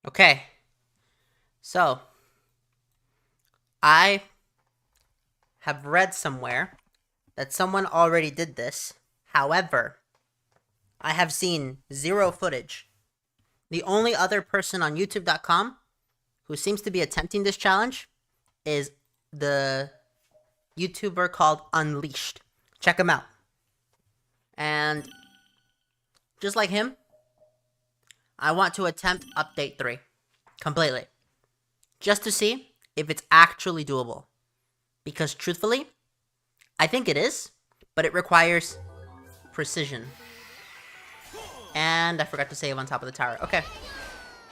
Okay, so I have read somewhere that someone already did this. However, I have seen zero footage. The only other person on YouTube.com who seems to be attempting this challenge is the YouTuber called Unleashed. Check him out. And just like him, I want to attempt update 3 completely. Just to see if it's actually doable. Because truthfully, I think it is, but it requires precision. And I forgot to save on top of the tower. Okay,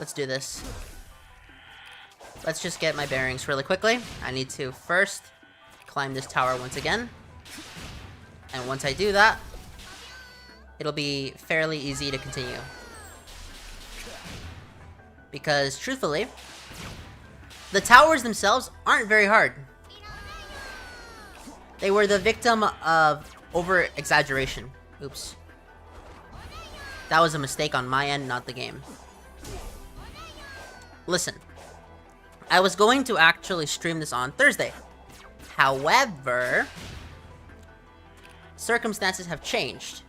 let's do this. Let's just get my bearings really quickly. I need to first climb this tower once again. And once I do that, it'll be fairly easy to continue. Because truthfully, the towers themselves aren't very hard. They were the victim of over-exaggeration. Oops. That was a mistake on my end, not the game. Listen, I was going to actually stream this on Thursday. However, circumstances have changed.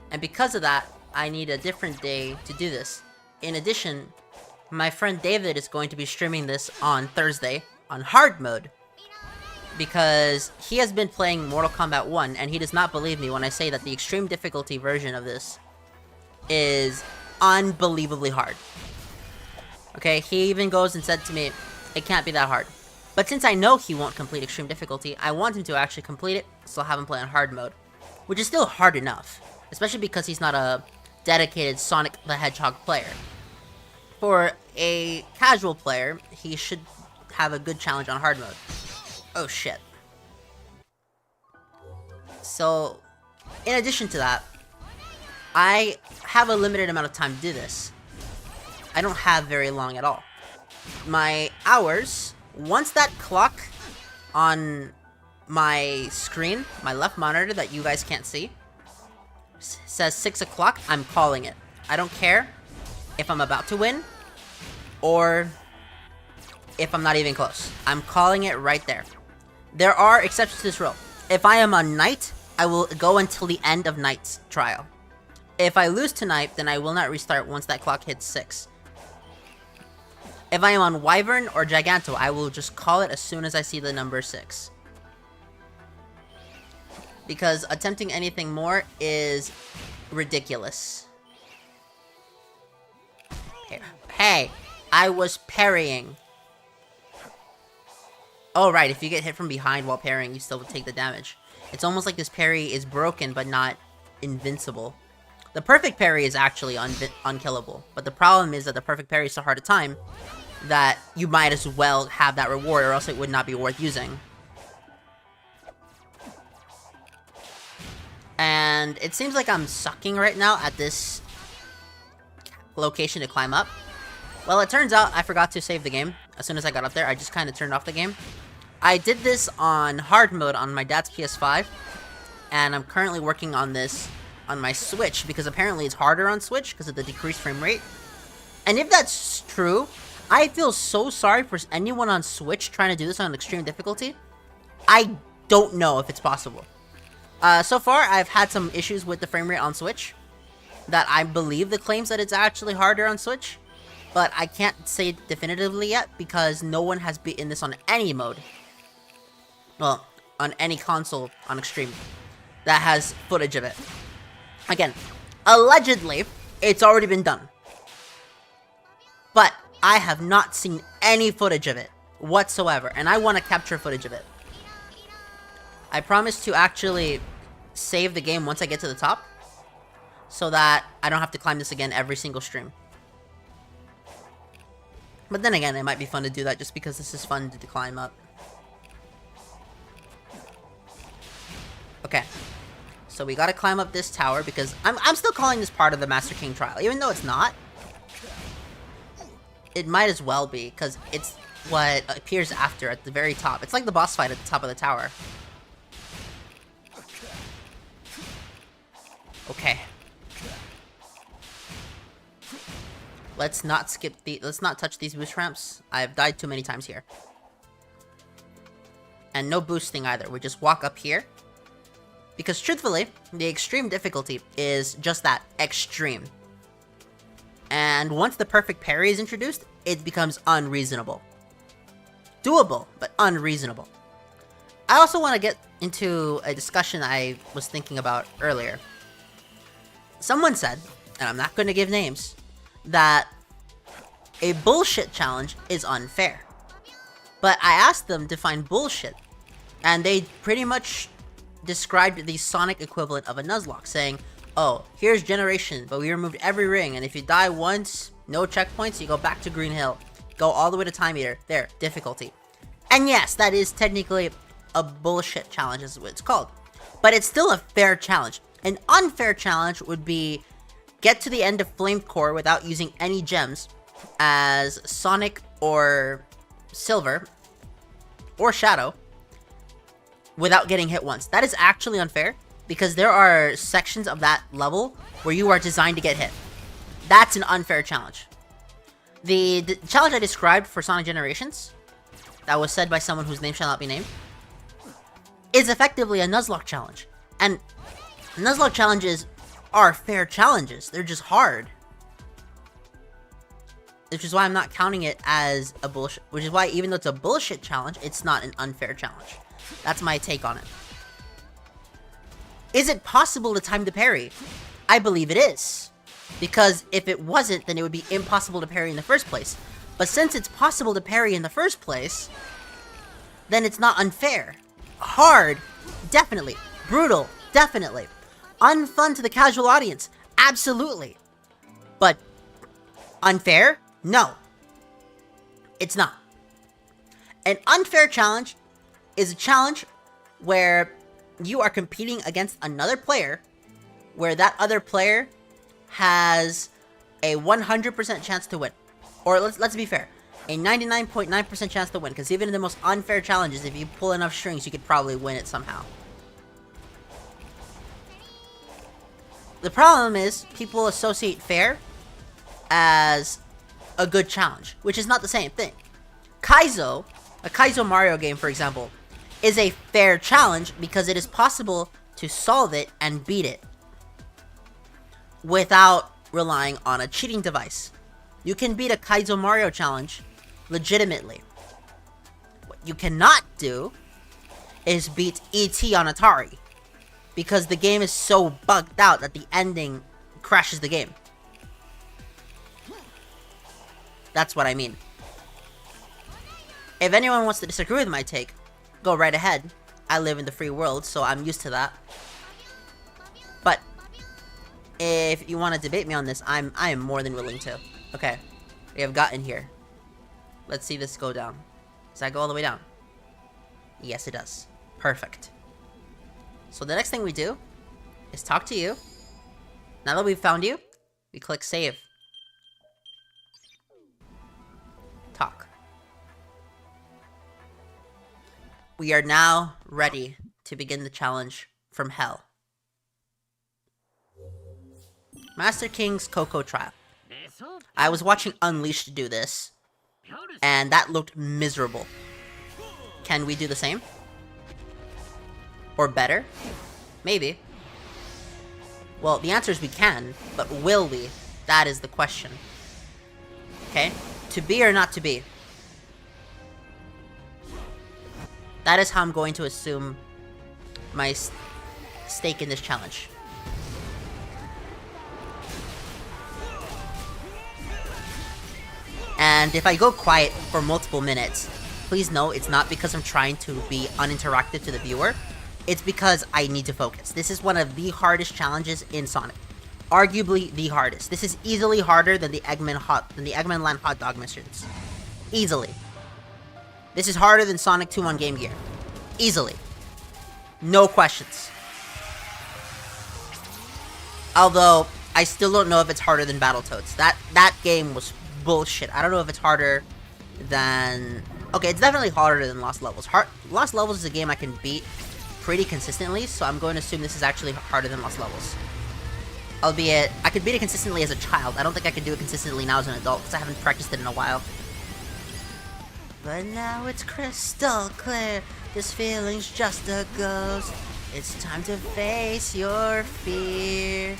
And because of that, I need a different day to do this. In addition, my friend David is going to be streaming this on Thursday on hard mode. Because he has been playing Mortal Kombat 1, and he does not believe me when I say that the extreme difficulty version of this is unbelievably hard. Okay, he even goes and said to me, it can't be that hard. But since I know he won't complete extreme difficulty, I want him to actually complete it, so I'll have him play on hard mode. Which is still hard enough, especially because he's not a dedicated Sonic the Hedgehog player. For a casual player, he should have a good challenge on hard mode. Oh shit. So, in addition to that, I have a limited amount of time to do this. I don't have very long at all. My hours, once that clock on my screen, my left monitor that you guys can't see, says 6 o'clock, I'm calling it. I don't care if I'm about to win, or if I'm not even close. I'm calling it right there. There are exceptions to this rule. If I am on night, I will go until the end of night's trial. If I lose tonight, then I will not restart once that clock hits 6. If I am on Wyvern or Giganto, I will just call it as soon as I see the number 6. Because attempting anything more is ridiculous. Hey, I was parrying. Oh right, if you get hit from behind while parrying, you still take the damage. It's almost like this parry is broken, but not invincible. The perfect parry is actually unkillable, but the problem is that the perfect parry is so hard to time that you might as well have that reward, or else it would not be worth using. And it seems like I'm sucking right now at this location to climb up. Well, it turns out I forgot to save the game. As soon as I got up there, I just kind of turned off the game. I did this on hard mode on my dad's PS5, and I'm currently working on this on my Switch, because apparently it's harder on Switch because of the decreased frame rate. And if that's true, I feel so sorry for anyone on Switch trying to do this on extreme difficulty. I don't know if it's possible. So far, I've had some issues with the frame rate on Switch, that I believe the claims that it's actually harder on Switch, but I can't say definitively yet because no one has beaten this on any mode. Well, on any console on Extreme that has footage of it. Again, allegedly, it's already been done. But I have not seen any footage of it whatsoever, and I want to capture footage of it. I promise to actually save the game once I get to the top, so that I don't have to climb this again every single stream. But then again, it might be fun to do that just because this is fun to climb up. Okay. So we gotta climb up this tower because I'm still calling this part of the Master King trial, even though it's not. It might as well be, because it's what appears after at the very top. It's like the boss fight at the top of the tower. Okay. Let's not let's not touch these boost ramps. I've died too many times here. And no boosting either. We just walk up here. Because truthfully, the extreme difficulty is just that, extreme. And once the perfect parry is introduced, it becomes unreasonable. Doable, but unreasonable. I also want to get into a discussion I was thinking about earlier. Someone said, and I'm not going to give names, that a bullshit challenge is unfair. But I asked them to find bullshit, and they pretty much described the Sonic equivalent of a Nuzlocke, saying, oh, here's Generation, but we removed every ring, and if you die once, no checkpoints, you go back to Green Hill. Go all the way to Time Eater. There, difficulty. And yes, that is technically a bullshit challenge, is what it's called. But it's still a fair challenge. An unfair challenge would be get to the end of Flame Core without using any gems, as Sonic or Silver or Shadow, without getting hit once. That is actually unfair, because there are sections of that level where you are designed to get hit. That's an unfair challenge. The challenge I described for Sonic Generations, that was said by someone whose name shall not be named, is effectively a Nuzlocke challenge. And Nuzlocke challenges are fair challenges. They're just hard. Which is why I'm not counting it as a bullshit. Which is why, even though it's a bullshit challenge, it's not an unfair challenge. That's my take on it. Is it possible to time the parry? I believe it is. Because if it wasn't, then it would be impossible to parry in the first place. But since it's possible to parry in the first place, then it's not unfair. Hard, definitely. Brutal, definitely. Unfun to the casual audience, absolutely. But unfair? No. It's not. An unfair challenge is a challenge where you are competing against another player, where that other player has a 100% chance to win. Or let's be fair, a 99.9% chance to win, because even in the most unfair challenges, if you pull enough strings, you could probably win it somehow. The problem is, people associate fair as a good challenge, which is not the same thing. Kaizo, a Kaizo Mario game, for example, is a fair challenge because it is possible to solve it and beat it without relying on a cheating device. You can beat a Kaizo Mario challenge legitimately. What you cannot do is beat E.T. on Atari, because the game is so bugged out that the ending crashes the game. That's what I mean. If anyone wants to disagree with my take, go right ahead. I live in the free world, so I'm used to that. But if you want to debate me on this, I am more than willing to. Okay, we have gotten here. Let's see this go down. Does that go all the way down? Yes, it does. Perfect. So the next thing we do is talk to you. Now that we've found you, we click save. Talk. We are now ready to begin the challenge from hell. Master King's Coco Trial. I was watching Unleashed do this, and that looked miserable. Can we do the same? Or better? Maybe. Well, the answer is we can, but will we? That is the question. Okay? To be or not to be? That is how I'm going to assume my stake in this challenge. And if I go quiet for multiple minutes, please know it's not because I'm trying to be uninteractive to the viewer. It's because I need to focus. This is one of the hardest challenges in Sonic. Arguably the hardest. This is easily harder than the Eggman Land hot dog missions. Easily. This is harder than Sonic 2 on Game Gear. Easily. No questions. Although, I still don't know if it's harder than Battletoads. That game was bullshit. I don't know if it's harder than... Okay, it's definitely harder than Lost Levels. Lost Levels is a game I can beat pretty consistently, so I'm going to assume this is actually harder than Lost Levels. Albeit, I could beat it consistently as a child. I don't think I could do it consistently now as an adult, because I haven't practiced it in a while. But now it's crystal clear, this feeling's just a ghost. It's time to face your fear,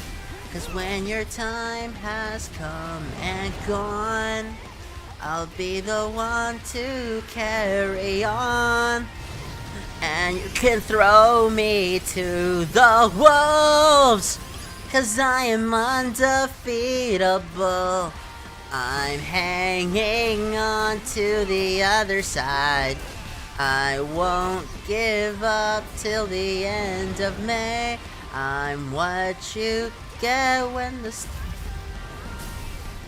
'cause when your time has come and gone, I'll be the one to carry on. And you can throw me to the wolves, 'cause I am undefeatable. I'm hanging on to the other side. I won't give up till the end of May. I'm what you get when the...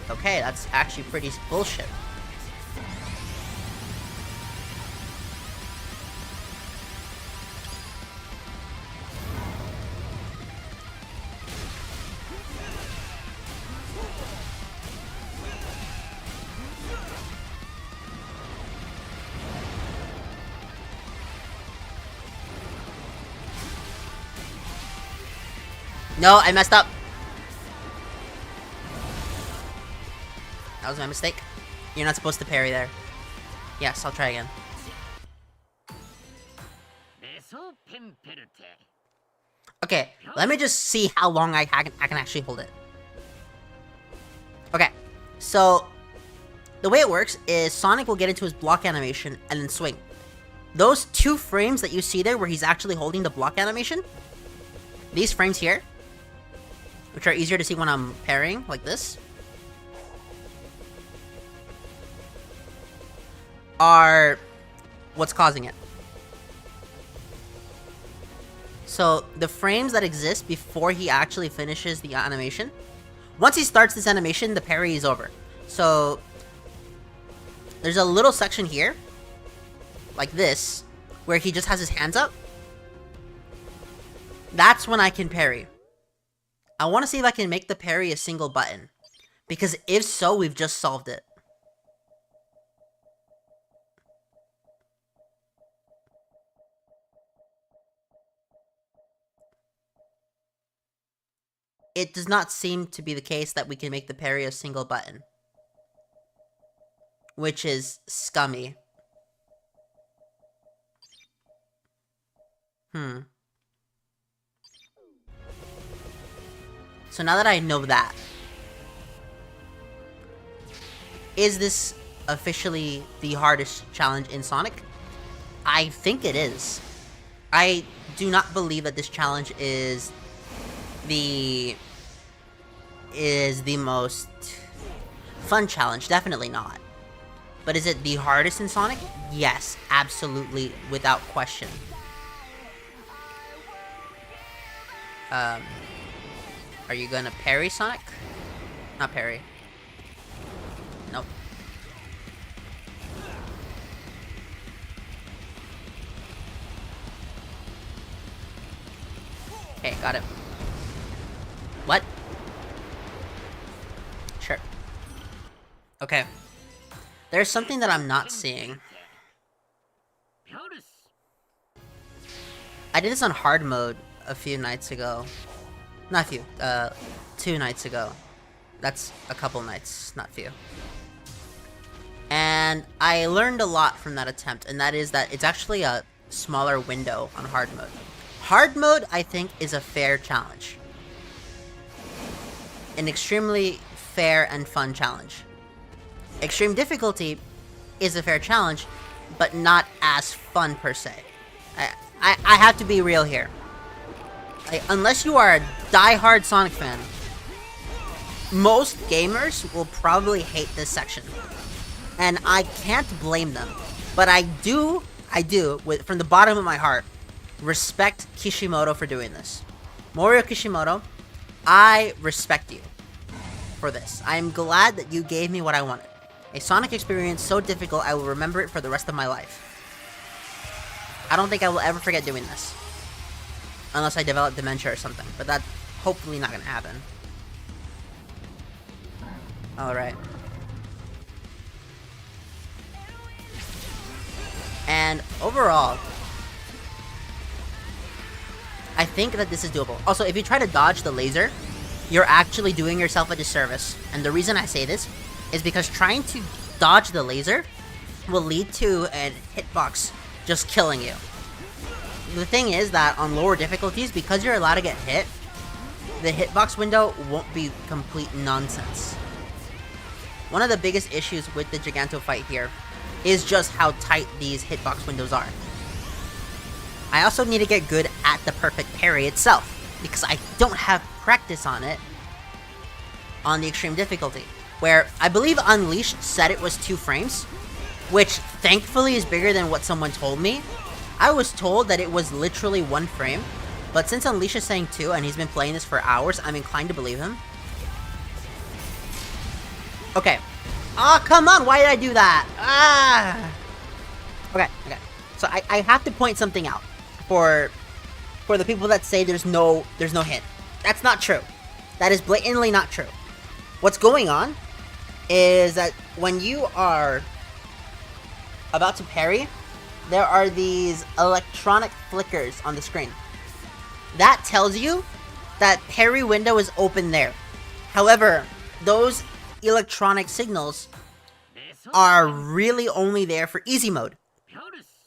Okay, that's actually pretty bullshit. No, I messed up. That was my mistake. You're not supposed to parry there. Yes, I'll try again. Okay, let me just see how long I can actually hold it. Okay, so the way it works is Sonic will get into his block animation and then swing. Those 2 frames that you see there where he's actually holding the block animation, these frames here, which are easier to see when I'm parrying, like this, are what's causing it. So, the frames that exist before he actually finishes the animation, once he starts this animation, the parry is over. So, there's a little section here, like this, where he just has his hands up. That's when I can parry. I want to see if I can make the parry a single button, because if so, we've just solved it. It does not seem to be the case that we can make the parry a single button, which is scummy. So now that I know that, is this officially the hardest challenge in Sonic? I think it is. I do not believe that this challenge is the most fun challenge. Definitely not. But is it the hardest in Sonic? Yes, absolutely, without question. Are you gonna parry, Sonic? Not parry. Nope. Okay, got it. What? Sure. Okay. There's something that I'm not seeing. I did this on hard mode a few nights ago. Not a few, 2 nights ago. That's a couple nights, not few. And I learned a lot from that attempt, and that is that it's actually a smaller window on hard mode. Hard mode, I think, is a fair challenge. An extremely fair and fun challenge. Extreme difficulty is a fair challenge, but not as fun per se. I have to be real here. Unless you are a die-hard Sonic fan, most gamers will probably hate this section. And I can't blame them. But I do, from the bottom of my heart, respect Kishimoto for doing this. Morio Kishimoto, I respect you for this. I am glad that you gave me what I wanted. A Sonic experience so difficult I will remember it for the rest of my life. I don't think I will ever forget doing this. Unless I develop dementia or something. But that's hopefully not gonna happen. Alright. And overall, I think that this is doable. Also, if you try to dodge the laser, you're actually doing yourself a disservice. And the reason I say this is because trying to dodge the laser will lead to a hitbox just killing you. The thing is that on lower difficulties, because you're allowed to get hit, the hitbox window won't be complete nonsense. One of the biggest issues with the Giganto fight here is just how tight these hitbox windows are. I also need to get good at the perfect parry itself, because I don't have practice on it on the extreme difficulty, where I believe Unleashed said it was 2 frames, which thankfully is bigger than what someone told me. I was told that it was literally 1 frame, but since Unleashed is saying 2 and he's been playing this for hours, I'm inclined to believe him. Okay. Oh, come on, why did I do that? Ah! Okay. So I have to point something out for the people that say there's no hit. That's not true. That is blatantly not true. What's going on is that when you are about to parry, there are these electronic flickers on the screen. That tells you that parry window is open there. However, those electronic signals are really only there for easy mode,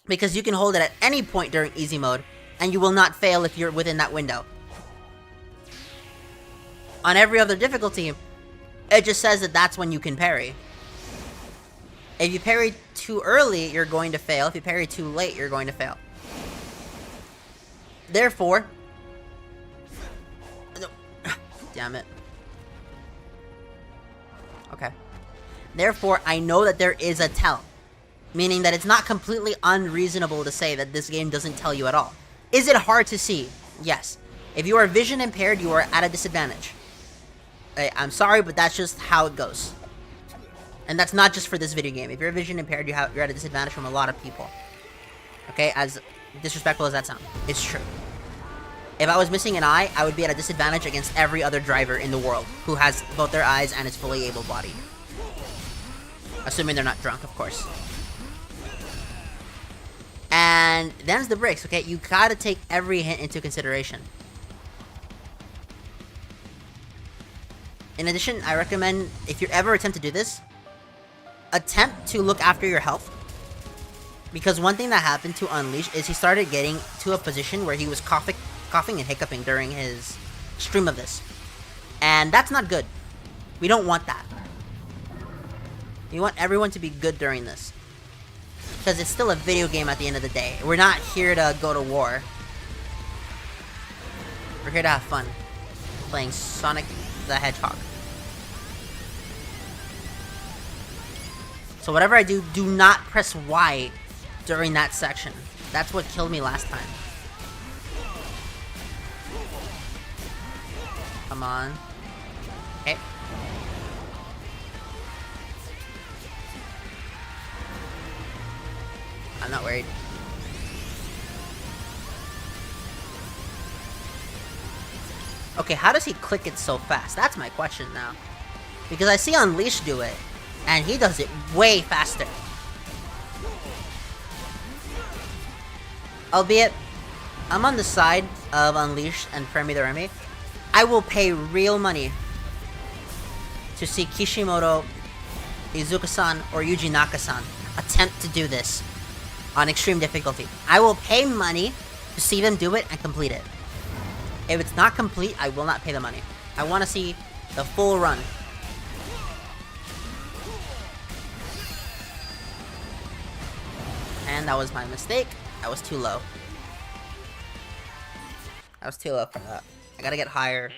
because you can hold it at any point during easy mode and you will not fail if you're within that window. On every other difficulty, it just says that that's when you can parry. If you parry too early, you're going to fail. If you parry too late, you're going to fail. Therefore... Damn it. Okay. Therefore, I know that there is a tell. Meaning that it's not completely unreasonable to say that this game doesn't tell you at all. Is it hard to see? Yes. If you are vision impaired, you are at a disadvantage. I'm sorry, but that's just how it goes. And that's not just for this video game. If you're vision impaired, you're at a disadvantage from a lot of people. Okay, as disrespectful as that sounds, it's true. If I was missing an eye, I would be at a disadvantage against every other driver in the world who has both their eyes and is fully able-bodied. Assuming they're not drunk, of course. And them's the breaks, okay? You gotta take every hint into consideration. In addition, I recommend, if you ever attempt to do this, attempt to look after your health. Because one thing that happened to Unleashed is he started getting to a position where he was coughing and hiccuping during his stream of this. And that's not good. We don't want that. We want everyone to be good during this. Because it's still a video game at the end of the day. We're not here to go to war. We're here to have fun. Playing Sonic the Hedgehog. So whatever I do, do not press Y during that section. That's what killed me last time. Come on. Okay. I'm not worried. Okay, how does he click it so fast? That's my question now. Because I see Unleashed do it, and he does it way faster. Albeit, I'm on the side of Unleashed and Fermi the Remy. I will pay real money to see Kishimoto, Izuka-san, or Yuji Naka-san attempt to do this on extreme difficulty. I will pay money to see them do it and complete it. If it's not complete, I will not pay the money. I want to see the full run. And that was my mistake. I was too low. I was too low for that. I gotta get higher.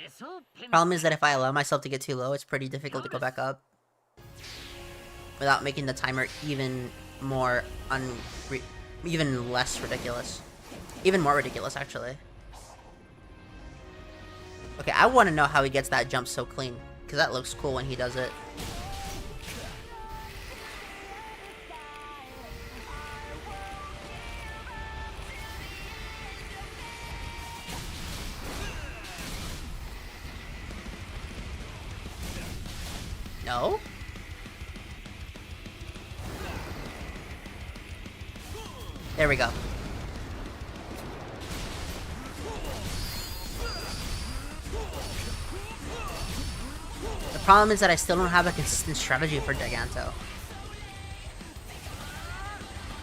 Problem is that if I allow myself to get too low, it's pretty difficult to go back up. Without making the timer even more even less ridiculous. Even more ridiculous, actually. Okay, I want to know how he gets that jump so clean. Because that looks cool when he does it. No? There we go. problem is that I still don't have a consistent strategy for Giganto.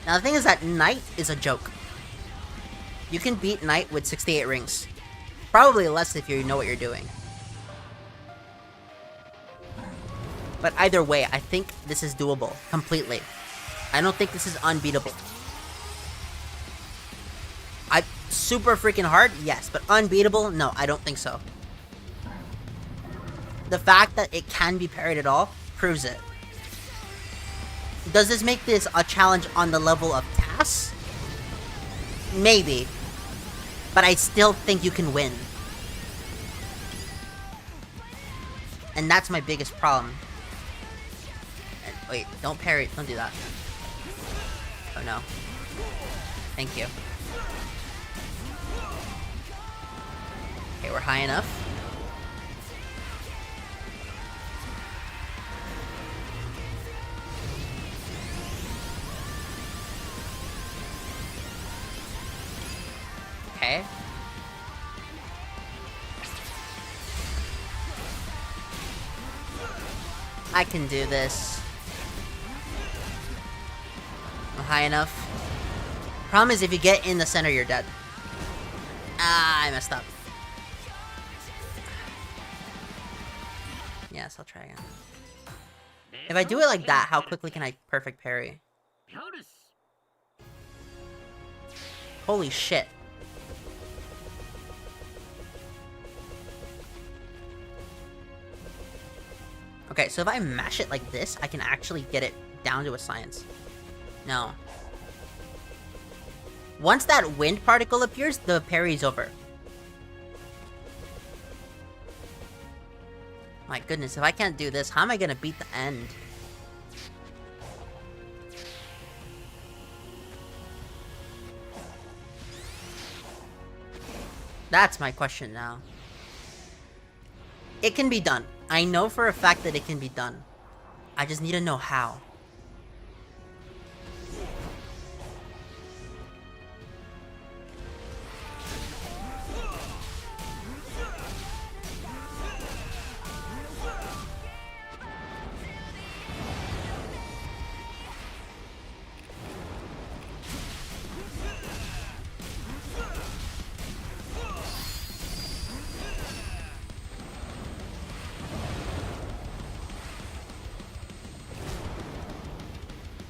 Now the thing is that Knight is a joke. You can beat Knight with 68 rings. Probably less if you know what you're doing. But either way, I think this is doable completely. I don't think this is unbeatable. Super freaking hard? Yes, but unbeatable? No, I don't think so. The fact that it can be parried at all proves it. Does this make this a challenge on the level of Cass? Maybe. But I still think you can win. And that's my biggest problem. And, wait, don't parry. Don't do that. Oh no. Thank you. Okay, we're high enough. Okay. I can do this. I'm high enough. Problem is, if you get in the center, you're dead. Ah, I messed up. Yes, I'll try again. If I do it like that, how quickly can I perfect parry? Holy shit. Okay, so if I mash it like this, I can actually get it down to a science. No. Once that wind particle appears, the parry's over. My goodness, if I can't do this, how am I gonna beat the end? That's my question now. It can be done. I know for a fact that it can be done. I just need to know how.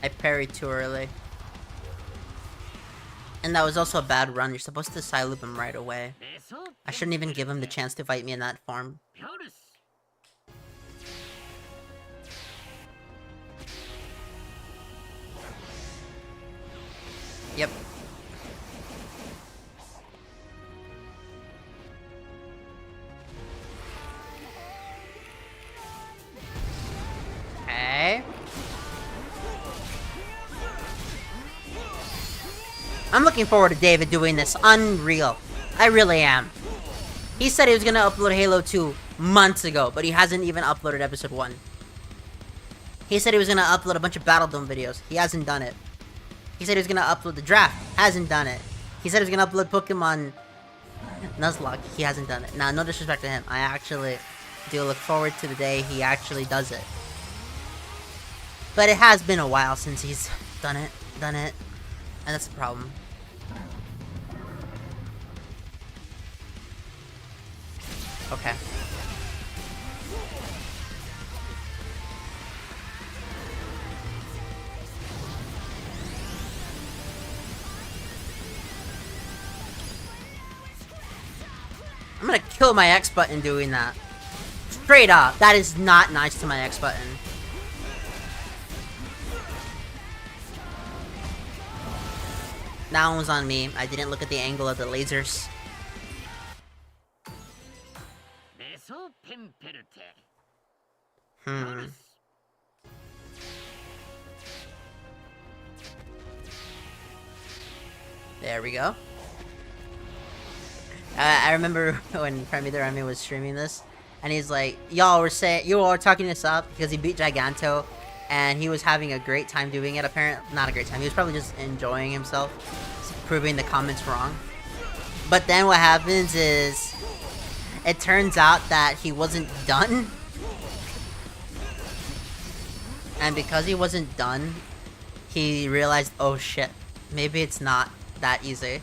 I parried too early. And that was also a bad run. You're supposed to side loop him right away. I shouldn't even give him the chance to fight me in that form. Yep. Okay. I'm looking forward to David doing this. Unreal. I really am. He said he was gonna upload Halo 2 months ago, but he hasn't even uploaded episode 1. He said he was gonna upload a bunch of Battle Dome videos. He hasn't done it. He said he was gonna upload the draft. Hasn't done it. He said he was gonna upload Pokemon Nuzlocke. He hasn't done it. Now, no disrespect to him. I actually do look forward to the day he actually does it. But it has been a while since he's done it. And that's the problem. Okay. I'm gonna kill my X button doing that. Straight up. That is not nice to my X button. That one was on me. I didn't look at the angle of the lasers. There we go. I remember when Prime Rami was streaming this, and he's like, you all were talking this up because he beat Giganto, and he was having a great time doing it, apparently. Not a great time, he was probably just enjoying himself, proving the comments wrong. But then what happens is, it turns out that he wasn't done. And because he wasn't done, he realized, oh shit, maybe it's not that easy.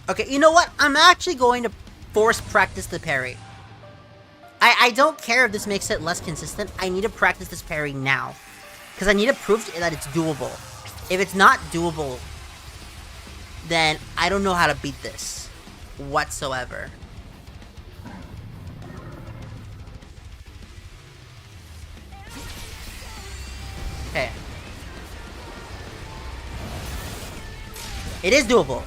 Okay, you know what? I'm actually going to force practice the parry. I don't care if this makes it less consistent. I need to practice this parry now. Because I need to prove that it's doable. If it's not doable, then I don't know how to beat this whatsoever. Okay. It is doable.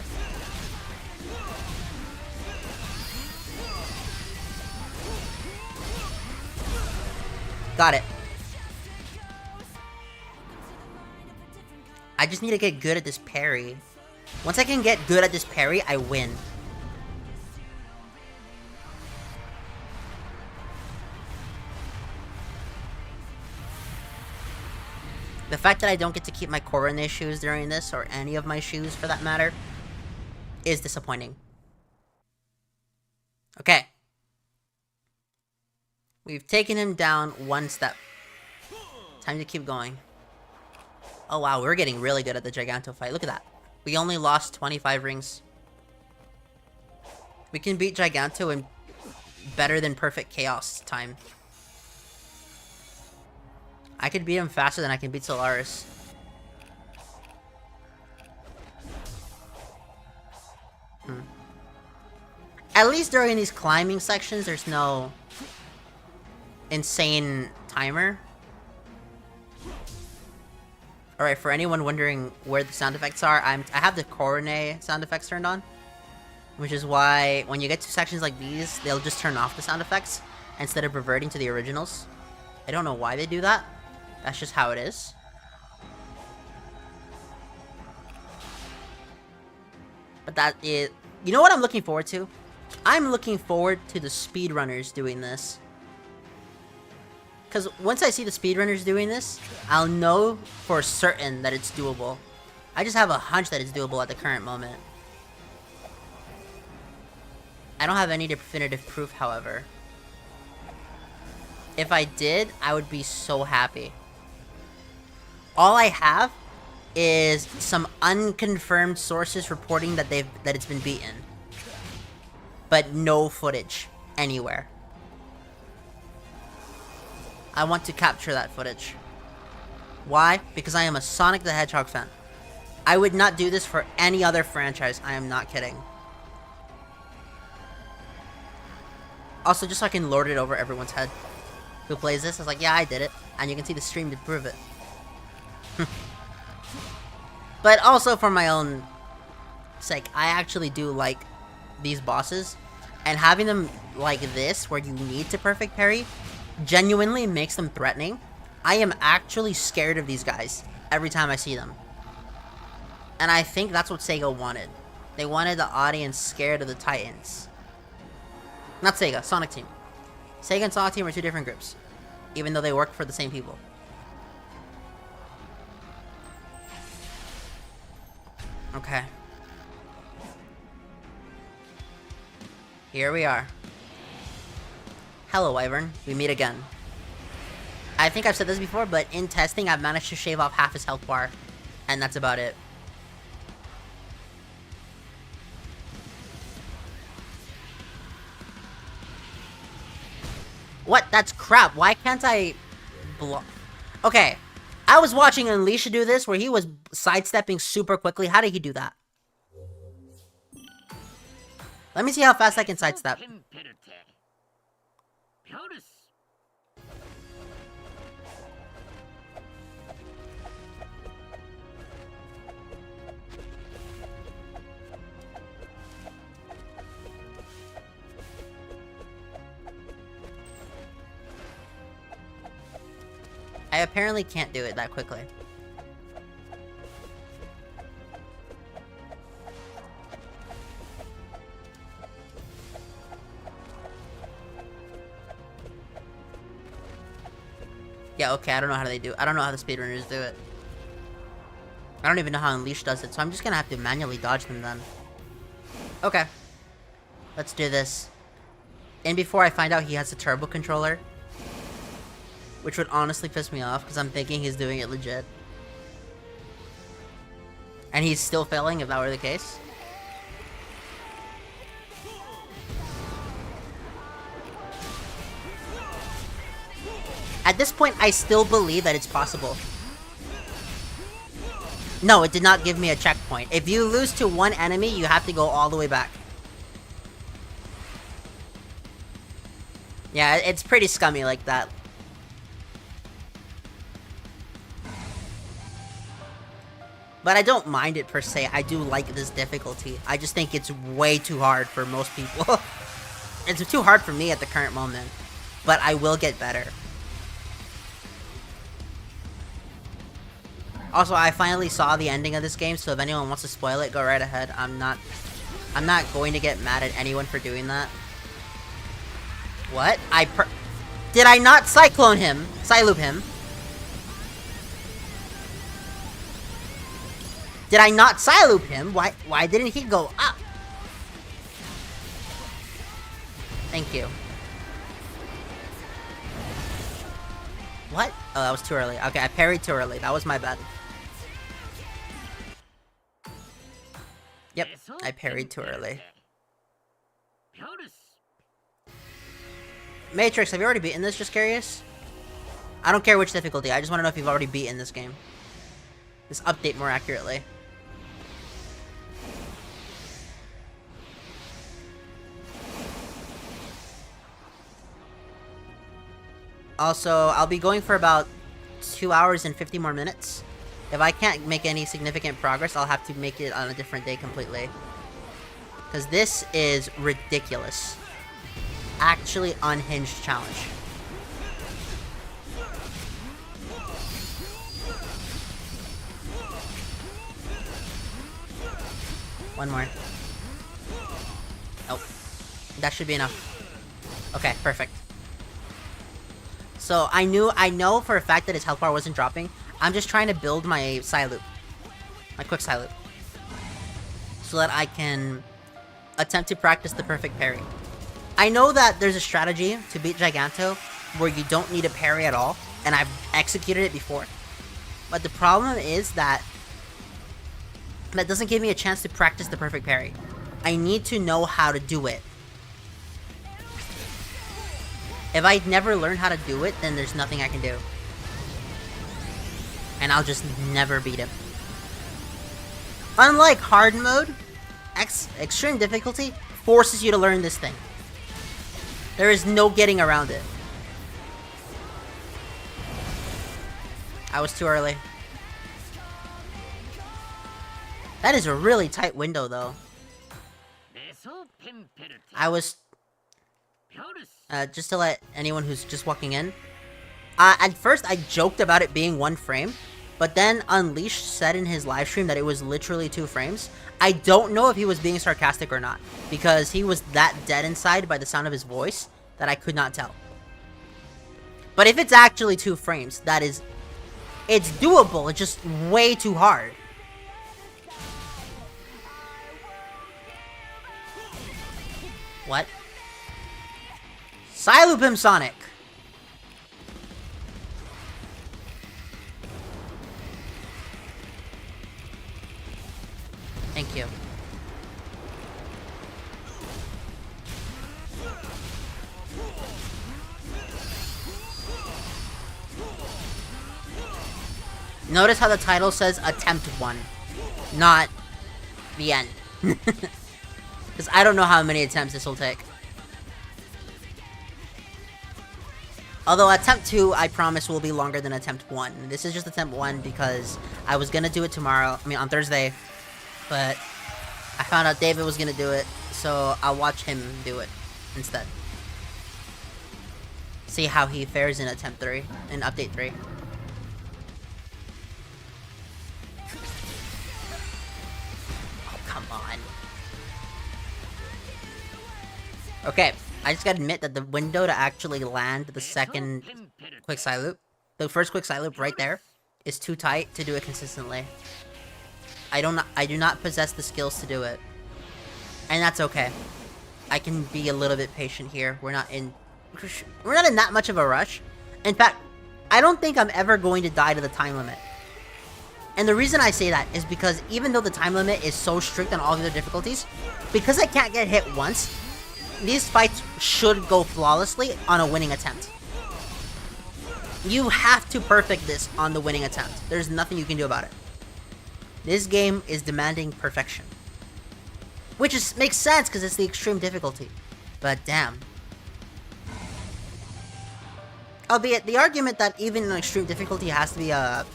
Got it. I just need to get good at this parry. Once I can get good at this parry, I win. The fact that I don't get to keep my Coronet shoes during this, or any of my shoes for that matter, is disappointing. Okay. We've taken him down one step. Time to keep going. Oh wow, we're getting really good at the Giganto fight. Look at that. We only lost 25 rings. We can beat Giganto in better than perfect chaos time. I could beat him faster than I can beat Solaris. At least during these climbing sections, there's no insane timer. Alright, for anyone wondering where the sound effects are, I have the Coronet sound effects turned on. Which is why, when you get to sections like these, they'll just turn off the sound effects instead of reverting to the originals. I don't know why they do that. That's just how it is. But that is... You know what I'm looking forward to? I'm looking forward to the speedrunners doing this. Because once I see the speedrunners doing this, I'll know for certain that it's doable. I just have a hunch that it's doable at the current moment. I don't have any definitive proof, however. If I did, I would be so happy. All I have is some unconfirmed sources reporting that it's been beaten. But no footage anywhere. I want to capture that footage. Why? Because I am a Sonic the Hedgehog fan. I would not do this for any other franchise. I am not kidding. Also, just so I can lord it over everyone's head who plays this. I was like, yeah, I did it. And you can see the stream to prove it. But also for my own sake, I actually do like these bosses. And having them like this, where you need to perfect parry, genuinely makes them threatening. I am actually scared of these guys every time I see them. And I think that's what Sega wanted. They wanted the audience scared of the Titans. Not Sega, Sonic Team. Sega and Sonic Team are two different groups, even though they work for the same people. Okay. Here we are. Hello, Wyvern. We meet again. I think I've said this before, but in testing, I've managed to shave off half his health bar. And that's about it. What? That's crap. Why can't I block? Okay. I was watching Unleashed do this, where he was sidestepping super quickly. How did he do that? Let me see how fast I can sidestep. I apparently can't do it that quickly. Yeah, okay, I don't know how they do it. I don't know how the speedrunners do it. I don't even know how Unleashed does it, so I'm just gonna have to manually dodge them then. Okay. Let's do this. And before I find out he has a turbo controller, Which would honestly piss me off, because I'm thinking he's doing it legit. And he's still failing if that were the case. At this point, I still believe that it's possible. No, it did not give me a checkpoint. If you lose to one enemy, you have to go all the way back. Yeah, it's pretty scummy like that. But I don't mind it per se. I do like this difficulty. I just think it's way too hard for most people. It's too hard for me at the current moment. But I will get better. Also, I finally saw the ending of this game, so if anyone wants to spoil it, go right ahead. I'm not going to get mad at anyone for doing that. What? Did I not Cyclone him? Psyloop him? Did I not Psyloop him? Why didn't he go up? Thank you. What? Oh, that was too early. Okay, I parried too early. That was my bad. Yep, I parried too early. Matrix, have you already beaten this? Just curious. I don't care which difficulty. I just want to know if you've already beaten this game. This update more accurately. Also, I'll be going for about 2 hours and 50 more minutes. If I can't make any significant progress, I'll have to make it on a different day completely. Because this is ridiculous. Actually unhinged challenge. One more. Oh. That should be enough. Okay, perfect. So I know for a fact that his health bar wasn't dropping. I'm just trying to build my Psyloop. My quick Psyloop. So that I can attempt to practice the perfect parry. I know that there's a strategy to beat Giganto where you don't need a parry at all, and I've executed it before. But the problem is that that doesn't give me a chance to practice the perfect parry. I need to know how to do it. If I never learn how to do it, then there's nothing I can do. And I'll just never beat him. Unlike hard mode, extreme difficulty forces you to learn this thing. There is no getting around it. I was too early. That is a really tight window, though. I was... just to let anyone who's just walking in. At first, I joked about it being 1 frame. But then Unleashed said in his live stream that it was literally 2 frames. I don't know if he was being sarcastic or not. Because he was that dead inside by the sound of his voice that I could not tell. But if it's actually 2 frames, that is... It's doable, it's just way too hard. What? Psyloop him, Sonic! Thank you. Notice how the title says Attempt 1, not the end. Because I don't know how many attempts this will take. Although Attempt 2, I promise, will be longer than Attempt 1. This is just Attempt 1 because I was gonna do it tomorrow, on Thursday. But I found out David was gonna do it, so I'll watch him do it instead. See how he fares in Attempt 3, in Update 3. Oh, come on. Okay, I just gotta admit that the window to actually land the second quick Psyloop, the first quick Psyloop right there, is too tight to do it consistently. I do not possess the skills to do it. And that's okay. I can be a little bit patient here. We're not in that much of a rush. In fact, I don't think I'm ever going to die to the time limit. And the reason I say that is because even though the time limit is so strict on all the other difficulties, because I can't get hit once, these fights should go flawlessly on a winning attempt. You have to perfect this on the winning attempt. There's nothing you can do about it. This game is demanding perfection. Which makes sense because it's the extreme difficulty. But damn. Albeit, the argument that even in extreme difficulty has to be a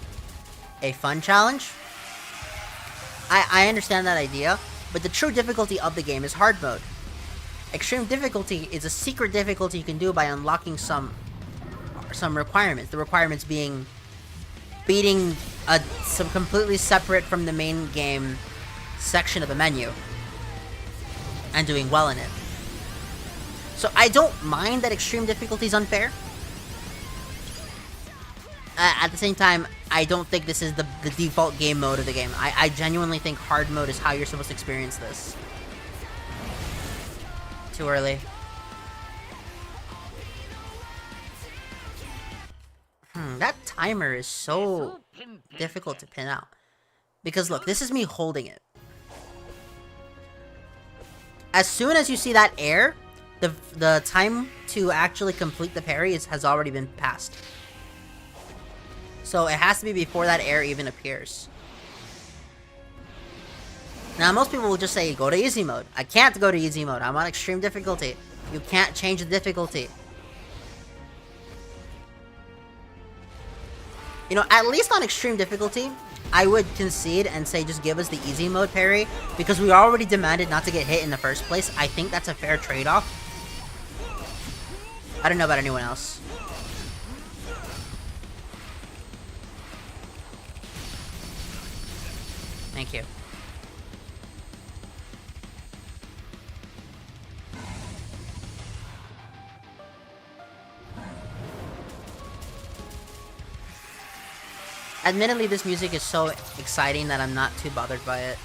fun challenge, I understand that idea, but the true difficulty of the game is hard mode. Extreme difficulty is a secret difficulty you can do by unlocking some requirements. The requirements being beating some completely separate from the main game section of the menu and doing well in it. So I don't mind that extreme difficulty is unfair. At the same time, I don't think this is the default game mode of the game. I genuinely think hard mode is how you're supposed to experience this. Too early. That timer is so difficult to pin out. Because look, this is me holding it. As soon as you see that air, the time to actually complete the parry has already been passed. So it has to be before that air even appears. Now most people will just say, go to easy mode. I can't go to easy mode. I'm on extreme difficulty. You can't change the difficulty. You know, at least on extreme difficulty, I would concede and say just give us the easy mode parry, because we already demanded not to get hit in the first place. I think that's a fair trade-off. I don't know about anyone else. Thank you. Admittedly, this music is so exciting that I'm not too bothered by it.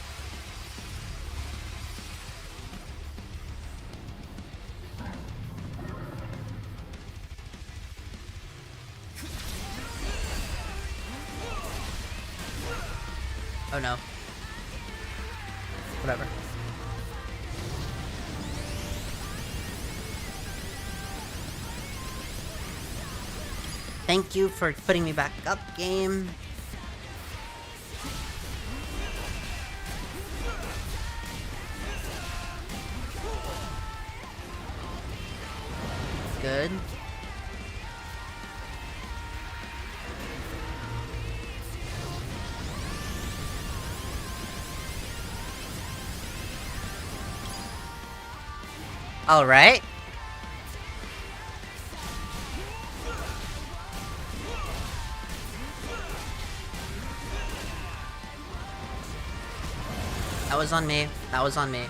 Oh no. Whatever. Thank you for putting me back up, game. Good. All right. That was on me. That was on me.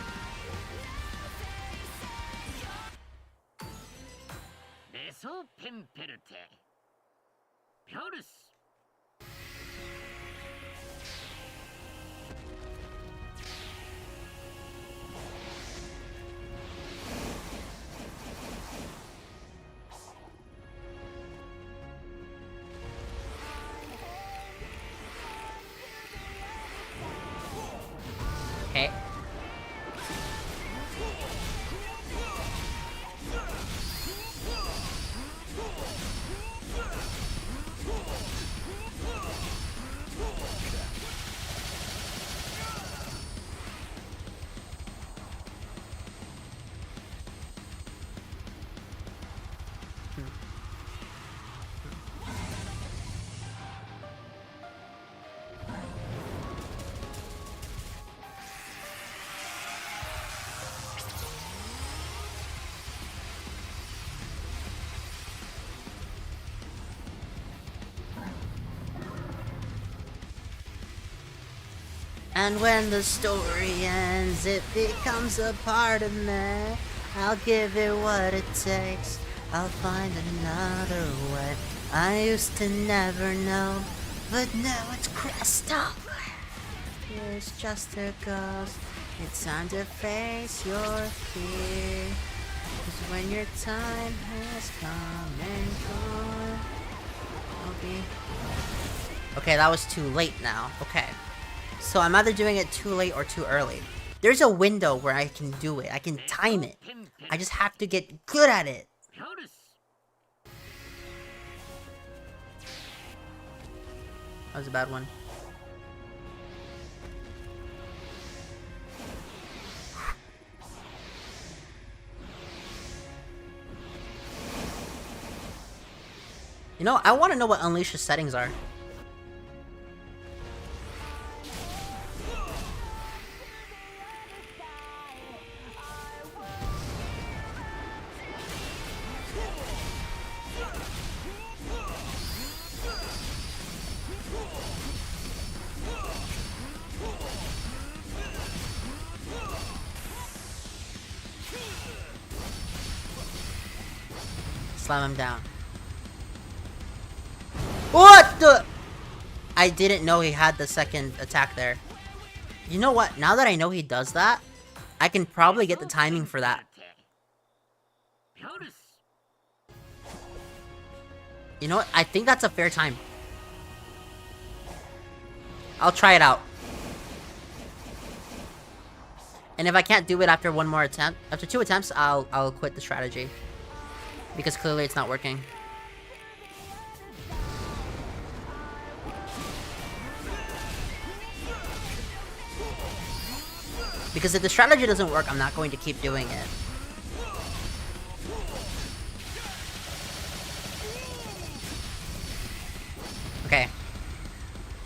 Okay. And when the story ends, it becomes a part of me. I'll give it what it takes. I'll find another way. I used to never know, but now it's crystal clear. It's just a ghost. It's time to face your fear. 'Cause when your time has come and gone, I'll Okay, that was too late now. Okay. So I'm either doing it too late or too early. There's a window where I can do it. I can time it. I just have to get good at it. That was a bad one. You know, I want to know what Unleash's settings are. Slam him down. What the? I didn't know he had the second attack there. You know what? Now that I know he does that, I can probably get the timing for that. You know what? I think that's a fair time. I'll try it out. And if I can't do it after one more attempt, after 2 attempts, I'll quit the strategy. Because clearly it's not working. Because if the strategy doesn't work, I'm not going to keep doing it. Okay.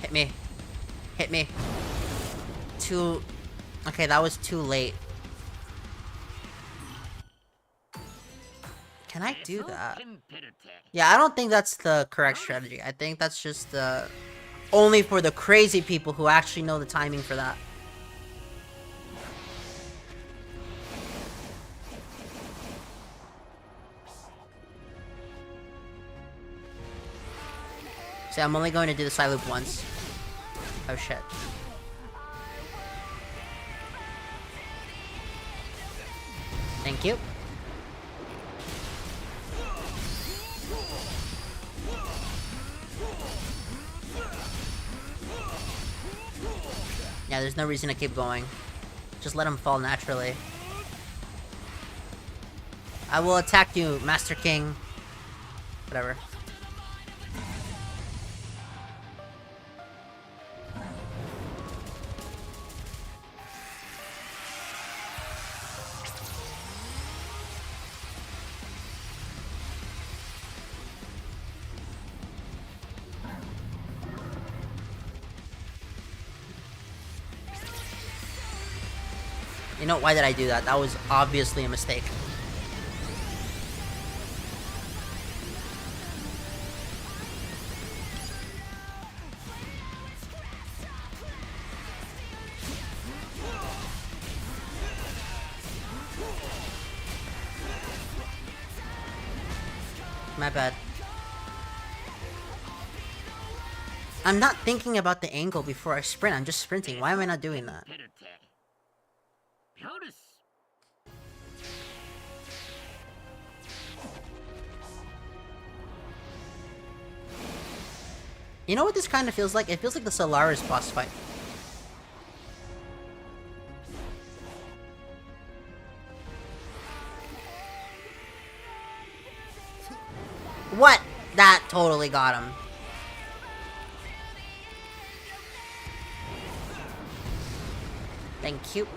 Hit me. Hit me. Okay, that was too late. Can I do that? Yeah, I don't think that's the correct strategy. I think that's just only for the crazy people who actually know the timing for that. See, I'm only going to do the side loop once. Oh shit. Thank you. Yeah, there's no reason to keep going. Just let him fall naturally. I will attack you, Master King. Whatever. You know, why did I do that? That was obviously a mistake. My bad. I'm not thinking about the angle before I sprint. I'm just sprinting. Why am I not doing that? You know what this kind of feels like? It feels like the Solaris boss fight. What? That totally got him. Thank you.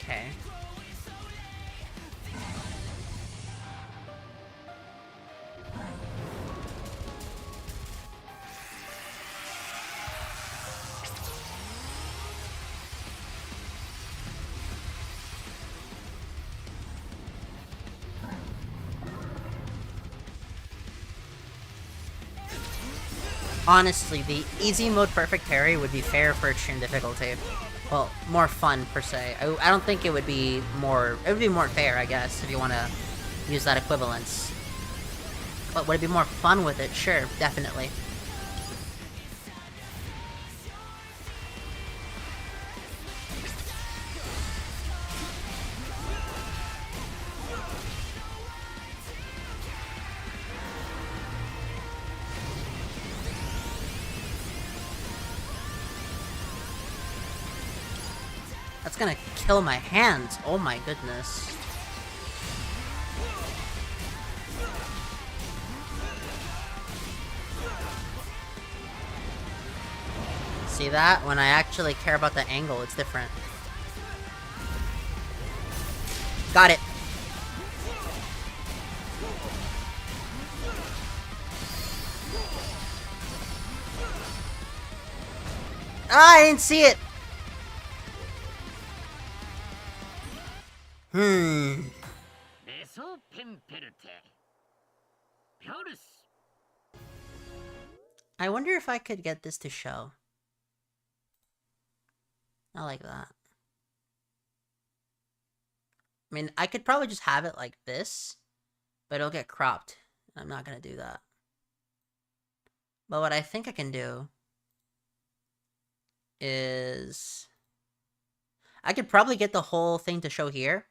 Okay. Honestly, the easy mode perfect parry would be fair for extreme difficulty. Well, more fun per se. I don't think it would be more. It would be more fair, I guess, if you want to use that equivalence. But would it be more fun with it? Sure, definitely. That's gonna kill my hands. Oh my goodness. See that? When I actually care about the angle, it's different. Got it. Ah, I didn't see it! I wonder if I could get this to show. I like that. I mean, I could probably just have it like this, but it'll get cropped. I'm not gonna do that. But what I think I can do is... I could probably get the whole thing to show here,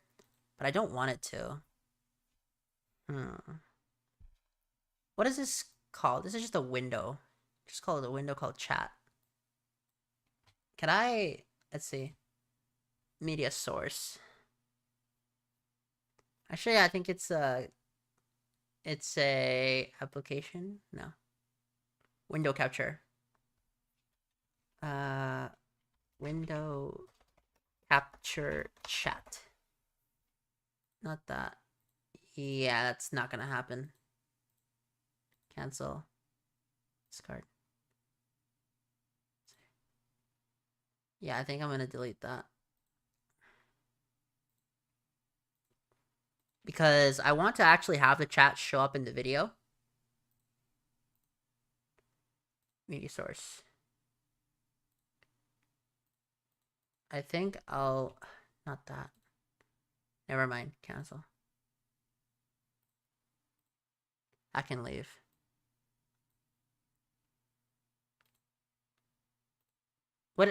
but I don't want it to. What is this called? This is just a window. Just call it a window called chat. Can I... Let's see. Media source. Actually, I think it's a application. No. Window capture. Window capture chat. Not that. Yeah, that's not gonna happen. Cancel. Discard. Yeah, I think I'm gonna delete that. Because I want to actually have the chat show up in the video. Media source. I think I'll... Not that. Never mind. Cancel. I can leave.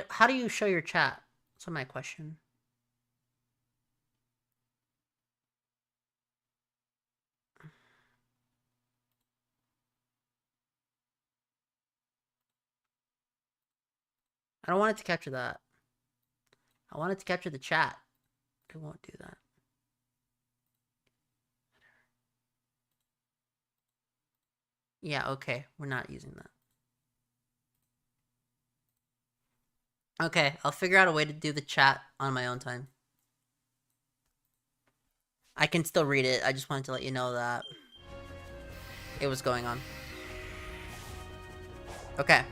How do you show your chat? That's my question. I don't want it to capture that. I want it to capture the chat. It won't do that. Yeah, okay. We're not using that. Okay, I'll figure out a way to do the chat on my own time. I can still read it. I just wanted to let you know that it was going on. Okay.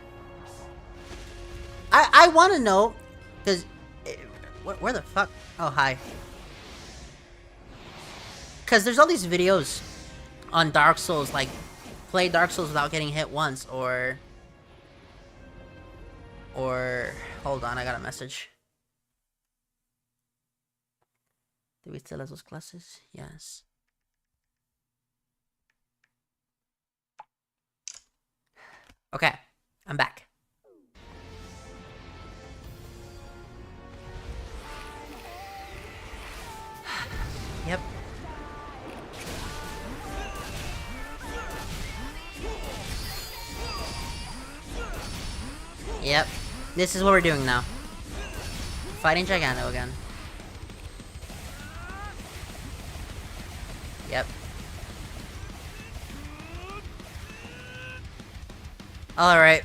I want to know, because... Where the fuck? Oh, hi. Because there's all these videos on Dark Souls, like, play Dark Souls without getting hit once, or... Hold on, I got a message. Do we still have those classes? Yes. Okay, I'm back. Yep. Yep. This is what we're doing now. Fighting Gigano again. Yep. Alright.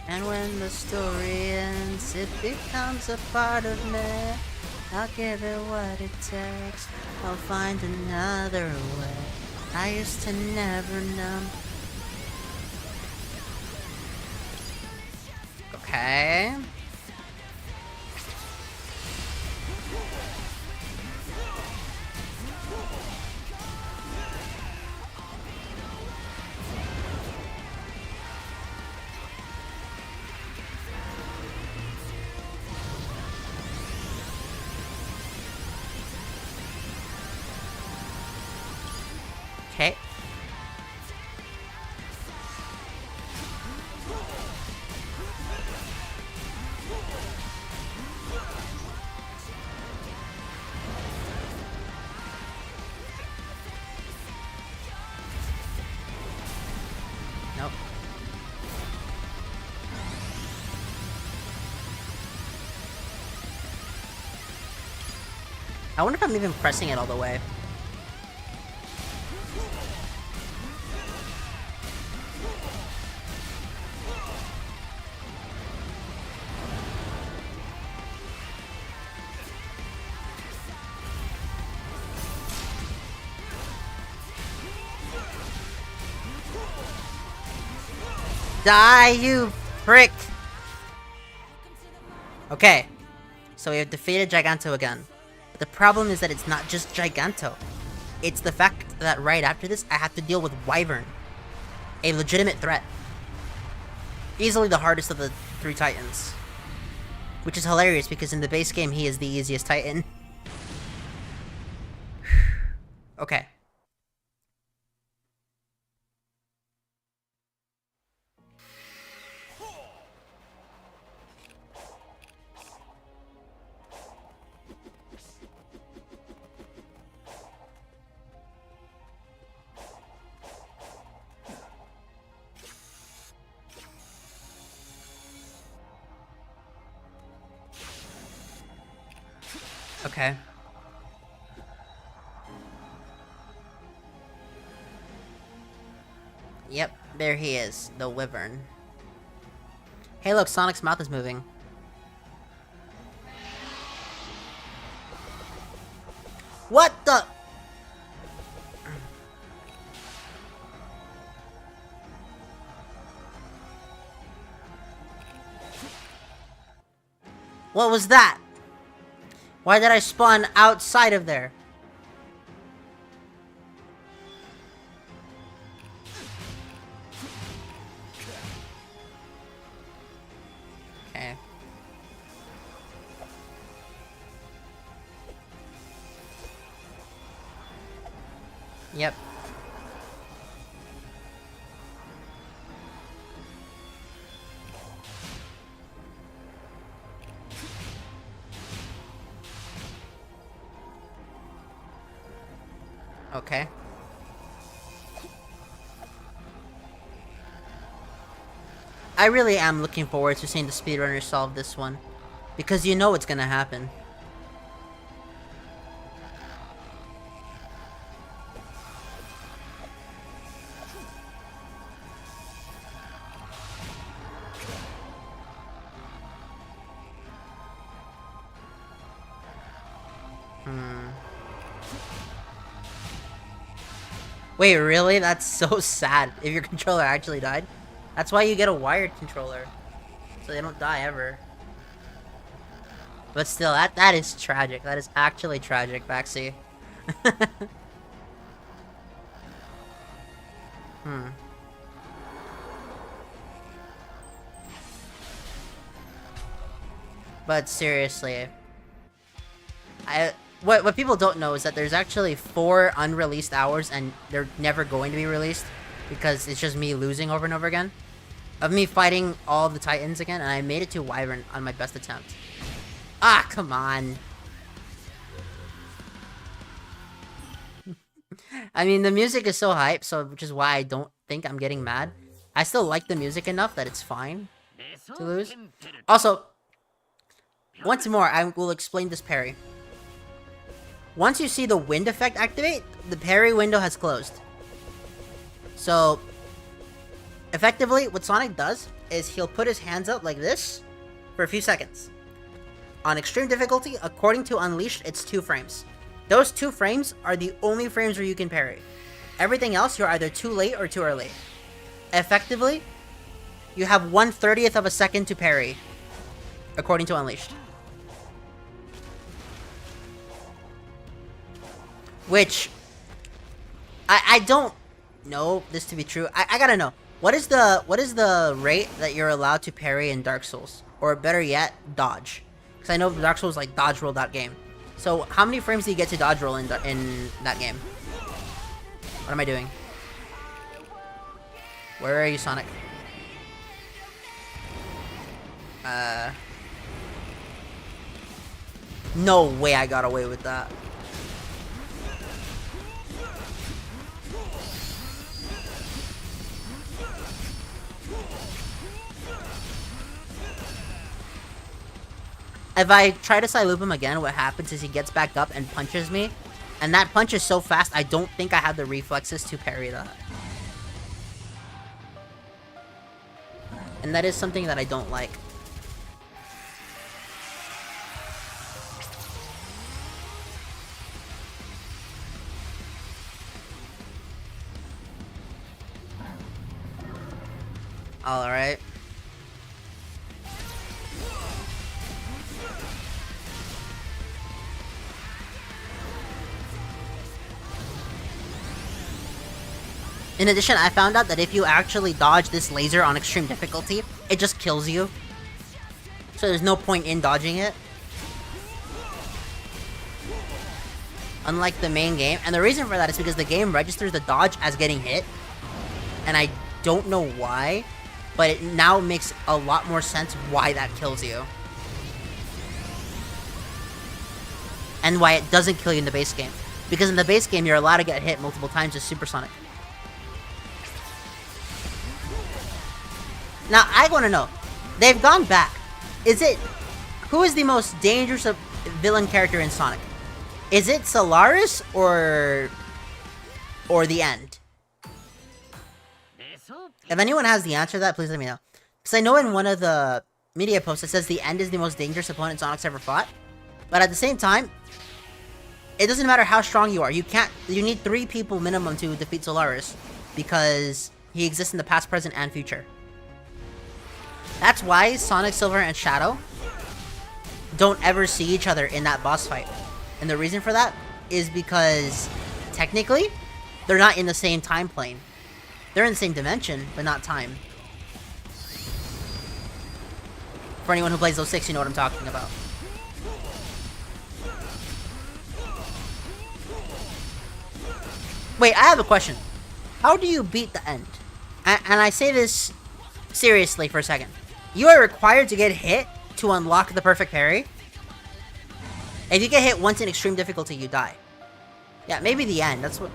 And when the story ends, it becomes a part of me. I'll give it what it takes. I'll find another way. I used to never know. Okay. Okay. Nope. I wonder if I'm even pressing it all the way. Die, you prick! Okay, so we have defeated Giganto again. But the problem is that it's not just Giganto. It's the fact that right after this, I have to deal with Wyvern. A legitimate threat. Easily the hardest of the 3 Titans. Which is hilarious because in the base game, he is the easiest Titan. Okay. Okay. Yep, there he is, the Wyvern. Hey look, Sonic's mouth is moving. What the? What was that? Why did I spawn outside of there? Okay. Yep. Okay. I really am looking forward to seeing the speedrunners solve this one. Because you know what's gonna happen. Wait, really? That's so sad if your controller actually died. That's why you get a wired controller. So they don't die ever. But still, that is tragic. That is actually tragic, Baxi. But seriously, what people don't know is that there's actually 4 unreleased hours, and they're never going to be released because it's just me losing over and over again, of me fighting all the Titans again, and I made it to Wyvern on my best attempt. Ah, come on. I mean, the music is so hype, so which is why I don't think I'm getting mad. I still like the music enough that it's fine to lose. Also, once more, I will explain this parry. Once you see the wind effect activate, the parry window has closed. So, effectively, what Sonic does is he'll put his hands out like this for a few seconds. On extreme difficulty, according to Unleashed, it's 2 frames. Those 2 frames are the only frames where you can parry. Everything else, you're either too late or too early. Effectively, you have 1/30th of a second to parry, according to Unleashed. Which, I don't know this to be true. I gotta know. What is the rate that you're allowed to parry in Dark Souls? Or better yet, dodge. Because I know Dark Souls like dodge roll that game. So how many frames do you get to dodge roll in that game? What am I doing? Where are you, Sonic? No way I got away with that. If I try to side loop him again, what happens is he gets back up and punches me. And that punch is so fast, I don't think I have the reflexes to parry that. And that is something that I don't like. Alright. In addition, I found out that if you actually dodge this laser on extreme difficulty, it just kills you. So there's no point in dodging it. Unlike the main game. And the reason for that is because the game registers the dodge as getting hit. And I don't know why, but it now makes a lot more sense why that kills you. And why it doesn't kill you in the base game. Because in the base game, you're allowed to get hit multiple times with Supersonic. Now, I want to know, they've gone back. Who is the most dangerous villain character in Sonic? Is it Solaris or the End? If anyone has the answer to that, please let me know. Because I know in one of the media posts it says the End is the most dangerous opponent Sonic's ever fought. But at the same time, it doesn't matter how strong you are. You need 3 people minimum to defeat Solaris. Because he exists in the past, present, and future. That's why Sonic, Silver, and Shadow don't ever see each other in that boss fight. And the reason for that is because, technically, they're not in the same time plane. They're in the same dimension, but not time. For anyone who plays 06, you know what I'm talking about. Wait, I have a question. How do you beat the End? And I say this seriously for a second. You are required to get hit to unlock the perfect parry. If you get hit once in extreme difficulty, you die. Yeah, maybe the End. That's what...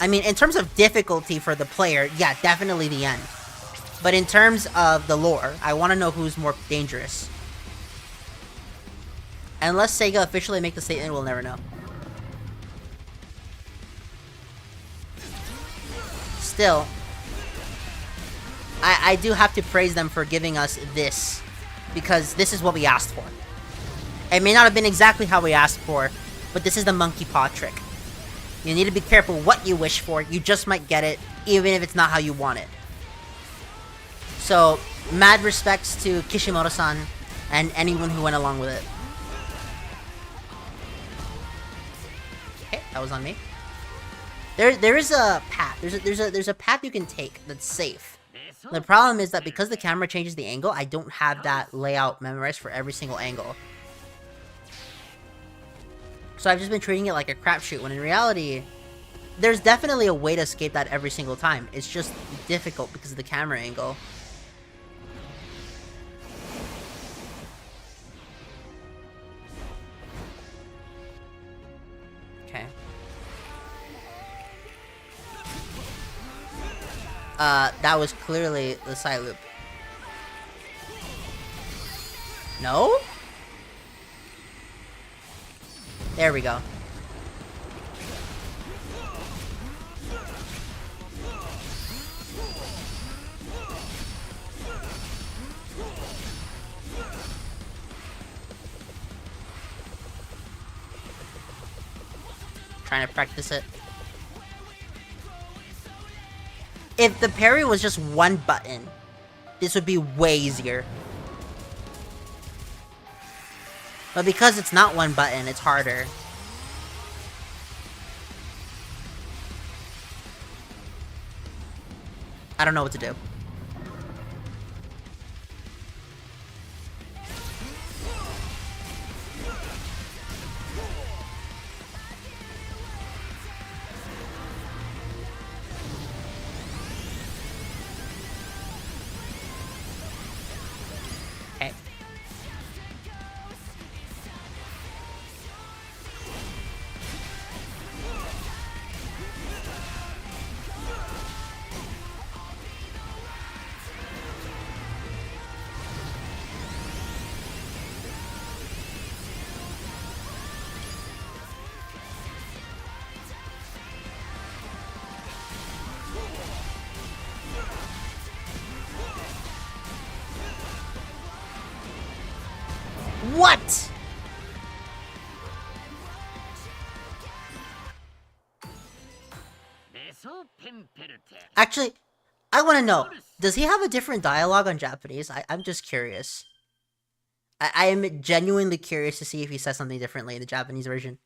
I mean, in terms of difficulty for the player, yeah, definitely the End. But in terms of the lore, I want to know who's more dangerous. Unless Sega officially make the statement, we'll never know. Still, I do have to praise them for giving us this, because this is what we asked for. It may not have been exactly how we asked for, but this is the monkey paw trick. You need to be careful what you wish for, you just might get it, even if it's not how you want it. So, mad respects to Kishimoto-san, and anyone who went along with it. Okay, that was on me. There is a path. There's a path you can take that's safe. The problem is that because the camera changes the angle, I don't have that layout memorized for every single angle. So I've just been treating it like a crapshoot, when in reality, there's definitely a way to escape that every single time. It's just difficult because of the camera angle. Okay. That was clearly the side loop. No? There we go. Trying to practice it. If the parry was just one button, this would be way easier. But because it's not one button, it's harder. I don't know what to do. What? Actually, I want to know, does he have a different dialogue on Japanese? I'm just curious. I am genuinely curious to see if he says something differently in the Japanese version.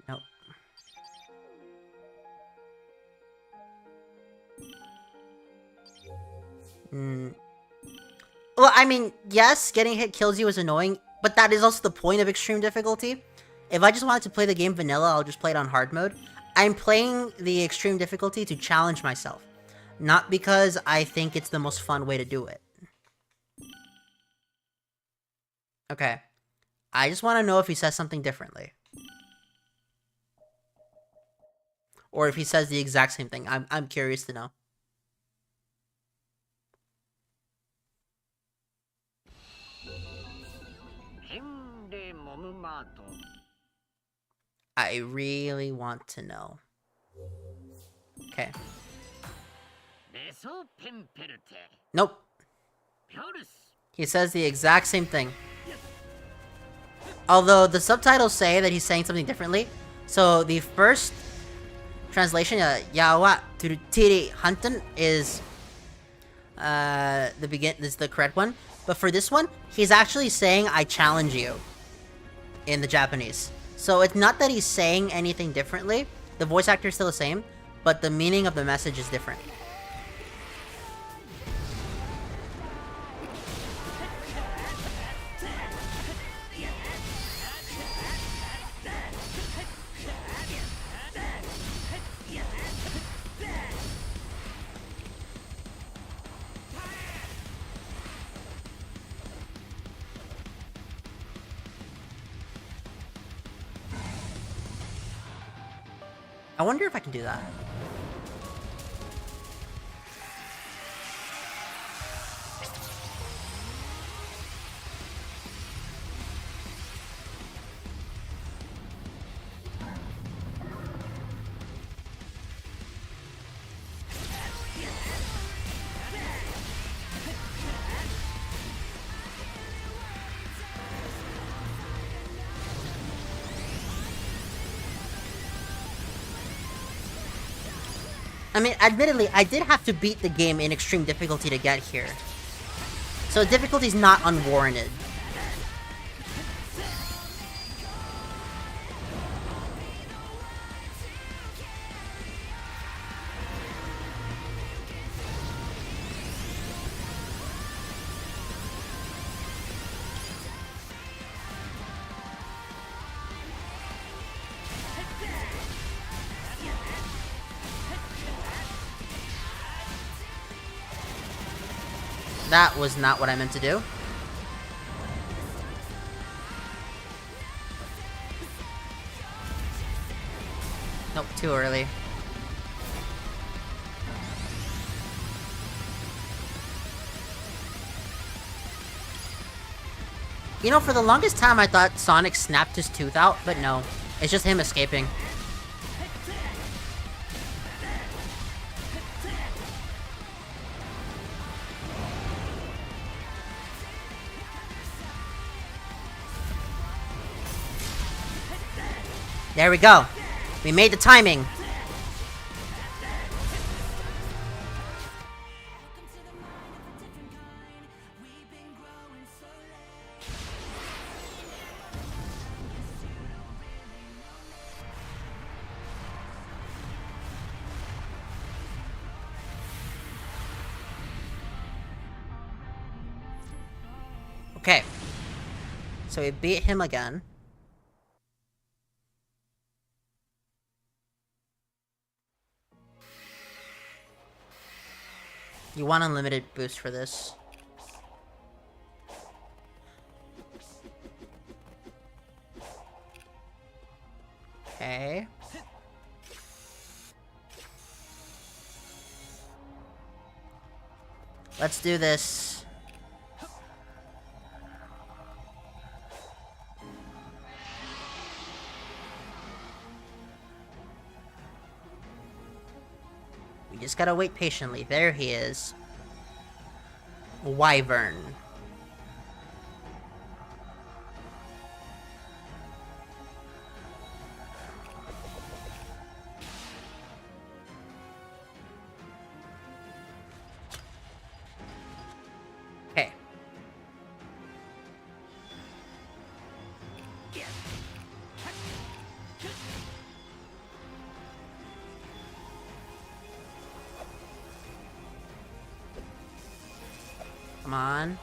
Nope. Well, I mean, yes, getting hit kills you is annoying, but that is also the point of extreme difficulty. If I just wanted to play the game vanilla, I'll just play it on hard mode. I'm playing the extreme difficulty to challenge myself, not because I think it's the most fun way to do it. Okay. I just want to know if he says something differently. Or if he says the exact same thing. I'm curious to know. I really want to know. Okay. Nope. He says the exact same thing. Although the subtitles say that he's saying something differently. So the first translation, Yawa Turutiri Hunten, is the correct one. But for this one, he's actually saying I challenge you in the Japanese. So it's not that he's saying anything differently. The voice actor is still the same, but the meaning of the message is different. I wonder if I can do that. I mean, admittedly, I did have to beat the game in extreme difficulty to get here. So difficulty's not unwarranted. That was not what I meant to do. Nope, too early. You know, for the longest time I thought Sonic snapped his tooth out, but no. It's just him escaping. There we go. We made the timing. Okay. So we beat him again. You want unlimited boost for this. Okay. Let's do this. You just gotta wait patiently. There he is. Wyvern. Okay. Come on.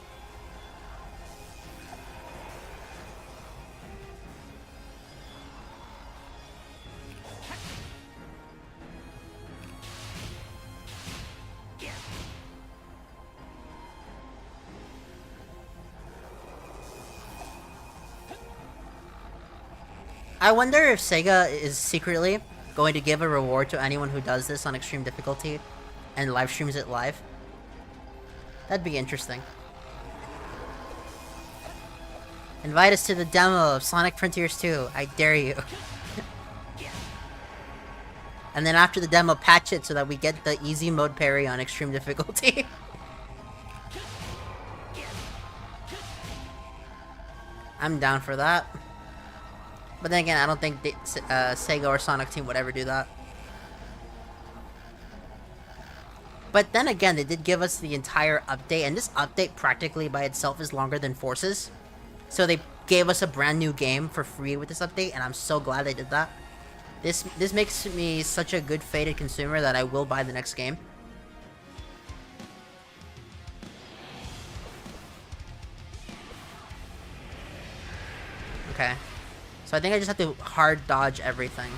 I wonder if Sega is secretly going to give a reward to anyone who does this on extreme difficulty and live streams it live. That'd be interesting. Invite us to the demo of Sonic Frontiers 2. I dare you. And then after the demo, patch it so that we get the easy mode parry on extreme difficulty. I'm down for that. But then again, I don't think Sega or Sonic Team would ever do that. But then again, they did give us the entire update, and this update practically by itself is longer than Forces. So they gave us a brand new game for free with this update, and I'm so glad they did that. This makes me such a good Fated consumer that I will buy the next game. Okay. So I think I just have to hard dodge everything.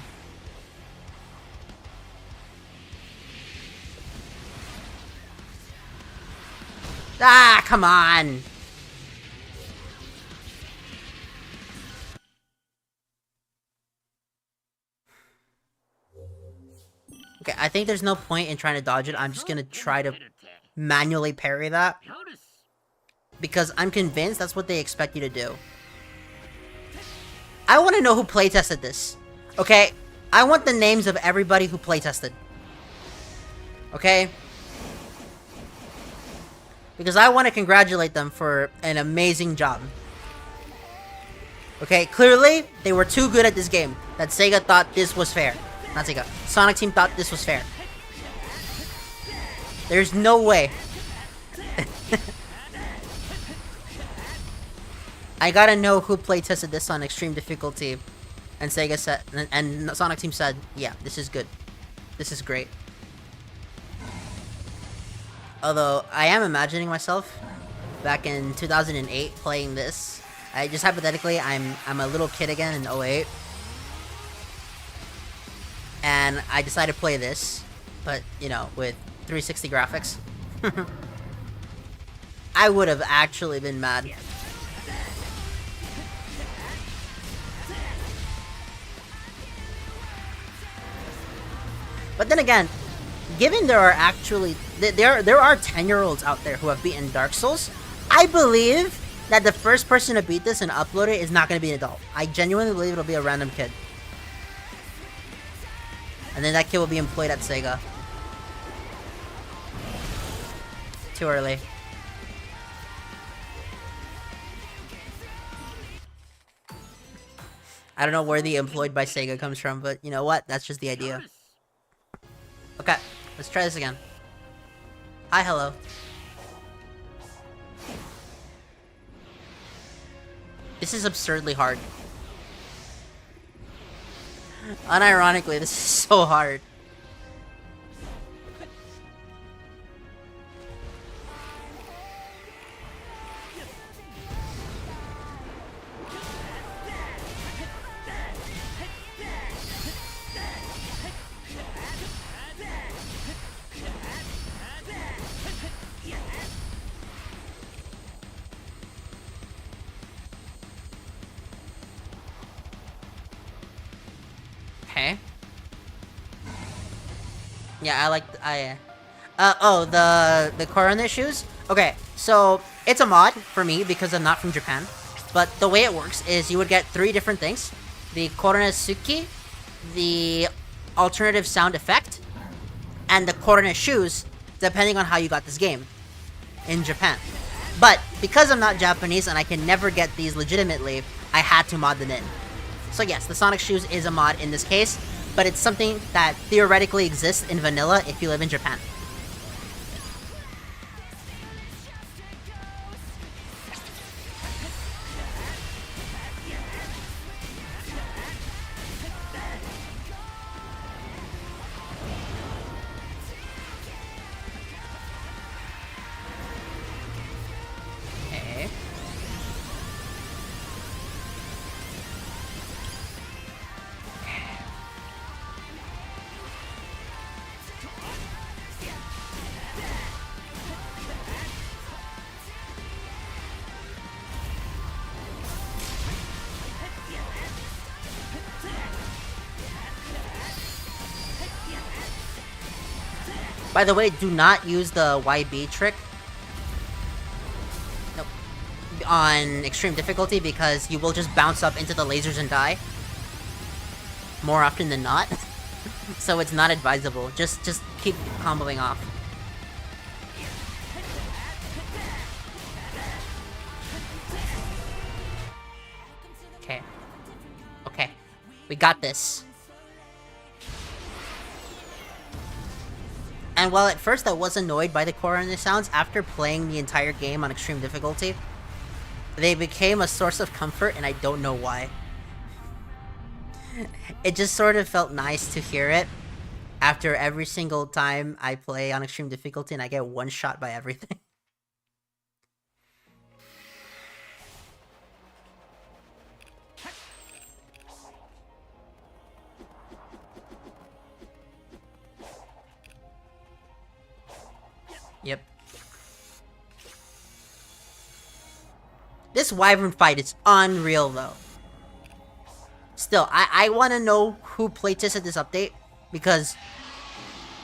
Ah, come on! Okay, I think there's no point in trying to dodge it. I'm just gonna try to manually parry that. Because I'm convinced that's what they expect you to do. I want to know who playtested this. Okay? I want the names of everybody who playtested. Okay? Because I want to congratulate them for an amazing job. Okay? Clearly, they were too good at this game that Sega thought this was fair. Not Sega. Sonic Team thought this was fair. There's no way. I gotta know who playtested this on extreme difficulty, and Sega said, and Sonic Team said, yeah, this is good. This is great. Although, I am imagining myself back in 2008 playing this. I just hypothetically, I'm a little kid again in 08. And I decided to play this, but, you know, with 360 graphics. I would have actually been mad. But then again, given there are actually there are 10-year-olds out there who have beaten Dark Souls, I believe that the first person to beat this and upload it is not going to be an adult. I genuinely believe it'll be a random kid. And then that kid will be employed at Sega. Too early. I don't know where the employed by Sega comes from, but you know what? That's just the idea. Okay, let's try this again. Hi, hello. This is absurdly hard. Unironically, this is so hard. Okay. Yeah, oh, the coronet shoes? Okay, so it's a mod for me because I'm not from Japan. But the way it works is you would get 3 different things. The Koronesuki, the alternative sound effect, and the corner shoes, depending on how you got this game in Japan. But because I'm not Japanese and I can never get these legitimately, I had to mod them in. So yes, the Sonic shoes is a mod in this case, but it's something that theoretically exists in vanilla if you live in Japan. By the way, do not use the YB trick on extreme difficulty because you will just bounce up into the lasers and die more often than not. So it's not advisable. Just keep comboing off. Okay. Okay. We got this. And while at first I was annoyed by the corner sounds, after playing the entire game on extreme difficulty, they became a source of comfort, and I don't know why. It just sort of felt nice to hear it after every single time I play on extreme difficulty and I get one shot by everything. Yep. This Wyvern fight is unreal, though. Still, I want to know who playtested this update, because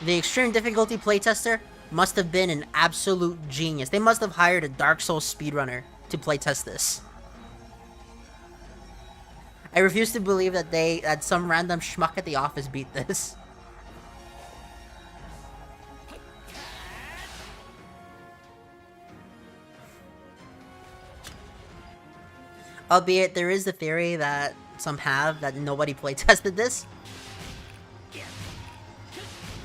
the extreme difficulty playtester must have been an absolute genius. They must have hired a Dark Souls speedrunner to playtest this. I refuse to believe that some random schmuck at the office beat this. Albeit, there is the theory that some have that nobody playtested this.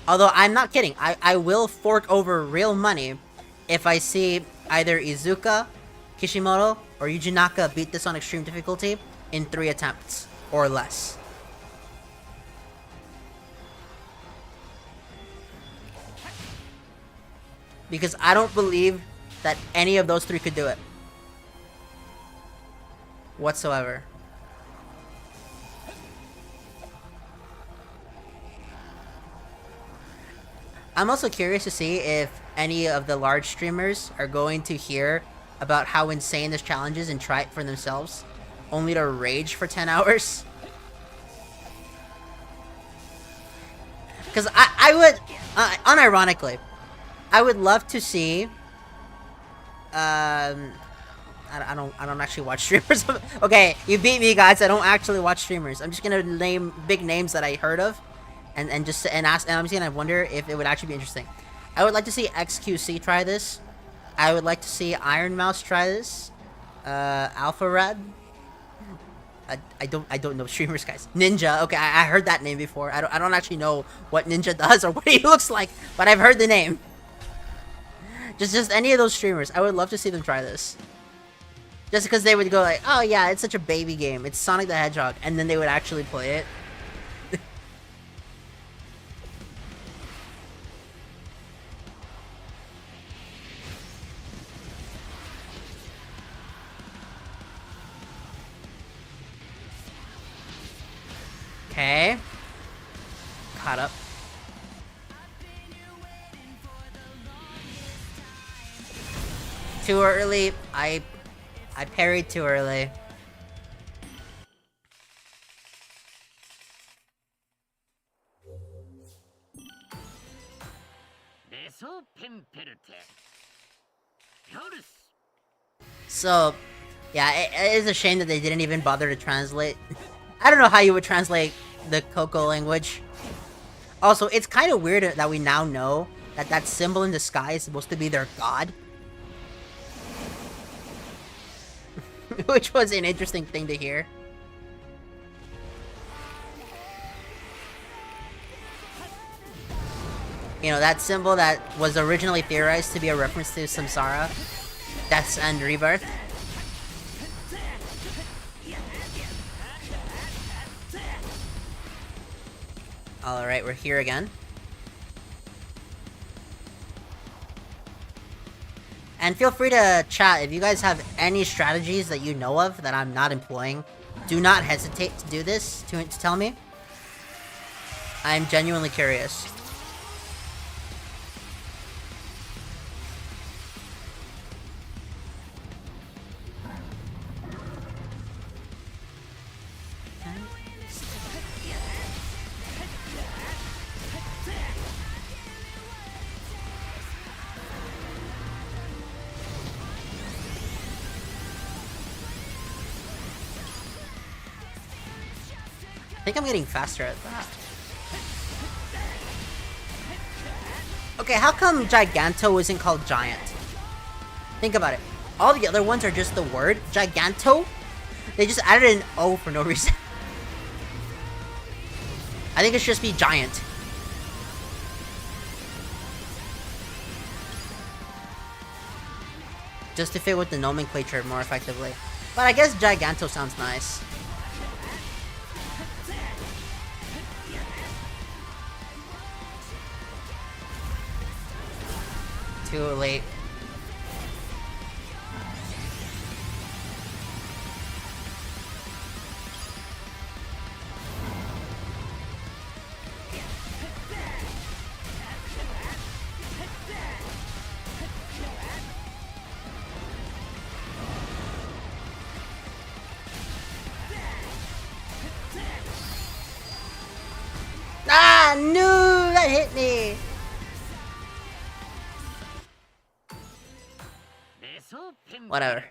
Although, I'm not kidding. I will fork over real money if I see either Iizuka, Kishimoto, or Yuji Naka beat this on extreme difficulty in 3 attempts or less. Because I don't believe that any of those 3 could do it. Whatsoever. I'm also curious to see if any of the large streamers are going to hear about how insane this challenge is and try it for themselves, only to rage for 10 hours. Because I would, unironically, I would love to see, I don't actually watch streamers. Okay, you beat me, guys. I don't actually watch streamers. I'm just gonna name big names that I heard of, and I'm just gonna wonder if it would actually be interesting. I would like to see XQC try this. I would like to see Iron Mouse try this. Alpha Rad. I don't know streamers, guys. Ninja. Okay, I heard that name before. I don't actually know what Ninja does or what he looks like, but I've heard the name. Just any of those streamers. I would love to see them try this. Just because they would go like, oh yeah, it's such a baby game. It's Sonic the Hedgehog. And then they would actually play it. Okay. Caught up. Too early. I parried too early. So, yeah, it is a shame that they didn't even bother to translate. I don't know how you would translate the Coco language. Also, it's kind of weird that we now know that that symbol in the sky is supposed to be their god. Which was an interesting thing to hear. You know, that symbol that was originally theorized to be a reference to Samsara, deaths and rebirth. Alright, we're here again. And feel free to chat if you guys have any strategies that you know of that I'm not employing. Do not hesitate to do this, to tell me. I'm genuinely curious. I think I'm getting faster at that. Okay, how come Giganto isn't called Giant? Think about it. All the other ones are just the word. Giganto? They just added an O for no reason. I think it should just be Giant. Just to fit with the nomenclature more effectively. But I guess Giganto sounds nice. Too late. Ah, no, that hit me. Whatever.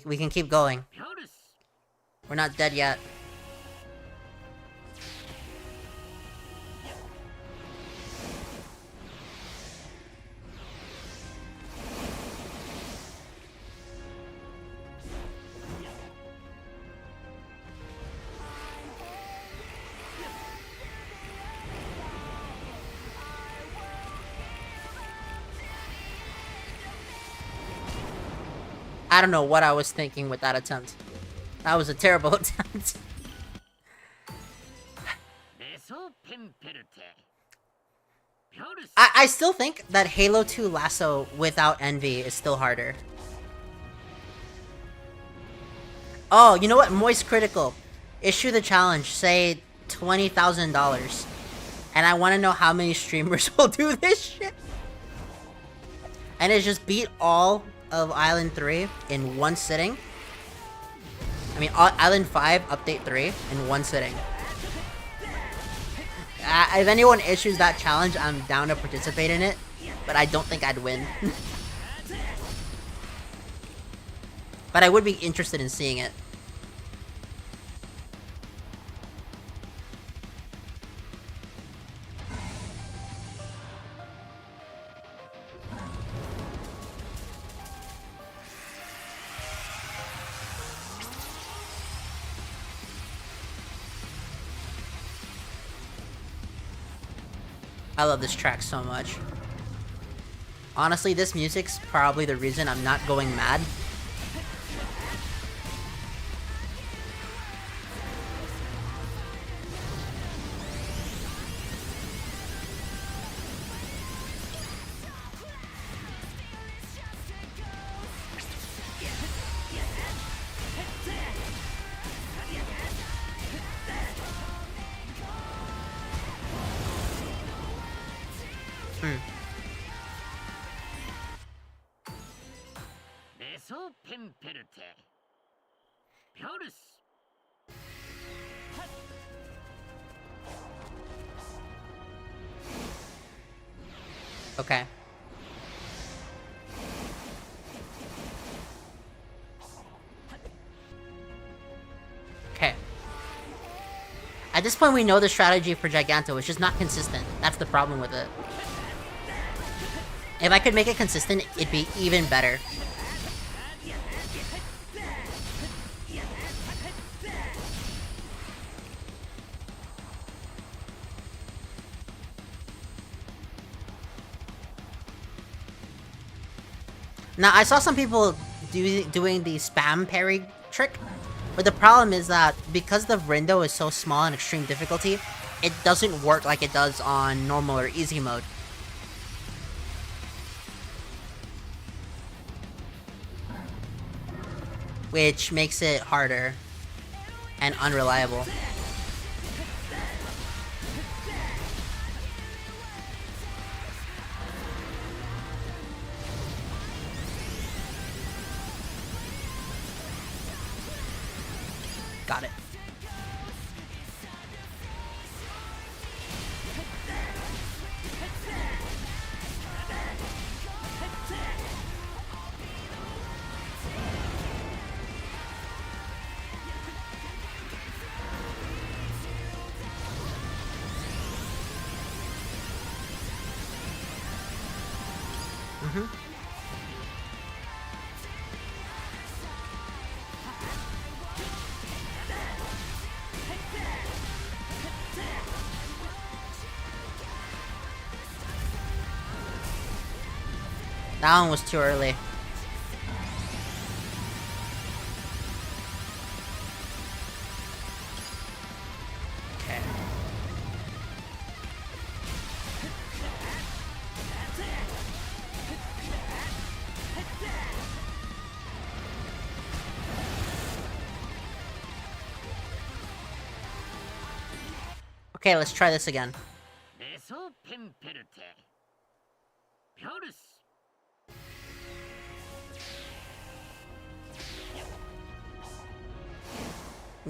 We can keep going. We're not dead yet. I don't know what I was thinking with that attempt. That was a terrible attempt. I still think that Halo 2 Lasso without Envy is still harder. Oh, you know what? Moist Critical. Issue the challenge. Say $20,000. And I want to know how many streamers will do this shit. And it's just beat all of Island 3 in one sitting. I mean, Island 5, Update 3 in one sitting. If anyone issues that challenge, I'm down to participate in it, but I don't think I'd win. But I would be interested in seeing it. I love this track so much. Honestly, this music's probably the reason I'm not going mad. Okay. Okay. At this point, we know the strategy for Giganto. It's just not consistent. That's the problem with it. If I could make it consistent, it'd be even better. Now, I saw some people doing the spam parry trick, but the problem is that because the window is so small in extreme difficulty, it doesn't work like it does on normal or easy mode. Which makes it harder and unreliable. Got it. That one was too early. Okay. Okay, let's try this again.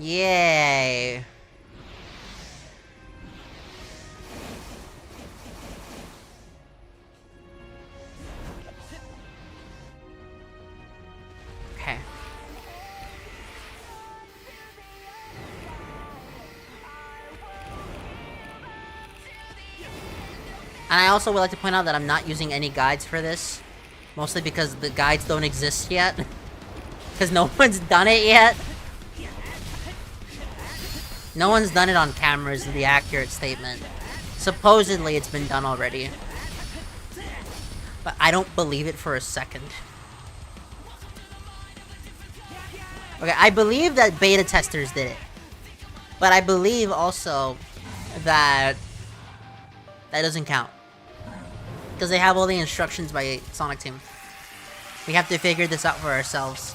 Yay. Okay. And I also would like to point out that I'm not using any guides for this. Mostly because the guides don't exist yet. Because no one's done it yet. No one's done it on camera is the accurate statement. Supposedly it's been done already. But I don't believe it for a second. Okay, I believe that beta testers did it. But I believe also that that doesn't count. Because they have all the instructions by Sonic Team. We have to figure this out for ourselves.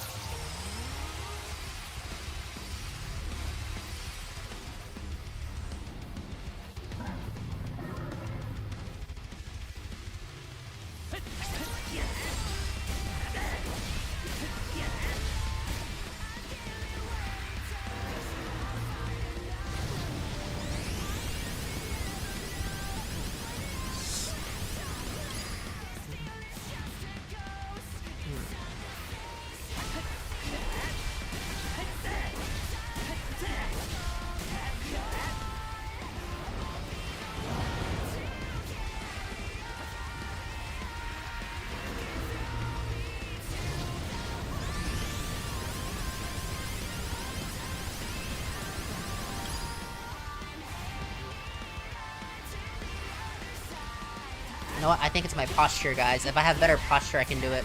You know what? I think it's my posture, guys. If I have better posture, I can do it.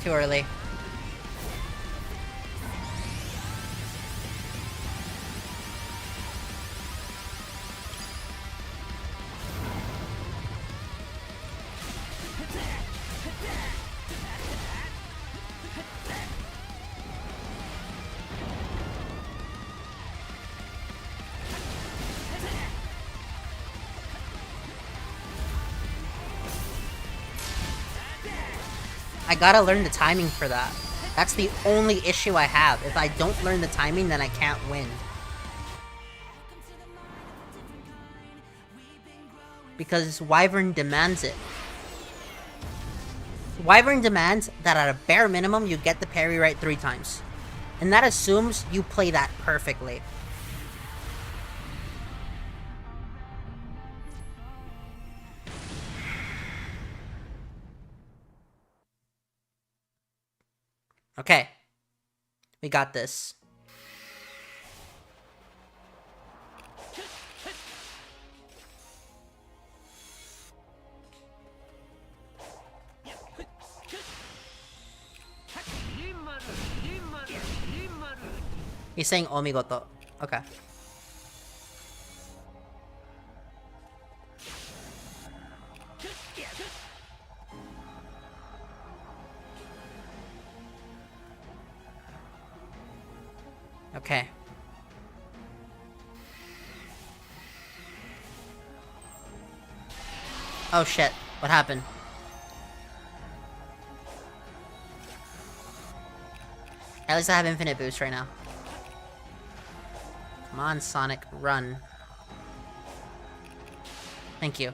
Too early. I gotta learn the timing for that. That's the only issue I have. If I don't learn the timing, then I can't win. Because Wyvern demands it. Wyvern demands that at a bare minimum, you get the parry right 3 times. And that assumes you play that perfectly. Okay. We got this. He's saying omigoto. Okay. Okay. Oh shit. What happened? At least I have infinite boost right now. Come on, Sonic, run. Thank you.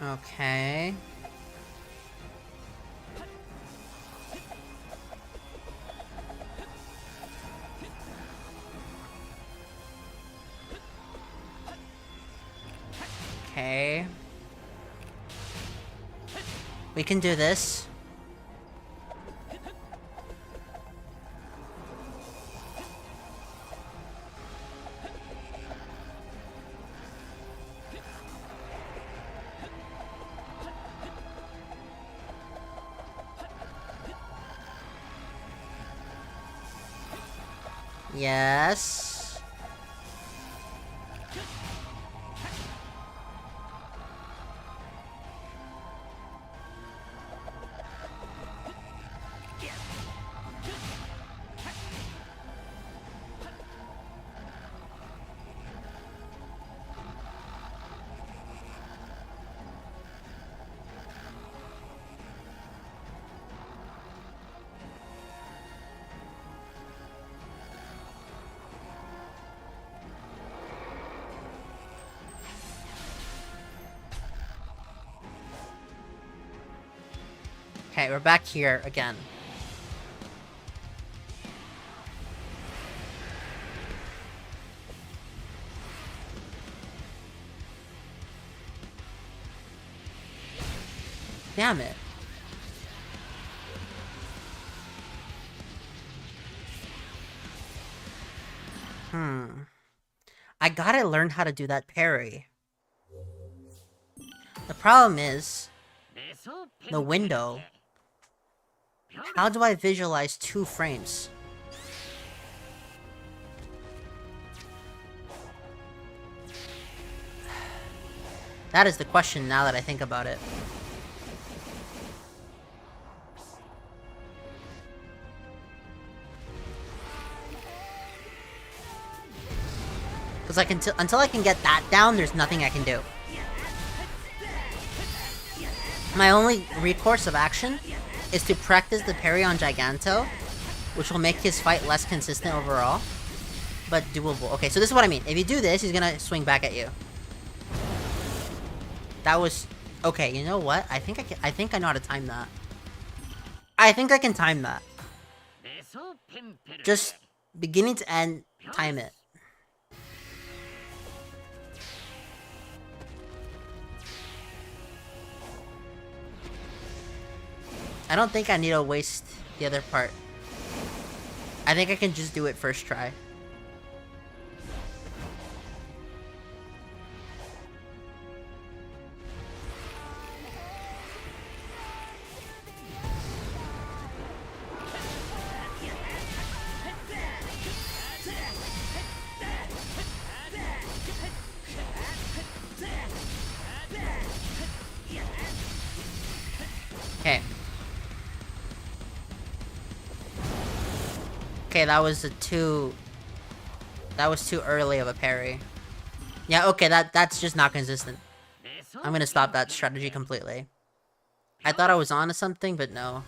Okay. Okay. We can do this. Yes. Okay, we're back here again. Damn it. I gotta learn how to do that parry. The problem is the window. How do I visualize 2 frames? That is the question now that I think about it. Because like until I can get that down, there's nothing I can do. My only recourse of action is to practice the parry on Giganto, which will make his fight less consistent overall, but doable. Okay, so this is what I mean. If you do this, he's gonna swing back at you. That was... Okay, you know what? I think I know how to time that. I think I can time that. Just beginning to end, time it. I don't think I need to waste the other part. I think I can just do it first try. Okay. Okay, that was too early of a parry. Yeah, okay, that's just not consistent. I'm gonna stop that strategy completely. I thought I was onto something, but no.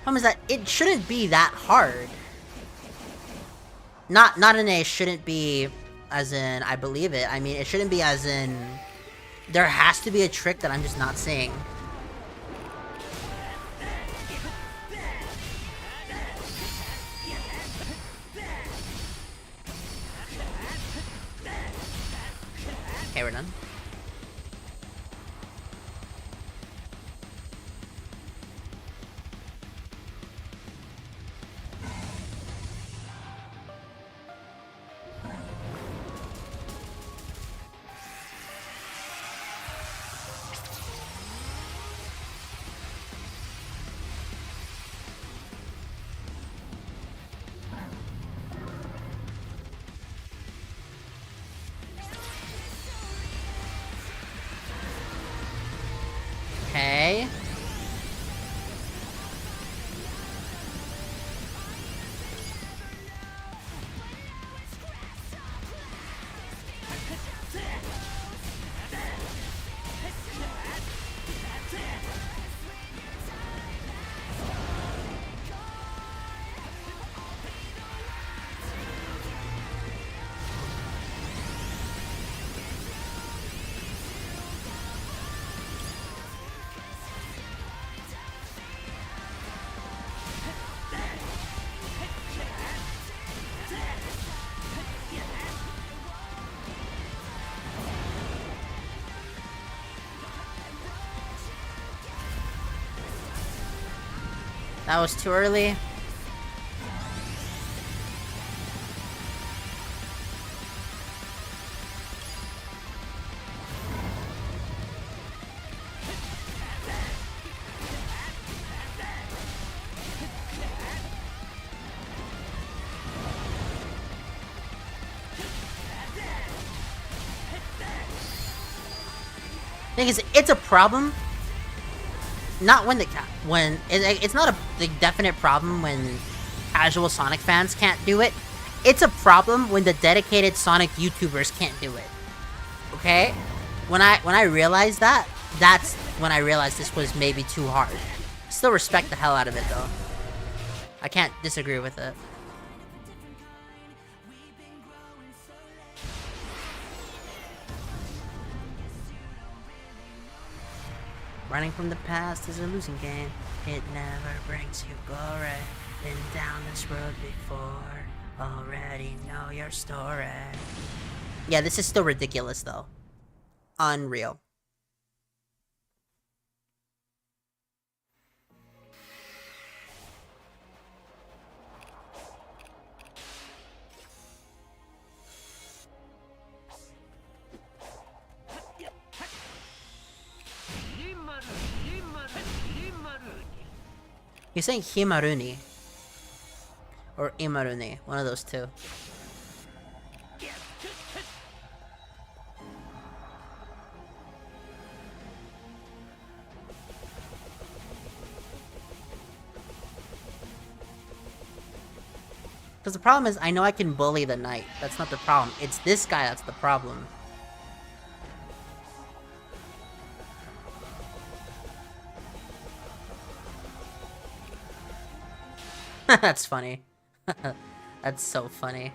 Problem is that it shouldn't be that hard. Not in a shouldn't be as in I believe it. I mean, it shouldn't be as in there has to be a trick that I'm just not seeing. Okay, we're done. Okay. That was too early. Thing is, it's a problem. Not when it's not the definite problem when casual Sonic fans can't do it. It's a problem when the dedicated Sonic YouTubers can't do it. Okay? When I realized that, that's when I realized this was maybe too hard. Still respect the hell out of it though. I can't disagree with it. Running from the past is a losing game. It never brings you glory. Been down this road before. Already know your story. Yeah, this is still ridiculous though. Unreal. You're saying Himaruni. Or Imaruni. One of those two. Because the problem is, I know I can bully the knight. That's not the problem. It's this guy that's the problem. That's funny. That's so funny.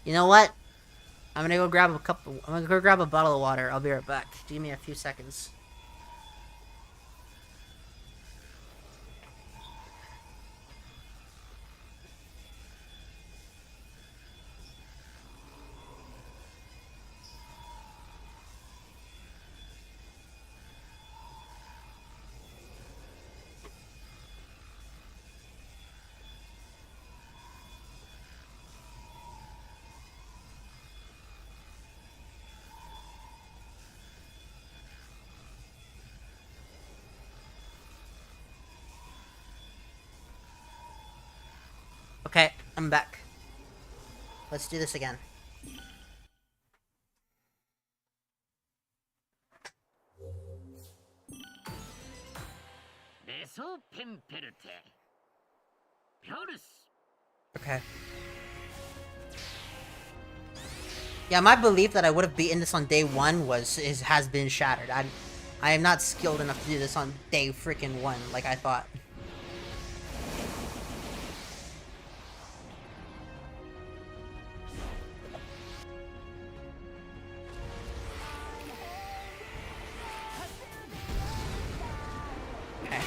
You know what? I'm gonna go grab a bottle of water. I'll be right back. Give me a few seconds. Okay, I'm back. Let's do this again. Okay. Yeah, my belief that I would have beaten this on day one has been shattered. I am not skilled enough to do this on day freaking one like I thought. Okay.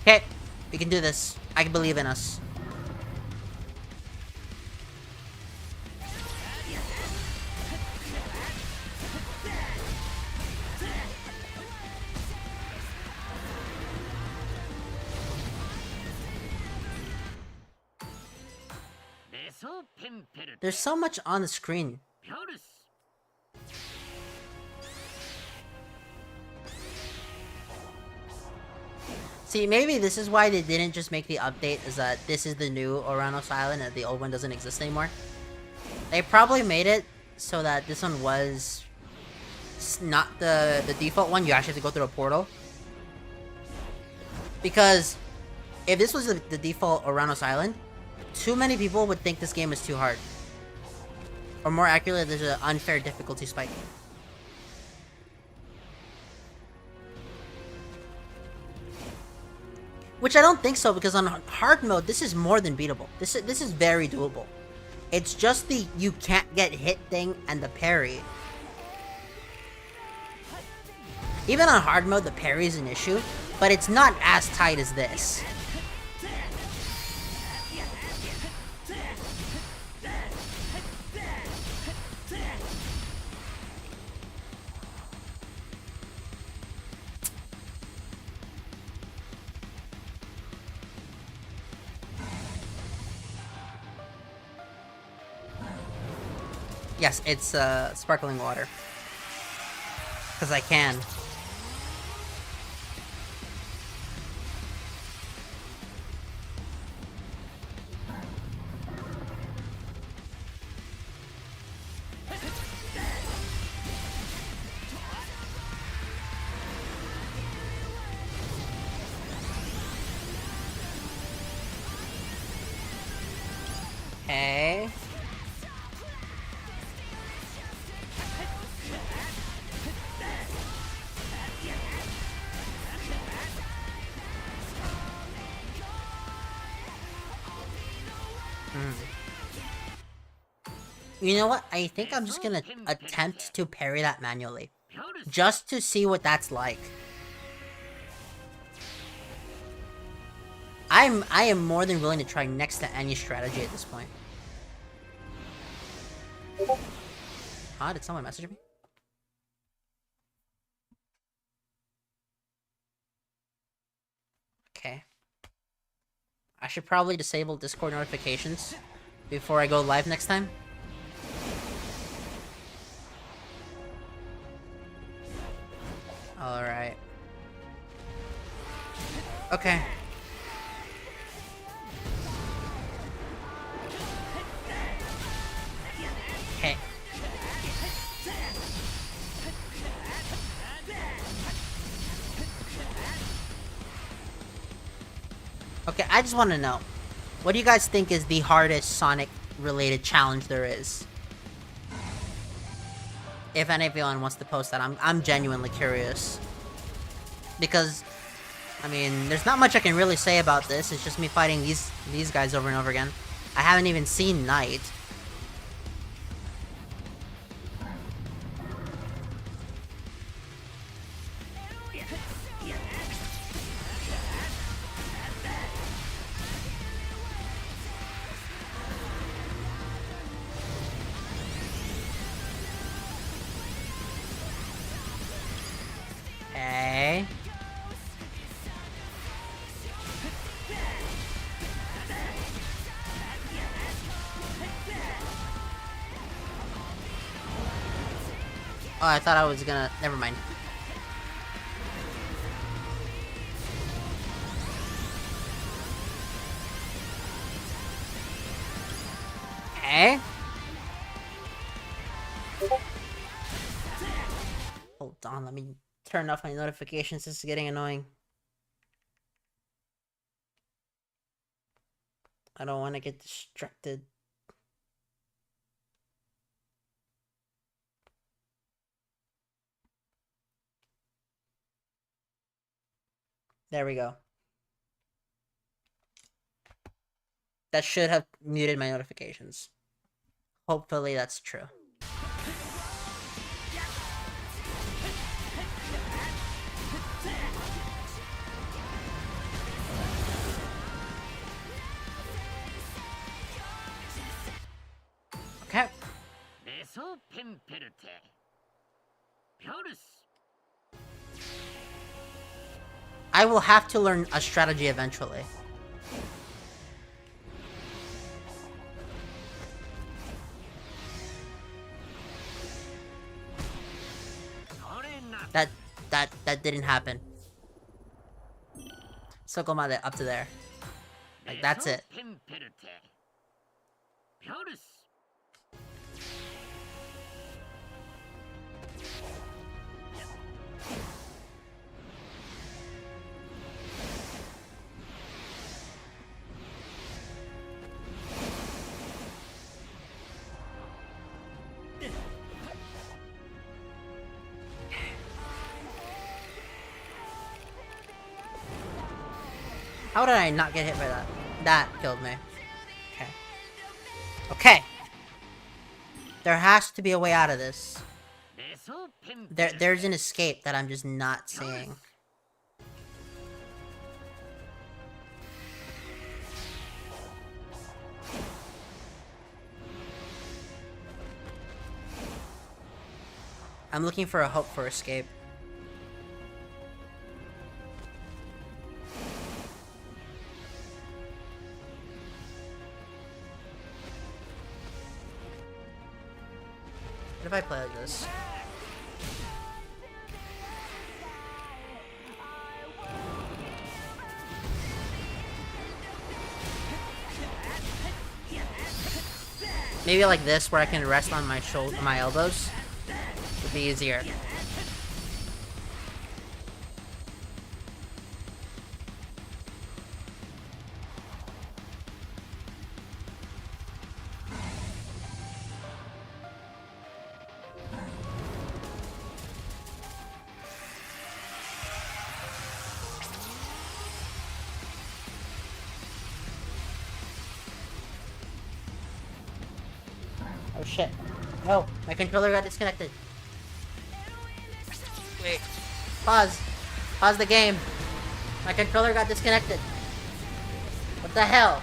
Okay, we can do this. I can believe in us. There's so much on the screen. See, maybe this is why they didn't just make the update, is that this is the new Oranos Island and the old one doesn't exist anymore. They probably made it so that this one was not the default one. You actually have to go through a portal. Because if this was the default Oranos Island, too many people would think this game is too hard. Or more accurately, there's an unfair difficulty spike. Which I don't think so, because on hard mode, this is more than beatable. This is very doable. It's just the you can't get hit thing and the parry. Even on hard mode, the parry is an issue, but it's not as tight as this. Yes, it's sparkling water. Because I can. Okay. You know what? I think I'm just gonna attempt to parry that manually. Just to see what that's like. I am more than willing to try next to any strategy at this point. Did someone message me? Okay. I should probably disable Discord notifications before I go live next time. Alright. Okay. Okay. Okay, I just want to know, what do you guys think is the hardest Sonic-related challenge there is? If anyone wants to post that, I'm genuinely curious. Because, I mean, there's not much I can really say about this. It's just me fighting these guys over and over again. I haven't even seen Knight. Oh, I thought I was gonna... Never mind. Okay. Hold on, let me turn off my notifications. This is getting annoying. I don't want to get distracted. There we go. That should have muted my notifications. Hopefully that's true. Okay. I will have to learn a strategy eventually. That didn't happen. Sokomade up to there. Like, that's it. How did I not get hit by that? That killed me. Okay. Okay. There has to be a way out of this. There's an escape that I'm just not seeing. I'm looking for a hope for escape. What if I play like this? Maybe like this, where I can rest on my my elbows, would be easier. Oh shit. No, my controller got disconnected. Wait. Pause. Pause the game. My controller got disconnected. What the hell?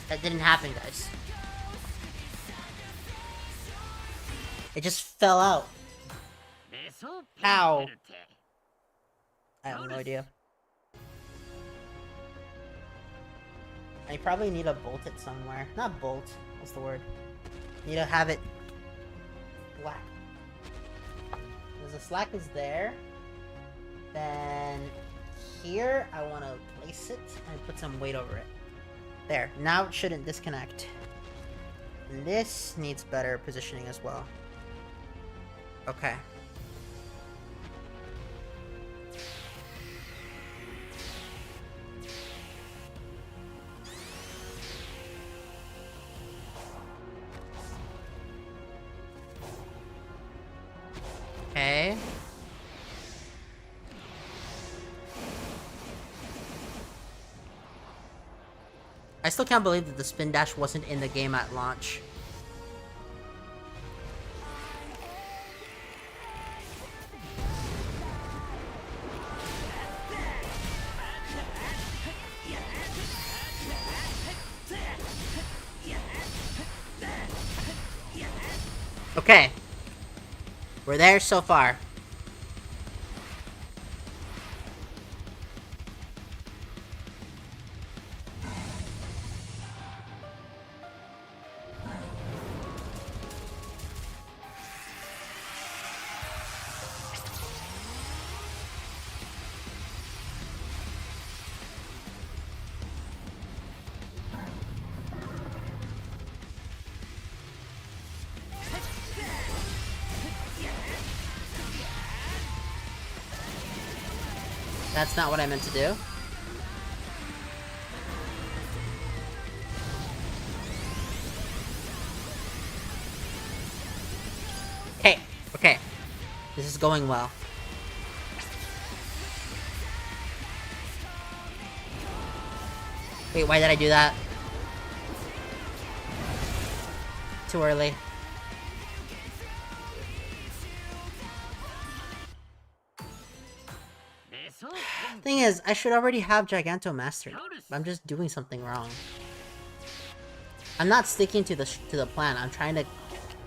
That didn't happen, guys. It just fell out. How? I have no idea. I probably need to bolt it somewhere. Not bolt. What's the word? Need to have it black. Because the slack is there. Then here I want to place it and put some weight over it. There. Now it shouldn't disconnect. And this needs better positioning as well. Okay. Okay. I still can't believe that the spin dash wasn't in the game at launch. Okay. We're there so far. That's not what I meant to do. Okay, okay. This is going well. Wait, why did I do that? Too early. Thing is, I should already have Giganto mastered. I'm just doing something wrong. I'm not sticking to the plan. I'm trying to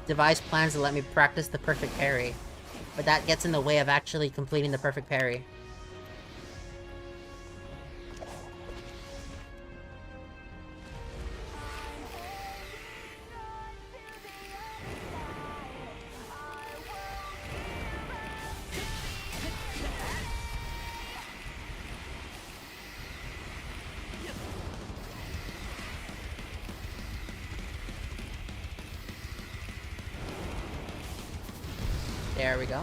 devise plans to let me practice the perfect parry. But that gets in the way of actually completing the perfect parry. There we go.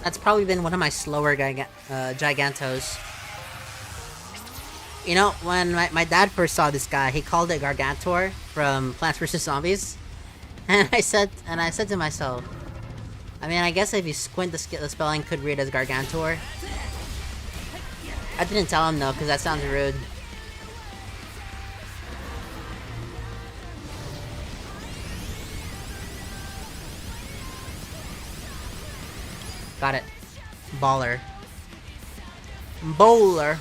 That's probably been one of my slower Gigantos. You know, when my dad first saw this guy, he called it Gargantor from Plants vs. Zombies. And I said to myself, I mean, I guess if you squint the spelling could read as Gargantor. I didn't tell him though, because that sounds rude. Got it. Baller. Bowler.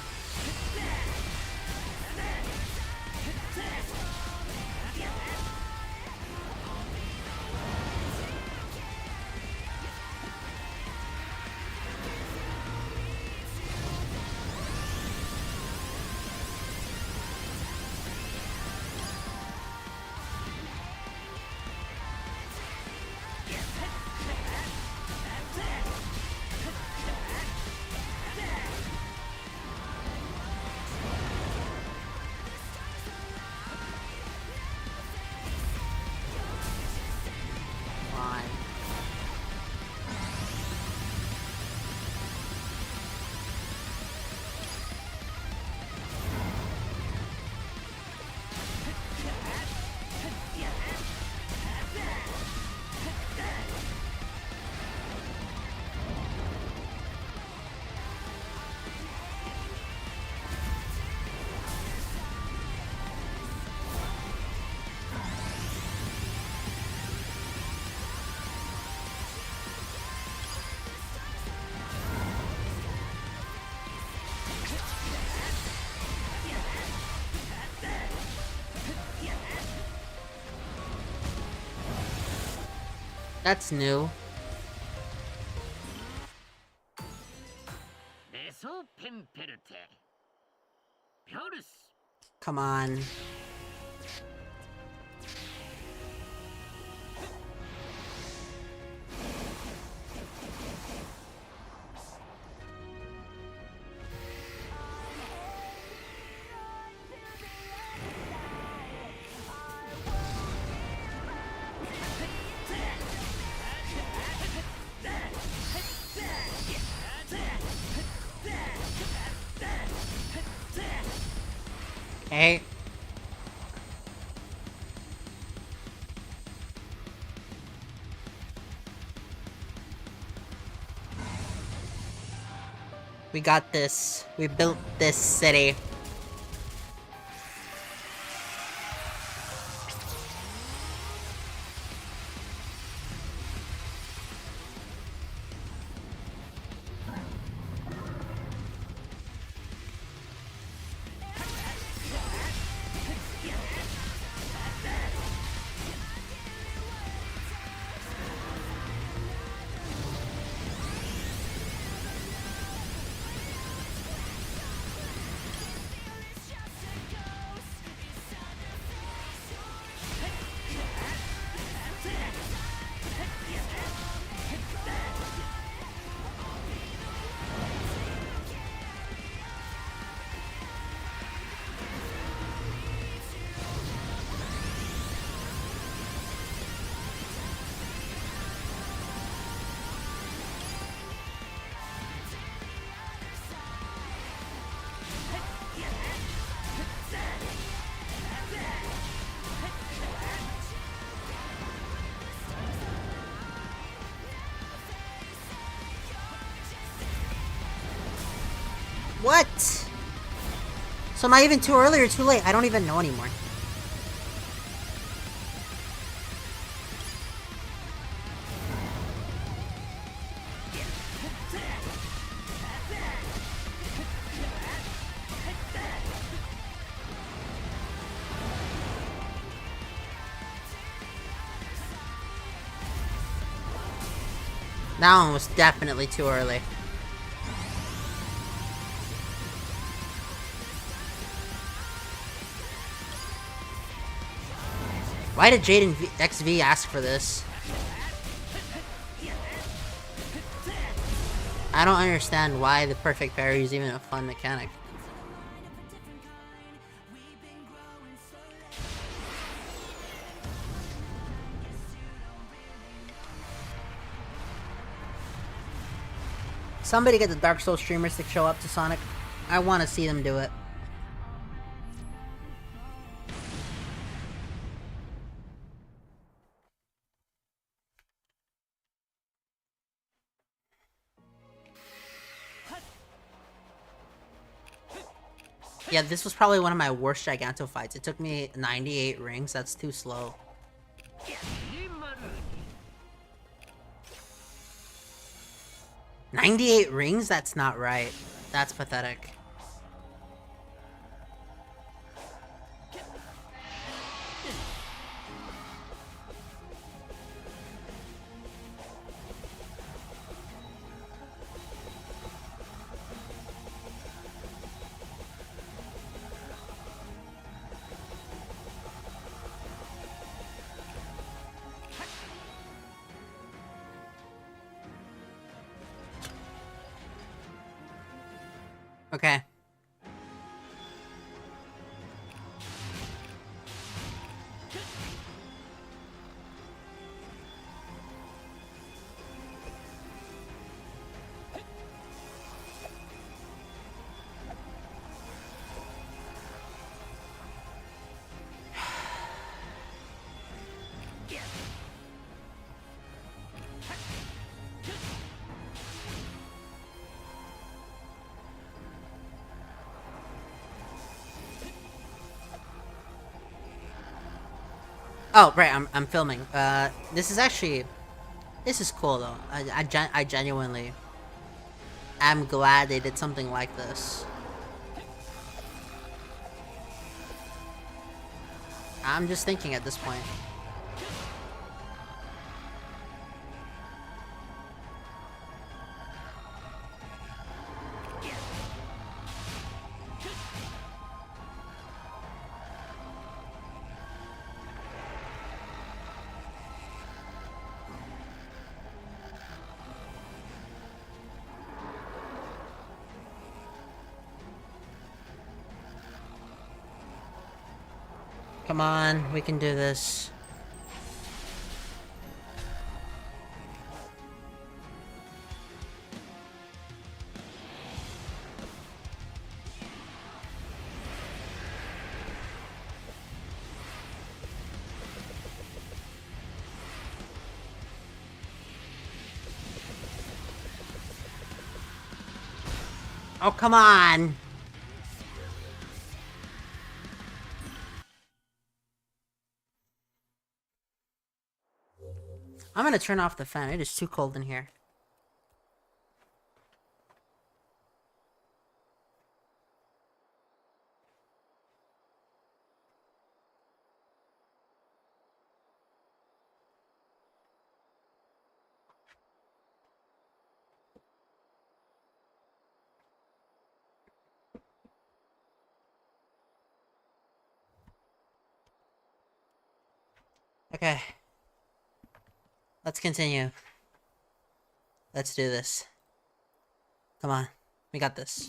That's new. Come on. Hey. We got this. We built this city. What? So am I even too early or too late? I don't even know anymore. That one was definitely too early. Why did Jaden XV ask for this? I don't understand why the perfect parry is even a fun mechanic. Somebody get the Dark Souls streamers to show up to Sonic. I want to see them do it. Yeah, this was probably one of my worst Giganto fights. It took me 98 rings. That's too slow. 98 rings? That's not right. That's pathetic. Okay. Oh, right, I'm filming. This is actually... This is cool, though. I genuinely am glad they did something like this. I'm just thinking at this point. Come on, we can do this. Oh, come on! I'm gonna turn off the fan. It is too cold in here. Okay. Let's continue. Let's do this. Come on. We got this.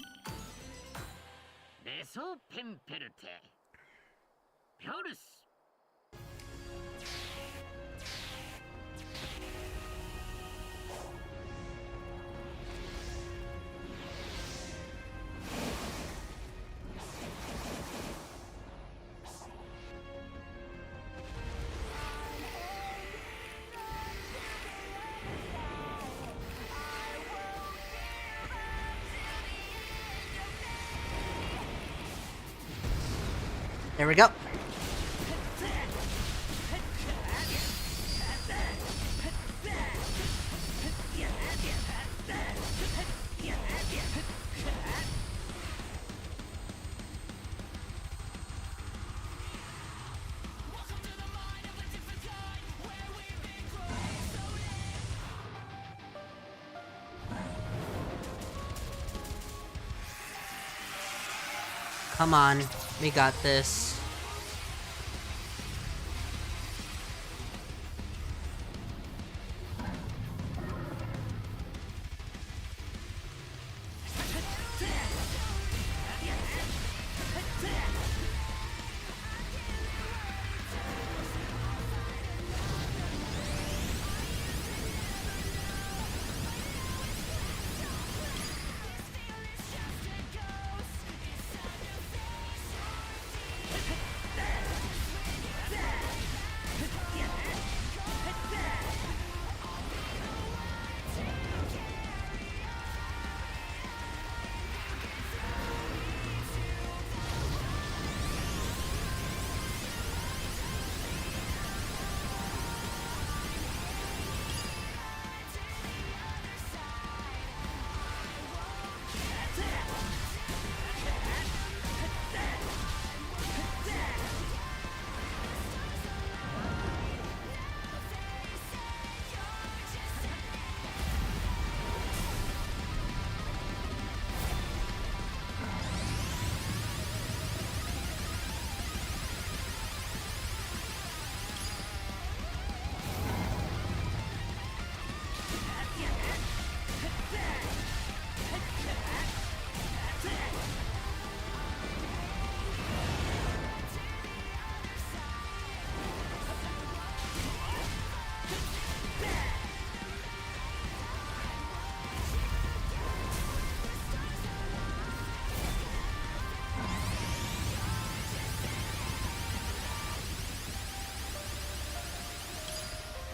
There we go. Come on, we got this.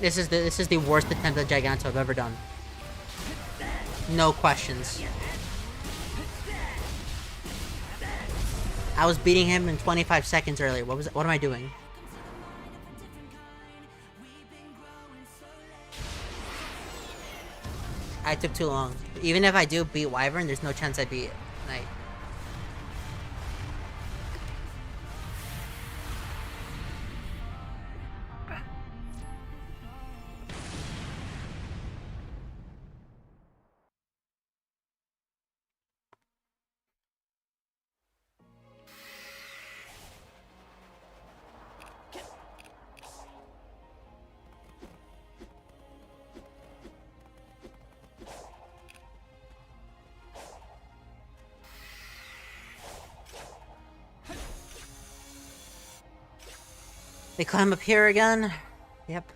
This is the worst attempt at Giganto I've ever done. No questions. I was beating him in 25 seconds earlier. What am I doing? I took too long. Even if I do beat Wyvern, there's no chance I beat Knight. They climb up here again. Yep.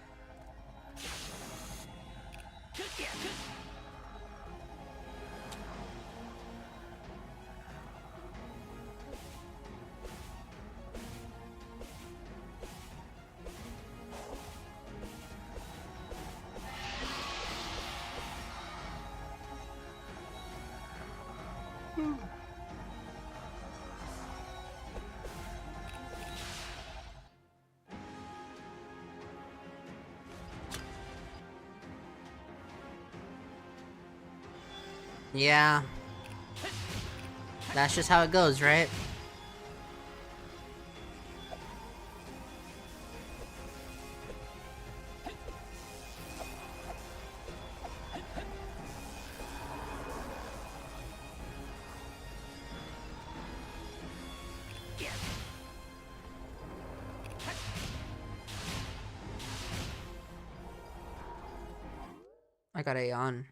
Yeah. That's just how it goes, right? I got a yawn.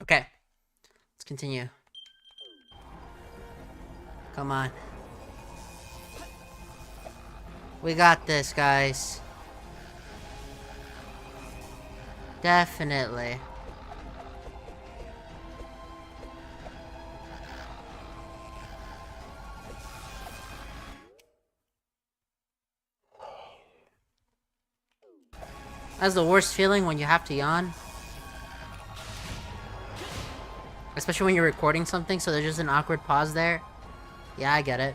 Okay. Let's continue. Come on. We got this, guys. Definitely. That's the worst feeling when you have to yawn. Especially when you're recording something, so there's just an awkward pause there. Yeah, I get it.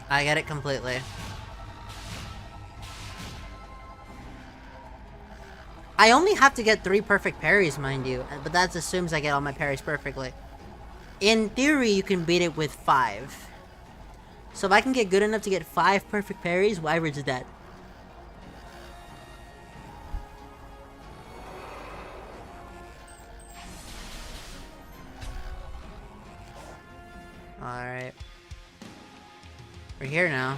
I get it completely. I only have to get 3 perfect parries, mind you, but that assumes I get all my parries perfectly. In theory, you can beat it with 5. So if I can get good enough to get 5 perfect parries, Wyvern's dead. Alright. We're here now.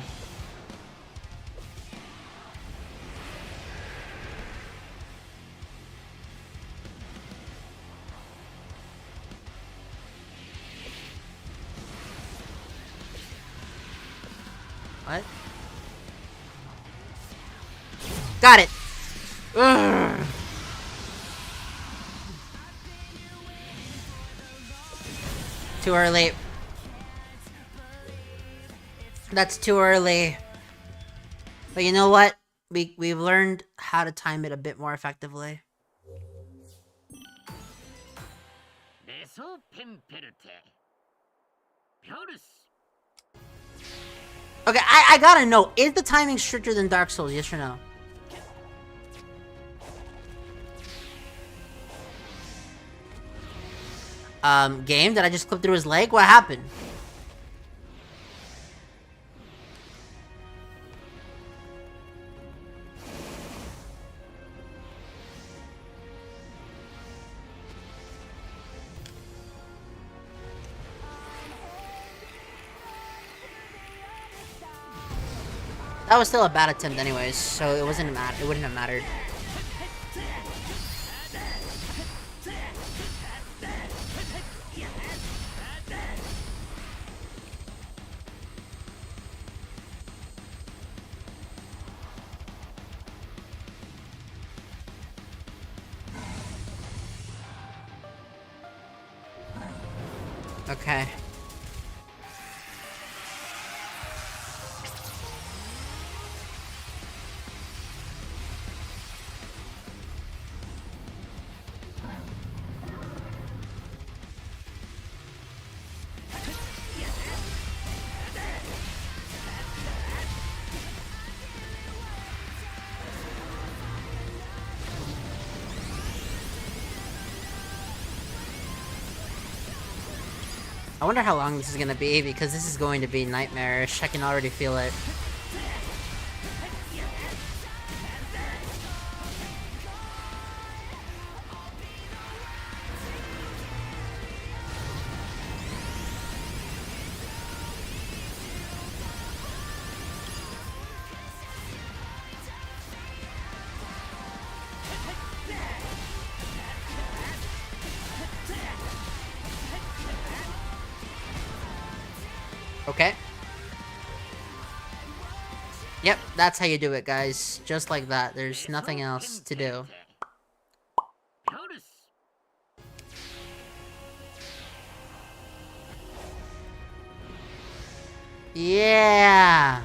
What? Got it! Ugh. Too early. That's too early. But you know what? We've learned how to time it a bit more effectively. Okay, I gotta know, is the timing stricter than Dark Souls, yes or no? Game, did I just clip through his leg? What happened? That was still a bad attempt anyways, so it wouldn't have mattered. Okay. I wonder how long this is gonna be, because this is going to be nightmarish. I can already feel it. Okay. Yep, that's how you do it, guys. Just like that. There's nothing else to do. Yeah.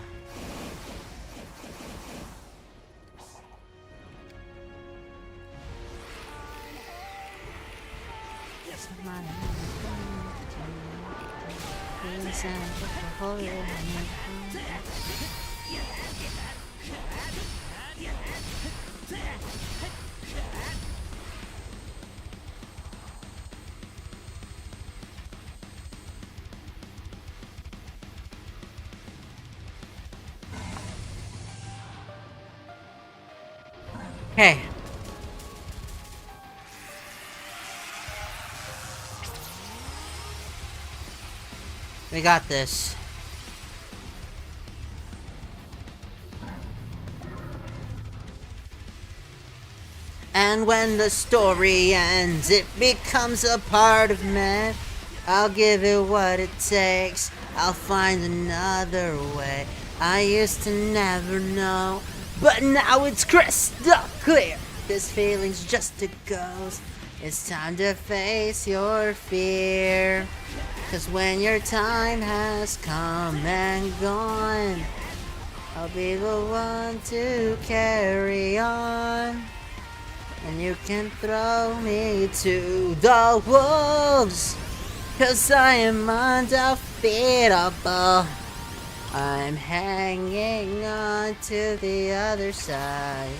Okay. We got this. And when the story ends, it becomes a part of me. I'll give it what it takes. I'll find another way. I used to never know, but now it's crystal clear. This feeling's just a ghost. It's time to face your fear. 'Cause when your time has come and gone, I'll be the one to carry on. And you can throw me to the wolves, 'cause I am undefeatable. I'm hanging on to the other side.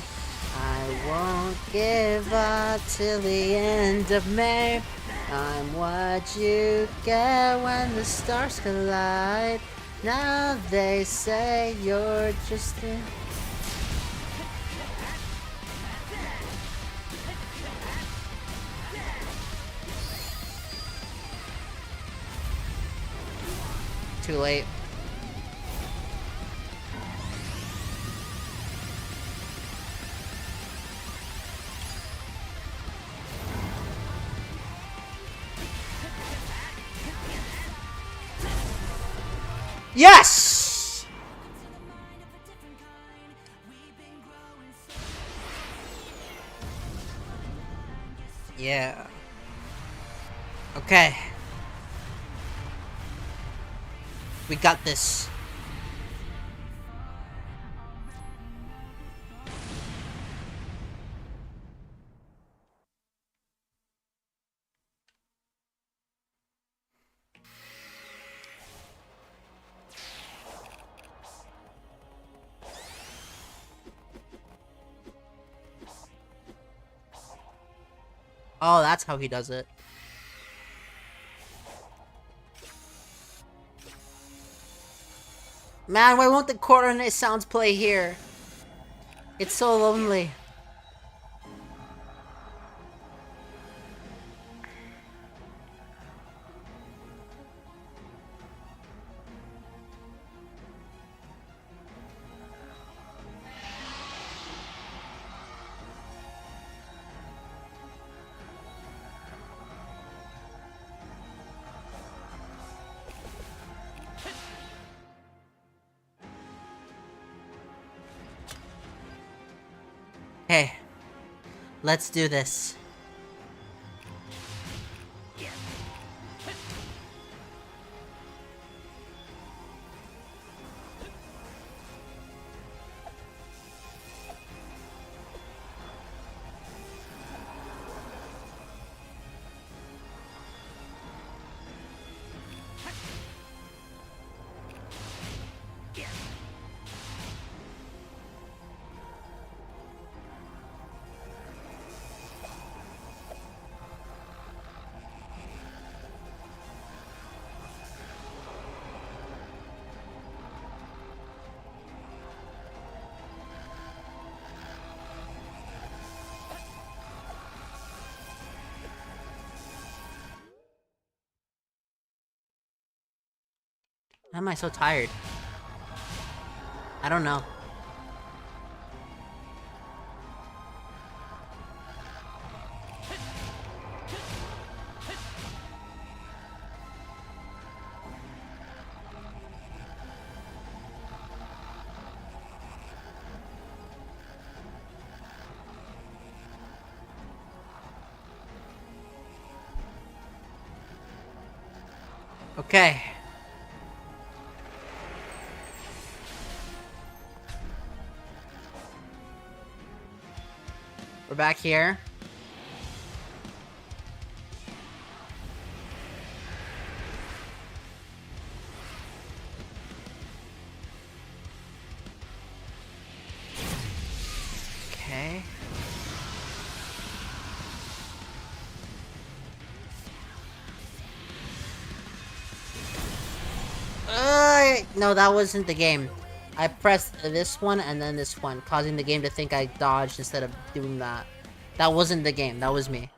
I won't give up till the end of May. I'm what you get when the stars collide. Now they say you're just in. Too late. Yes! Yeah. Okay. We got this. Oh, that's how he does it. Man, why won't the coordinate sounds play here? It's so lonely. Hey, let's do this. Why am I so tired? I don't know. Okay. We're back here. Okay. No, that wasn't the game. I pressed this one and then this one, causing the game to think I dodged instead of doing that. That wasn't the game, that was me.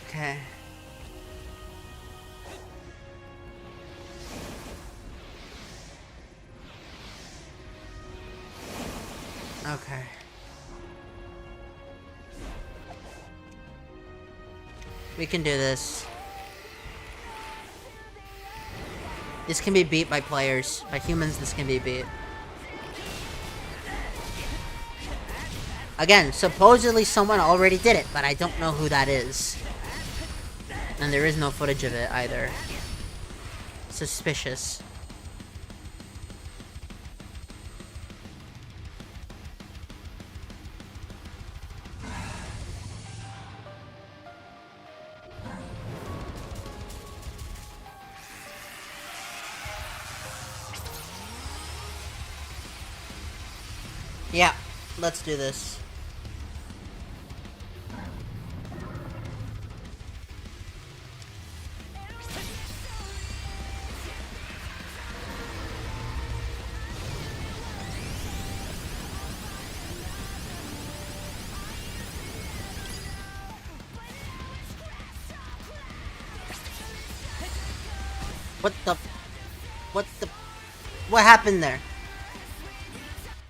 Okay. Okay. We can do this. This can be beat by players. By humans, this can be beat. Again, supposedly someone already did it, but I don't know who that is. And there is no footage of it either. Suspicious. Yeah, let's do this. What happened there?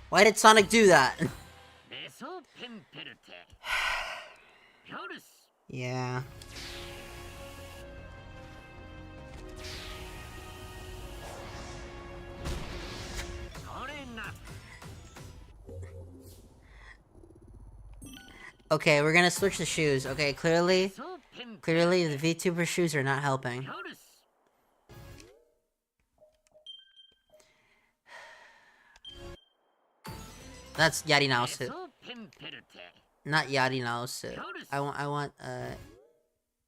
Why did Sonic do that? Yeah. Okay, we're gonna switch the shoes. Okay, clearly the VTuber shoes are not helping. That's Yarinaosu. Not Yarinaosu. I want,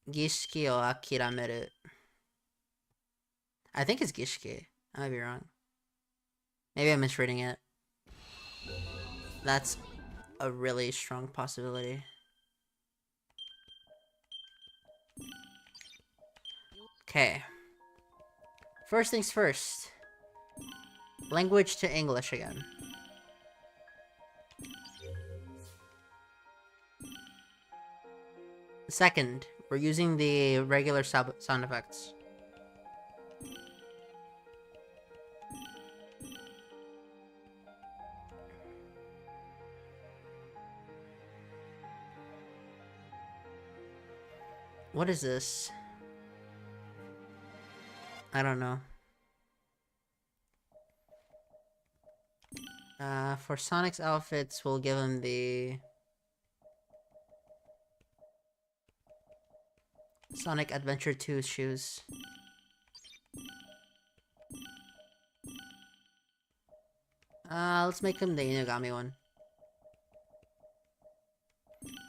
Gishiki o Akirameru. I think it's Gishiki. I might be wrong. Maybe I'm misreading it. That's a really strong possibility. Okay. First things first. Language to English again. Second, we're using the regular sound effects. What is this? I don't know. For Sonic's outfits, we'll give him the Sonic Adventure 2 shoes. Let's make him the Inugami one.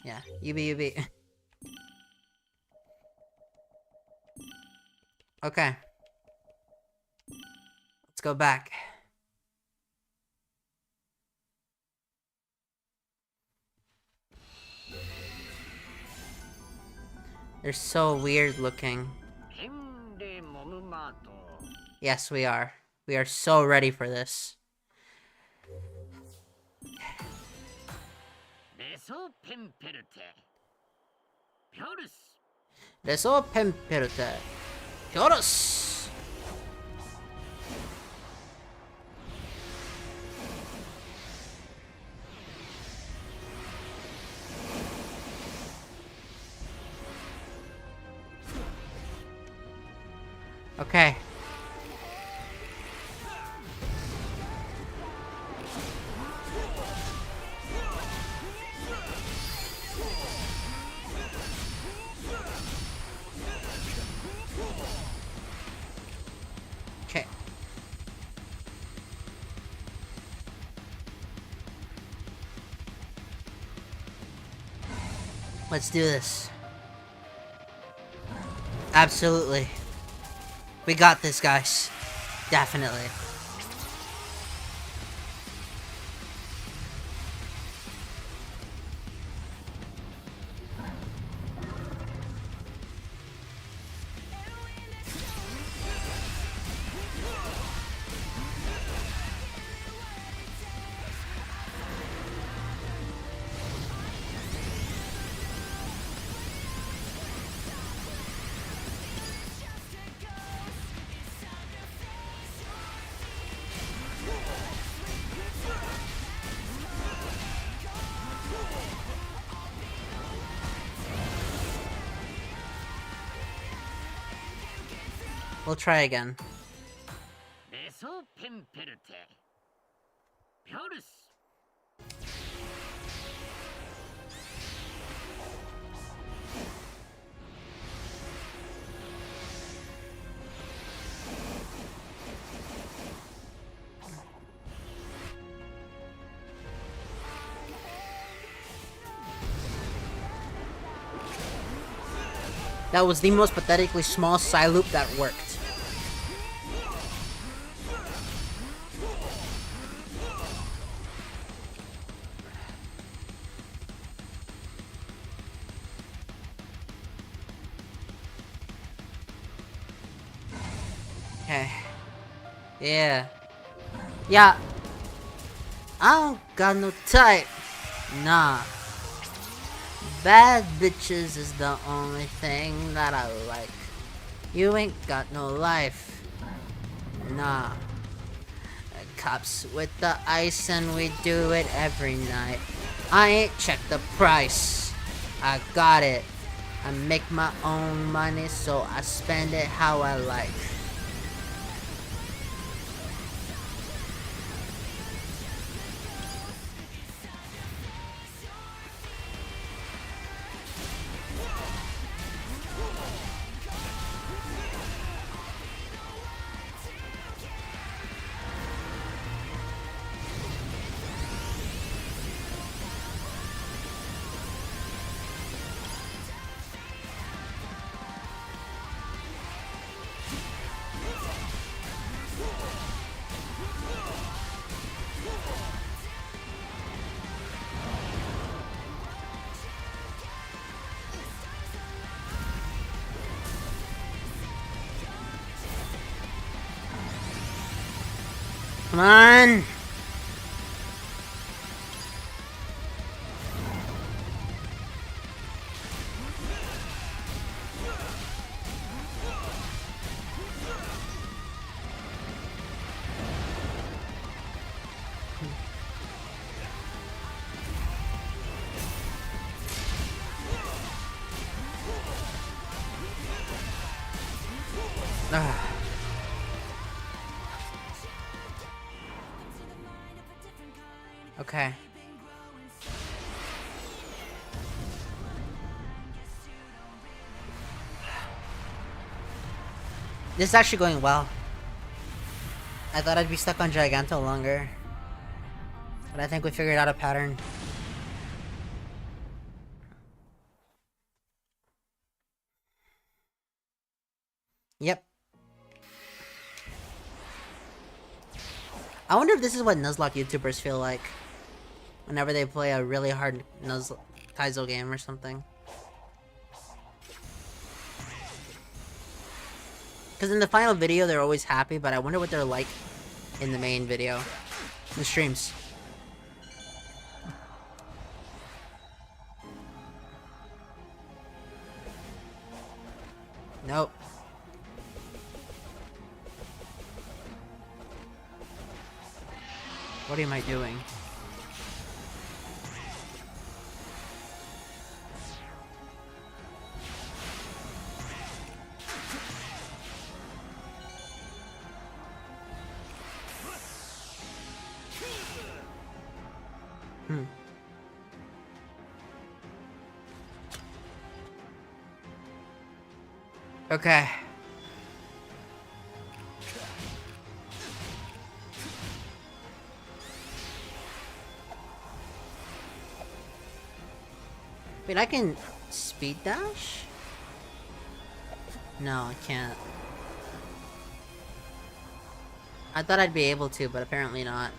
Yeah, Yubi. Okay. Let's go back. They're so weird looking. Yes, we are. We are so ready for this. Deso Pemperte. Horus! Okay. Okay. Let's do this. Absolutely. We got this, guys. Definitely. We'll try again. That was the most pathetically small side loop that worked. Okay. Yeah. Yeah. I don't got no type. Nah. Bad bitches is the only thing that I like. You ain't got no life. Nah. Cops with the ice and we do it every night. I ain't checked the price. I got it. I make my own money so I spend it how I like. Come on! Okay. This is actually going well. I thought I'd be stuck on Giganto longer. But I think we figured out a pattern. Yep. I wonder if this is what Nuzlocke YouTubers feel like whenever they play a really hard Kaizo game or something. Because in the final video, they're always happy, but I wonder what they're like in the main video. The streams. Nope. What am I doing? Okay. Wait, I can speed dash? No, I can't. I thought I'd be able to, but apparently not.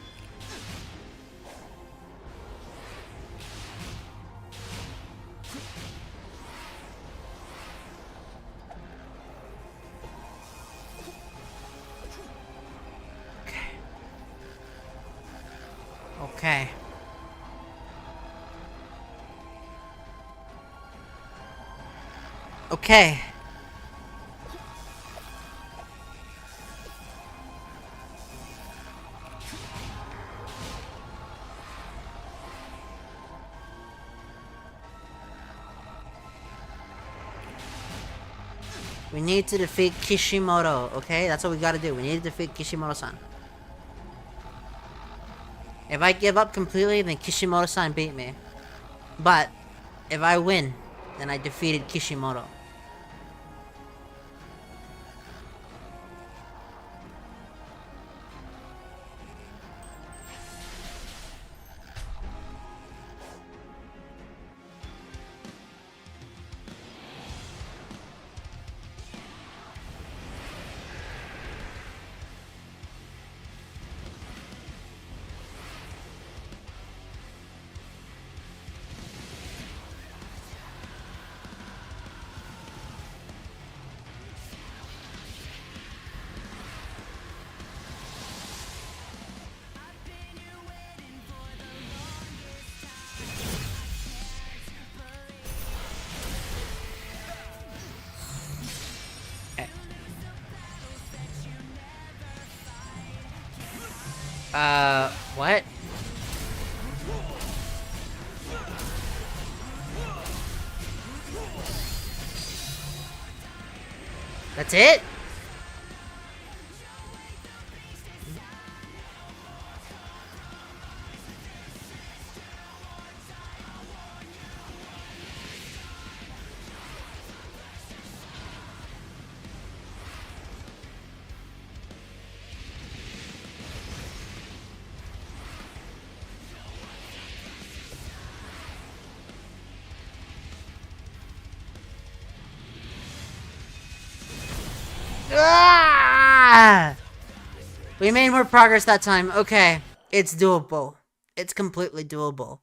Okay. Okay. We need to defeat Kishimoto, okay? That's what we gotta do. We need to defeat Kishimoto-san. If I give up completely, then Kishimoto-san beat me. But, if I win, then I defeated Kishimoto. What? That's it? Ah! We made more progress that time. Okay. It's doable. It's completely doable.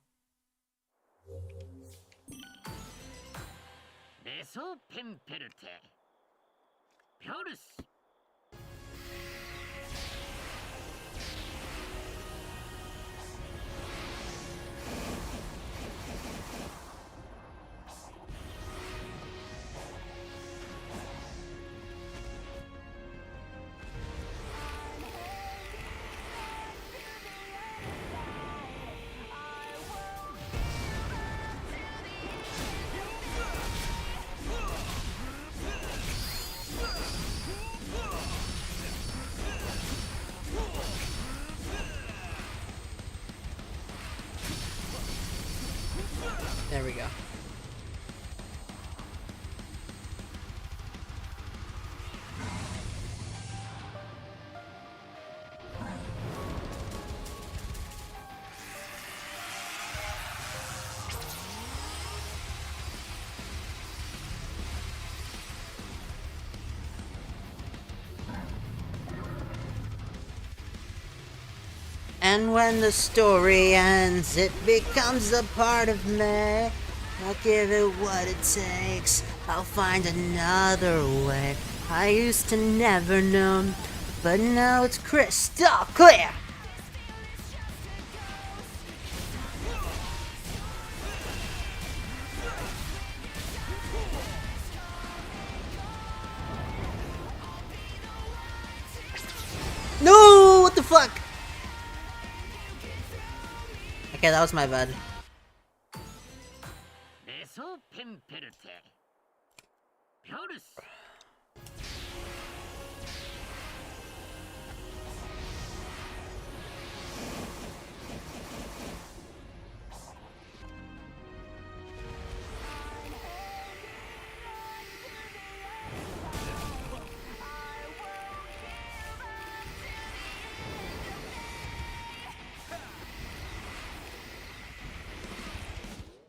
There we go. And when the story ends, it becomes a part of me. I'll give it what it takes. I'll find another way. I used to never know, but now it's crystal clear. No, what the fuck? Okay, that was my bad.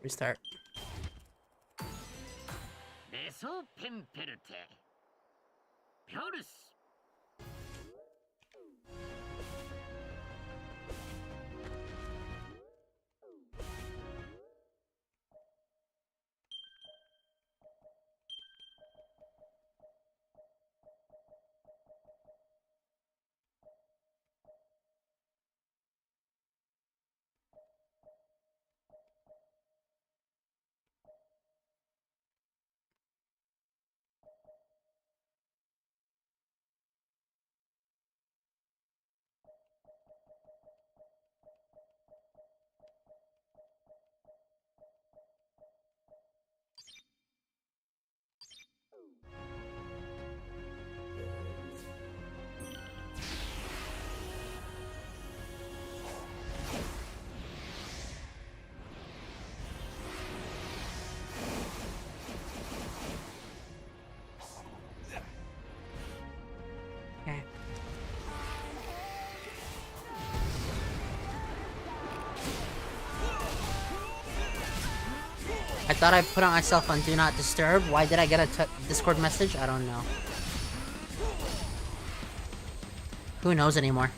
Restart. Okay. I thought I put myself on Do Not Disturb. Why did I get a Discord message? I don't know. Who knows anymore?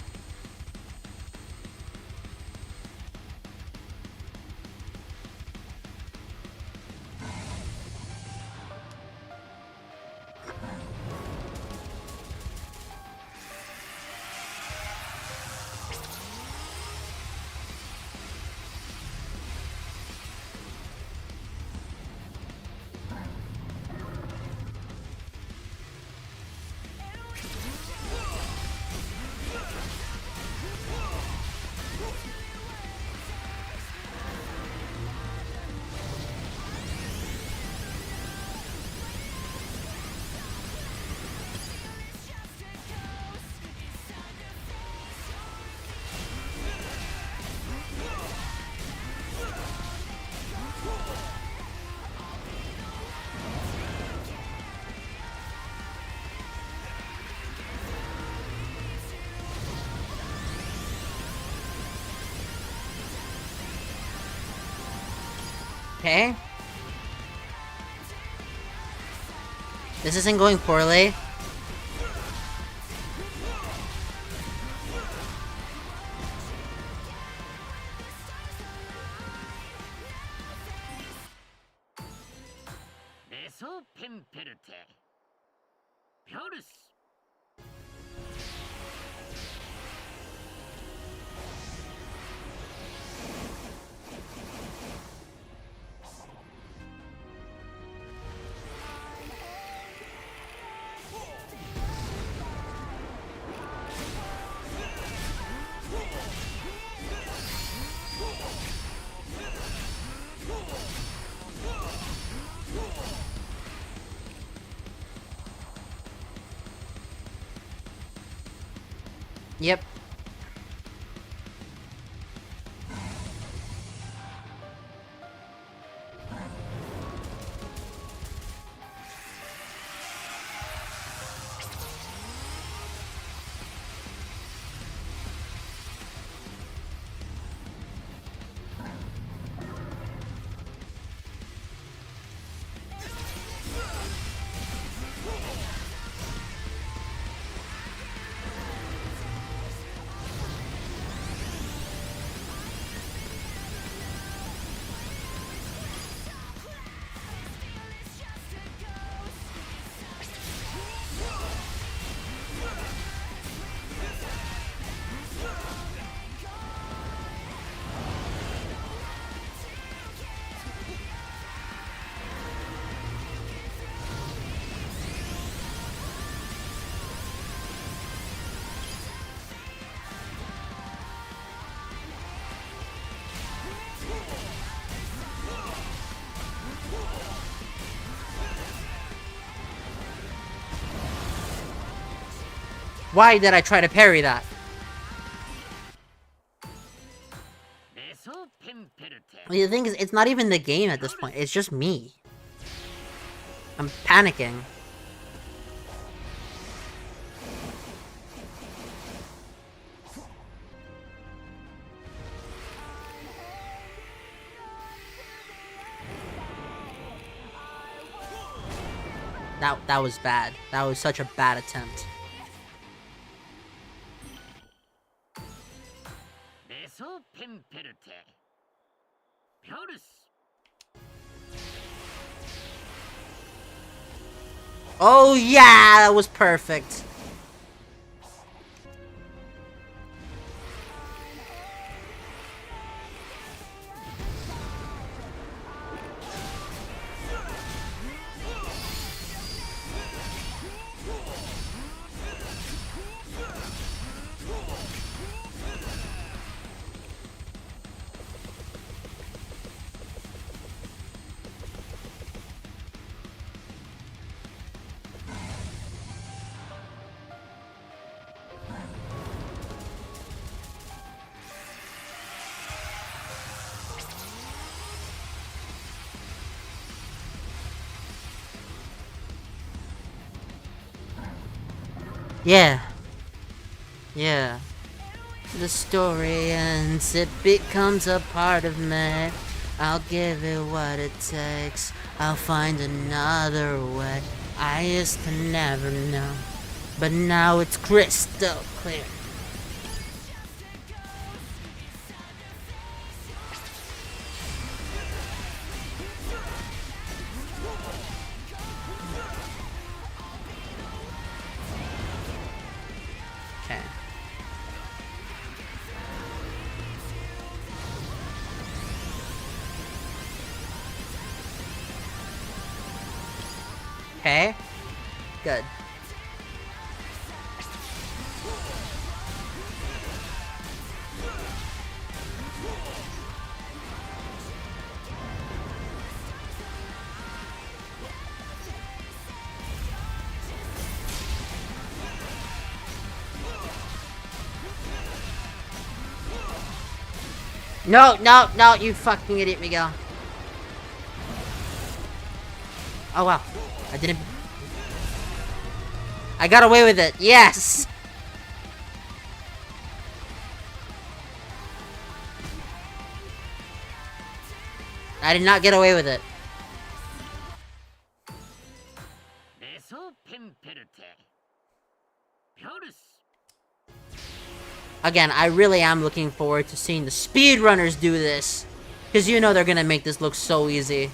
Okay. This isn't going poorly. Yep. Why did I try to parry that? The thing is, it's not even the game at this point. It's just me. I'm panicking. That was bad. That was such a bad attempt. Oh yeah, that was perfect. Yeah. Yeah. The story ends, it becomes a part of me. I'll give it what it takes. I'll find another way. I used to never know, but now it's crystal clear. Okay. Okay. Good. No, no, no, you fucking idiot, Miguel. Oh, wow. I didn't... I got away with it. Yes! I did not get away with it. Again, I really am looking forward to seeing the speedrunners do this. Because you know they're gonna make this look so easy.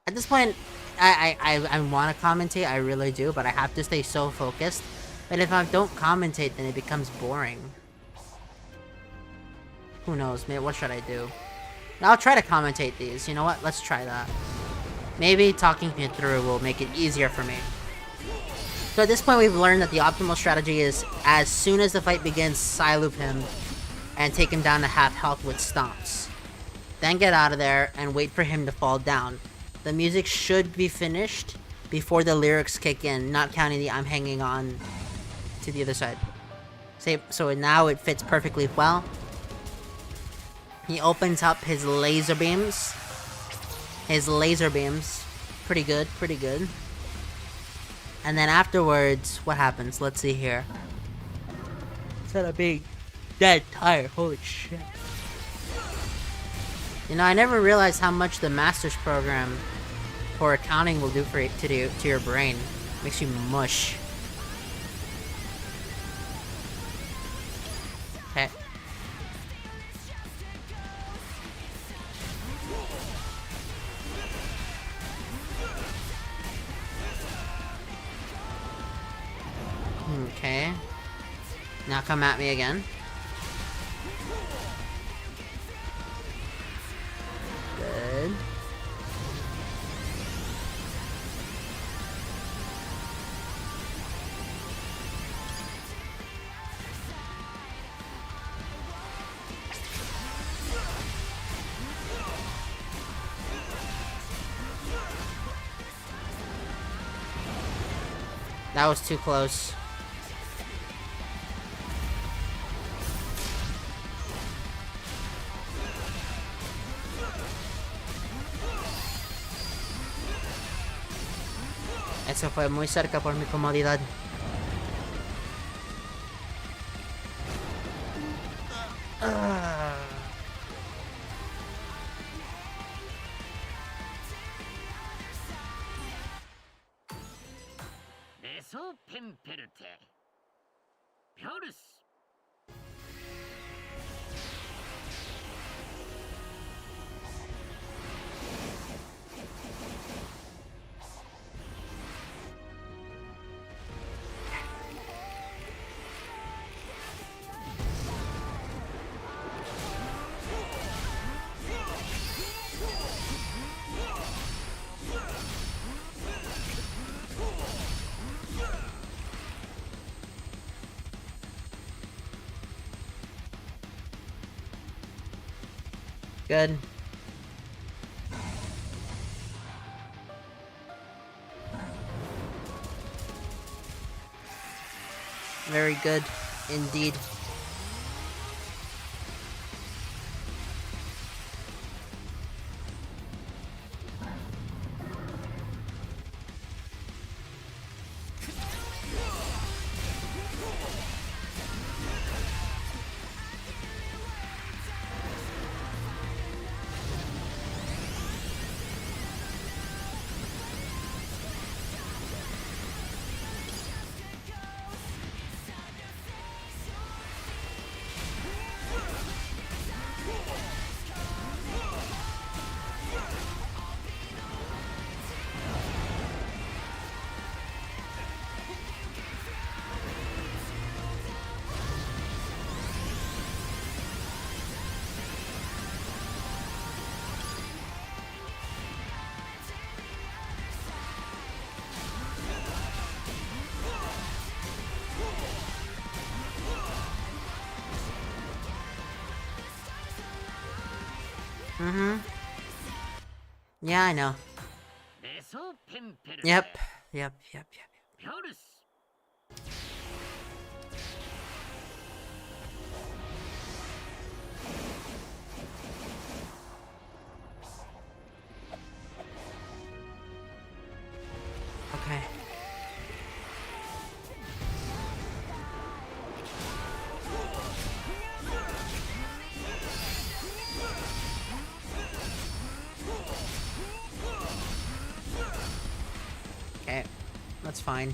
At this point, I want to commentate, I really do, but I have to stay so focused. And if I don't commentate, then it becomes boring. Who knows, man, what should I do? I'll try to commentate these, you know what? Let's try that. Maybe talking it through will make it easier for me. So at this point, we've learned that the optimal strategy is, as soon as the fight begins, side-loop him and take him down to half health with stomps. Then get out of there and wait for him to fall down. The music should be finished before the lyrics kick in, not counting the I'm hanging on to the other side. So now it fits perfectly well. He opens up his laser beams. Pretty good, pretty good. And then afterwards, what happens? Let's see here. Instead of being dead tired, holy shit. You know, I never realized how much the master's program for accounting will do to your brain. Makes you mush. Okay. Okay. Now come at me again. Good. That was too close. Eso fue muy cerca por mi comodidad. Good. Very good, indeed. Mm-hmm. Yeah, I know. Yep. Yep. Okay. Okay. That's fine.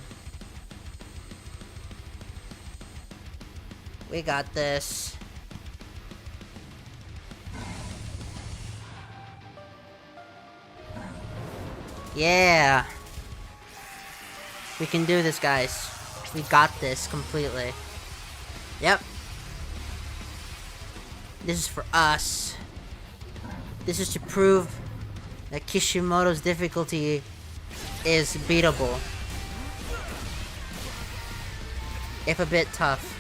We got this. Yeah. We can do this, guys. We got this completely. Yep. This is for us. This is to prove that Kishimoto's difficulty is beatable. If a bit tough.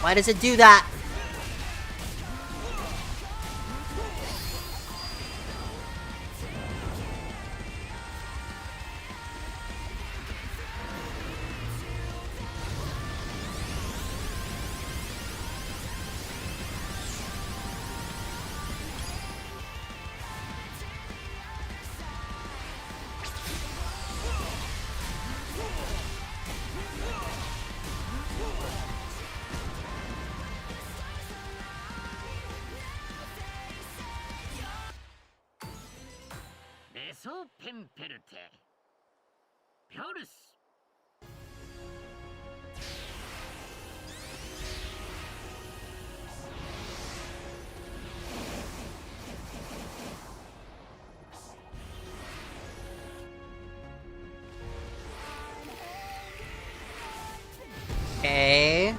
Why does it do that? Okay.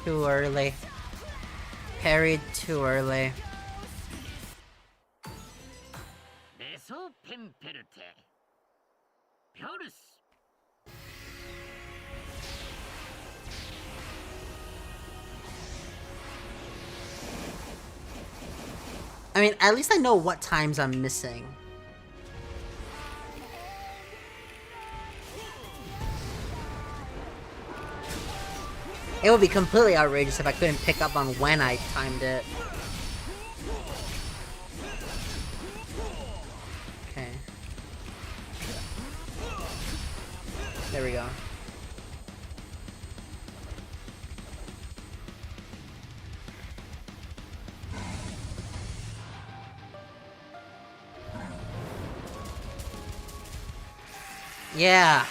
Too early. Parried too early. I mean, at least I know what times I'm missing. It would be completely outrageous if I couldn't pick up on when I timed it. Okay. There we go. Yeah.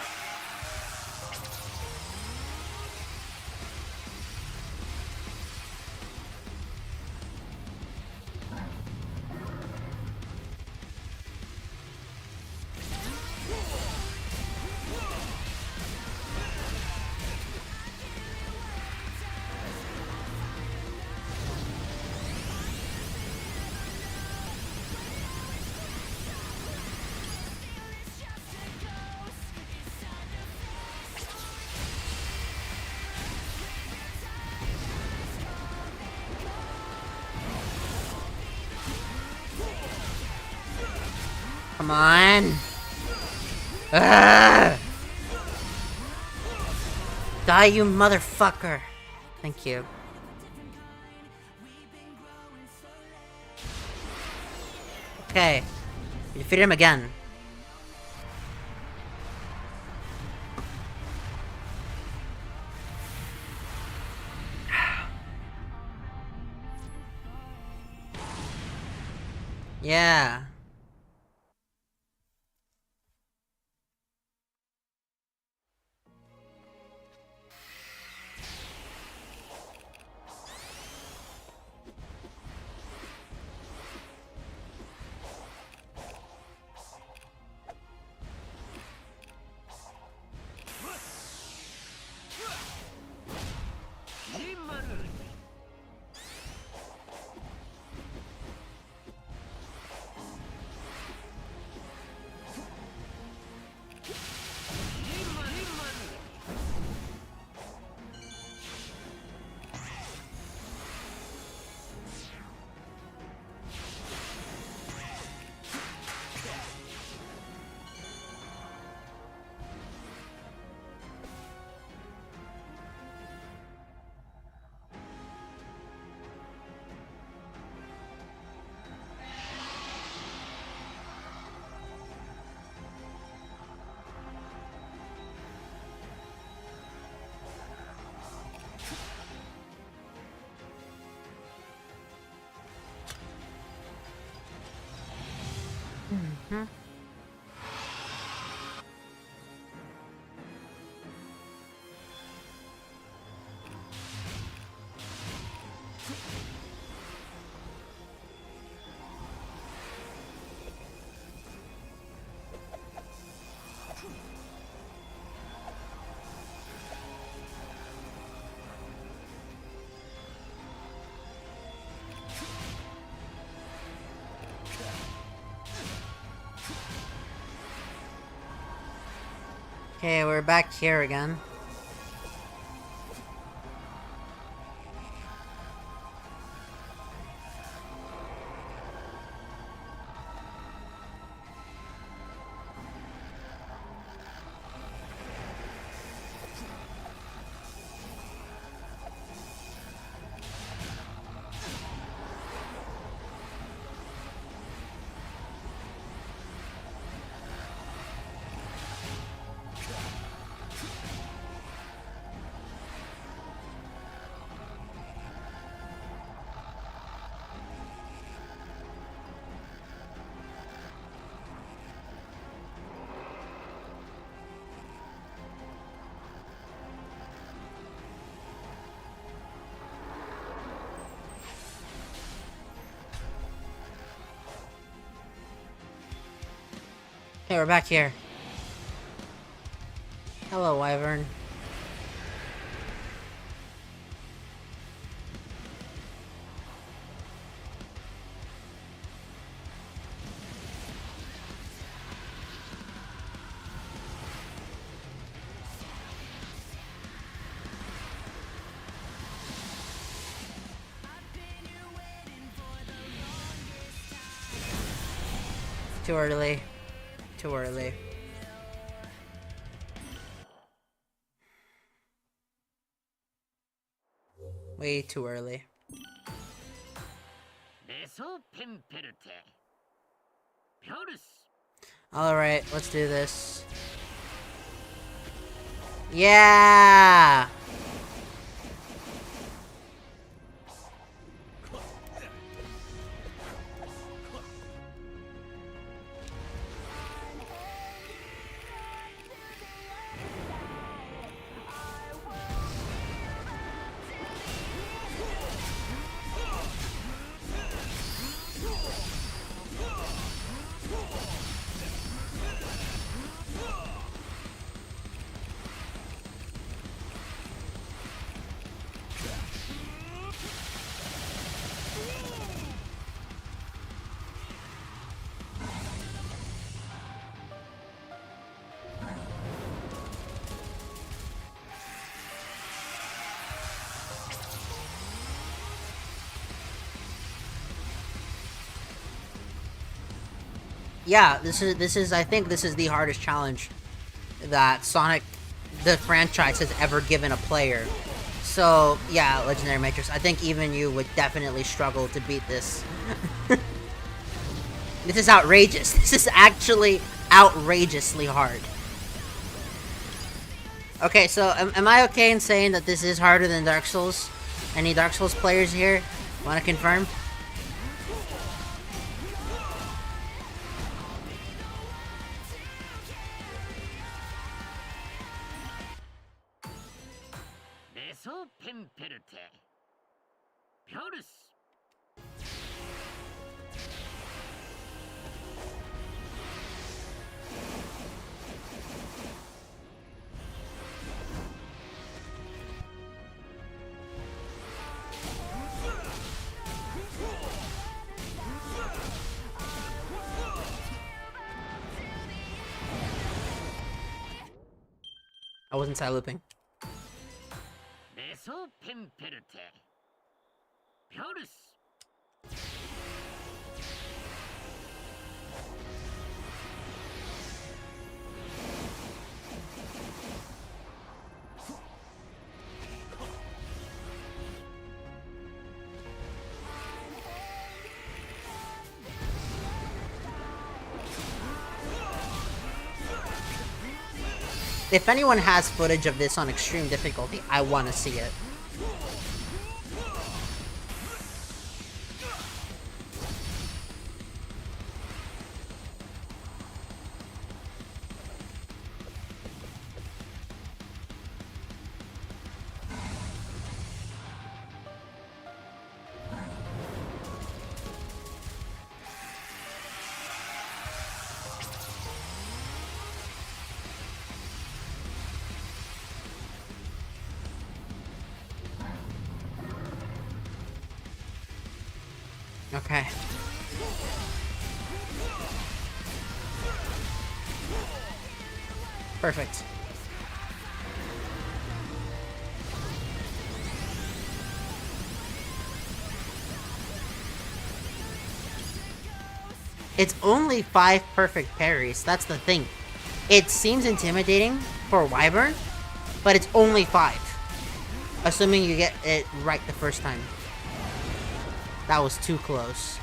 Come on. Ugh! Die, you motherfucker. Thank you. Okay. We defeated him again. Yeah. Mm-hmm. Okay, we're back here again. Okay, we're back here. Hello, Wyvern. Too early. Too early. Way too early. Alright, let's do this. Yeah! Yeah, this is I think this is the hardest challenge that Sonic the franchise has ever given a player. So, yeah, Legendary Matrix, I think even you would definitely struggle to beat this. This is outrageous. This is actually outrageously hard. Okay, so am I okay in saying that this is harder than Dark Souls? Any Dark Souls players here? Want to confirm? I wasn't side looping. If anyone has footage of this on extreme difficulty, I want to see it. Okay. Perfect. It's only 5 perfect parries, that's the thing. It seems intimidating for Wyvern, but it's only 5. Assuming you get it right the first time. That was too close.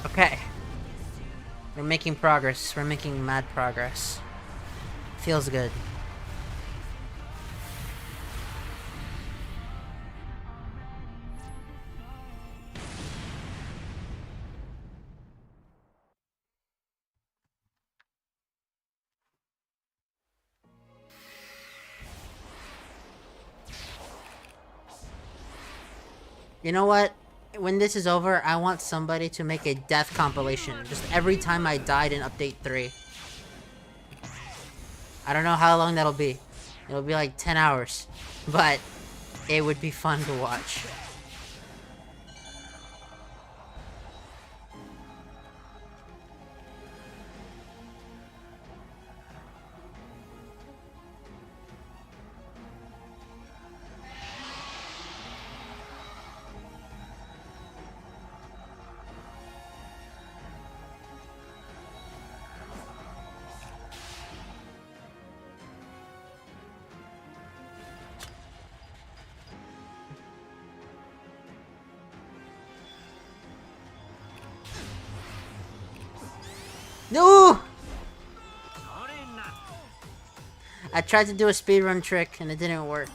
Okay. We're making progress. We're making mad progress. Feels good. You know what? When this is over, I want somebody to make a death compilation. Just every time I died in Update 3. I don't know how long that'll be. It'll be like 10 hours. But it would be fun to watch. No! I tried to do a speedrun trick and it didn't work.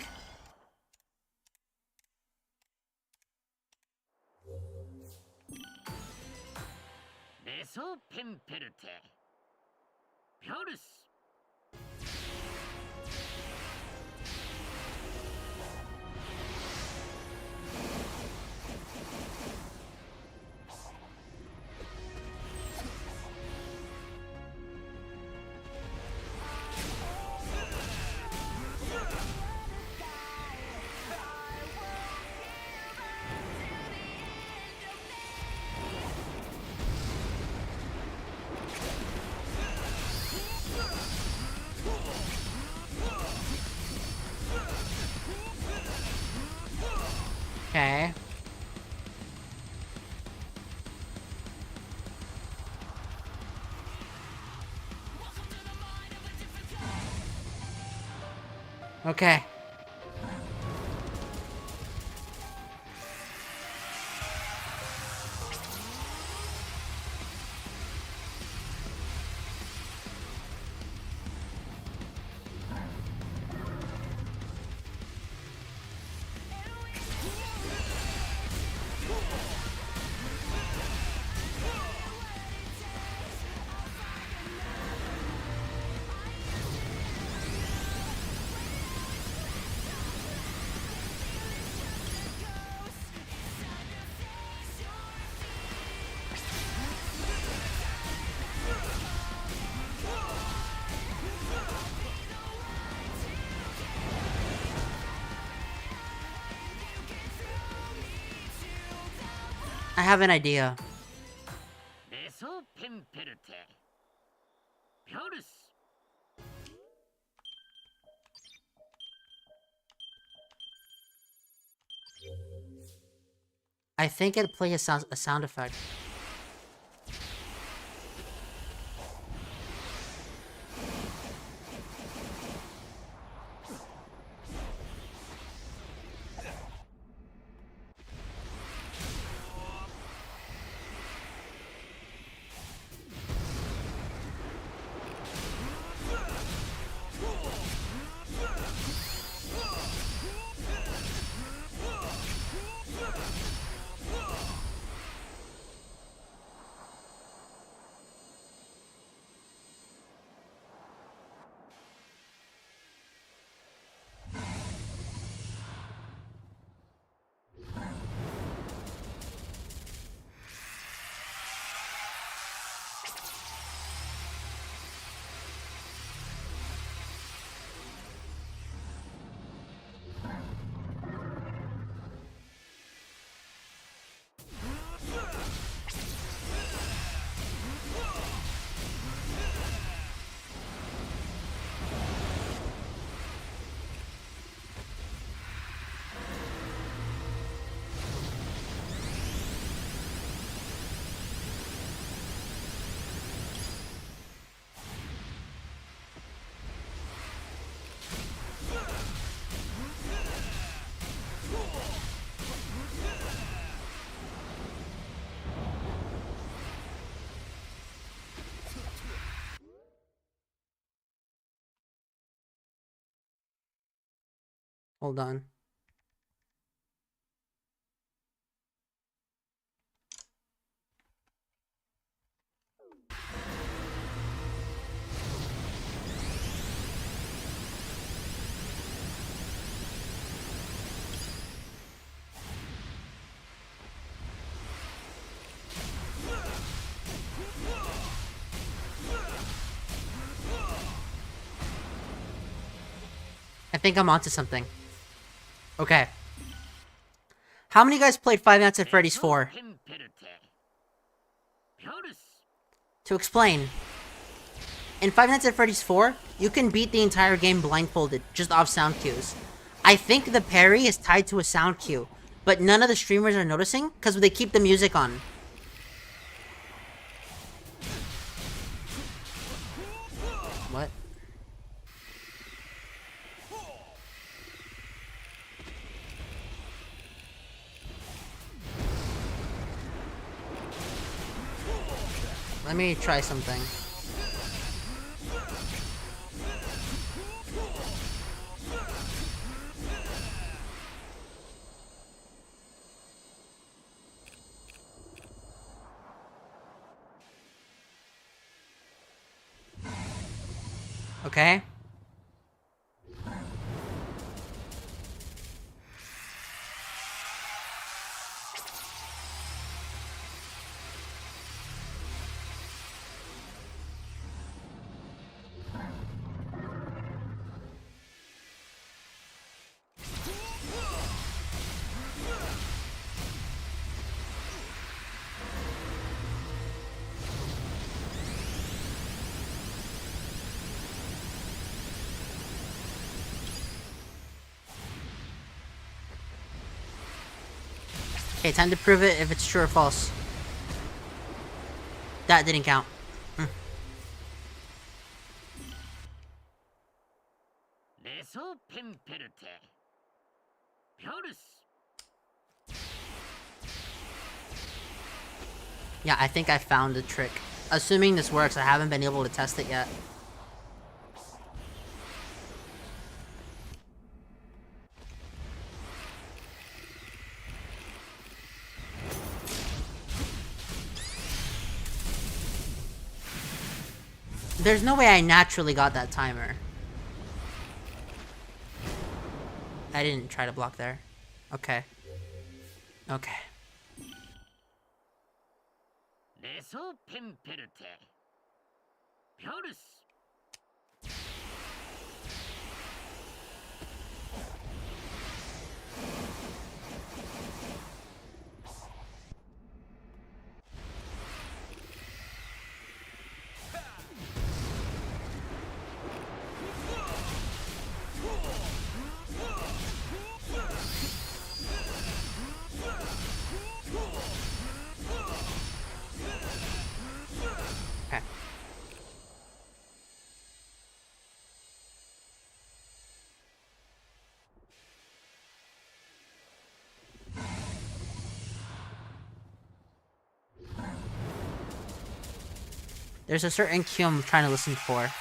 Okay. Okay. I have an idea. I think it'll play a sound effect. Hold on. think I'm onto something. Okay. How many of you guys played Five Nights at Freddy's 4? To explain, in Five Nights at Freddy's 4, you can beat the entire game blindfolded, just off sound cues. I think the parry is tied to a sound cue, but none of the streamers are noticing, because they keep the music on. What? Let me try something. Okay. Okay, time to prove it if it's true or false. That didn't count. Yeah, I think I found the trick. Assuming this works, I haven't been able to test it yet. There's no way I naturally got that timer. I didn't try to block there. Okay. Okay. Okay. There's a certain cue I'm trying to listen for.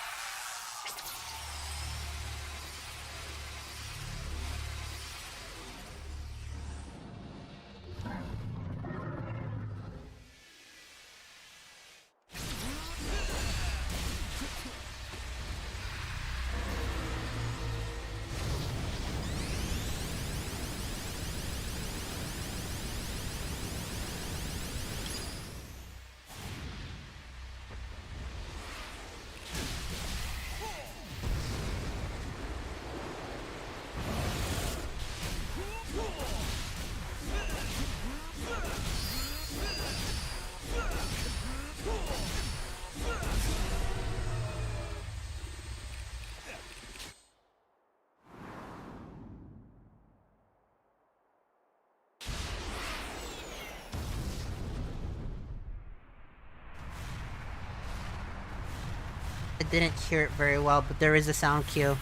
I didn't hear it very well, but there is a sound cue.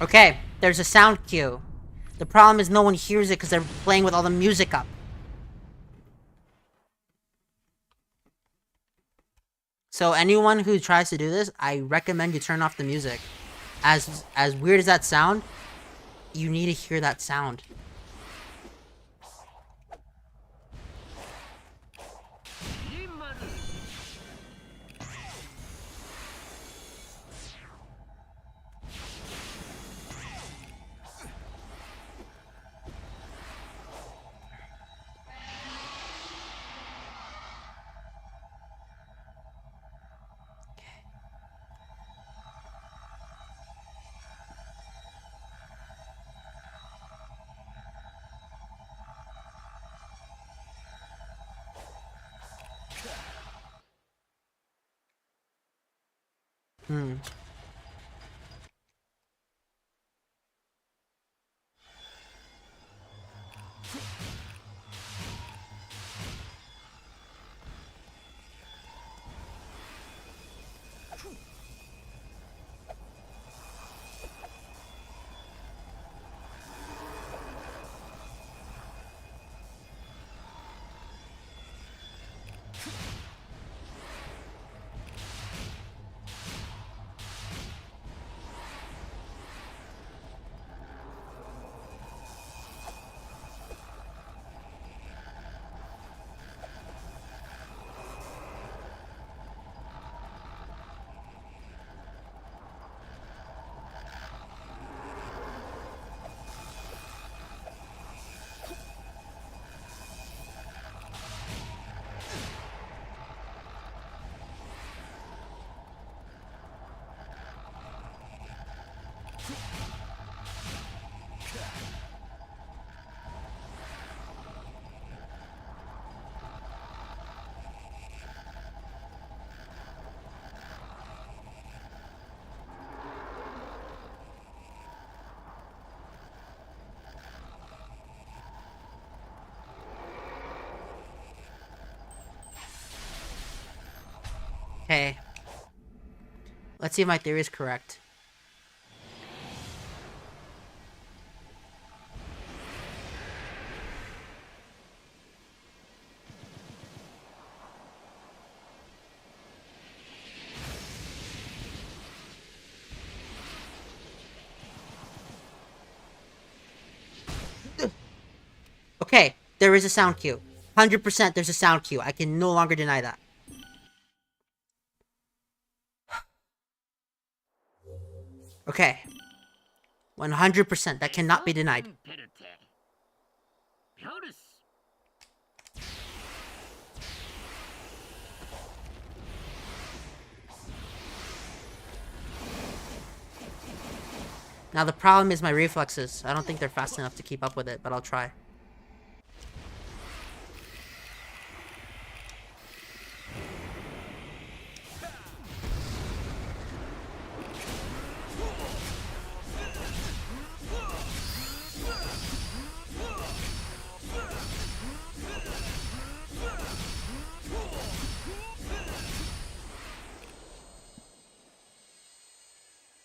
Okay, there's a sound cue. The problem is no one hears it because they're playing with all the music up. So anyone who tries to do this, I recommend you turn off the music. As weird as that sound, you need to hear that sound. Okay. Let's see if my theory is correct. Okay, there is a sound cue. 100% there's a sound cue. I can no longer deny that. Okay. 100%. That cannot be denied. Now the problem is my reflexes. I don't think they're fast enough to keep up with it, but I'll try.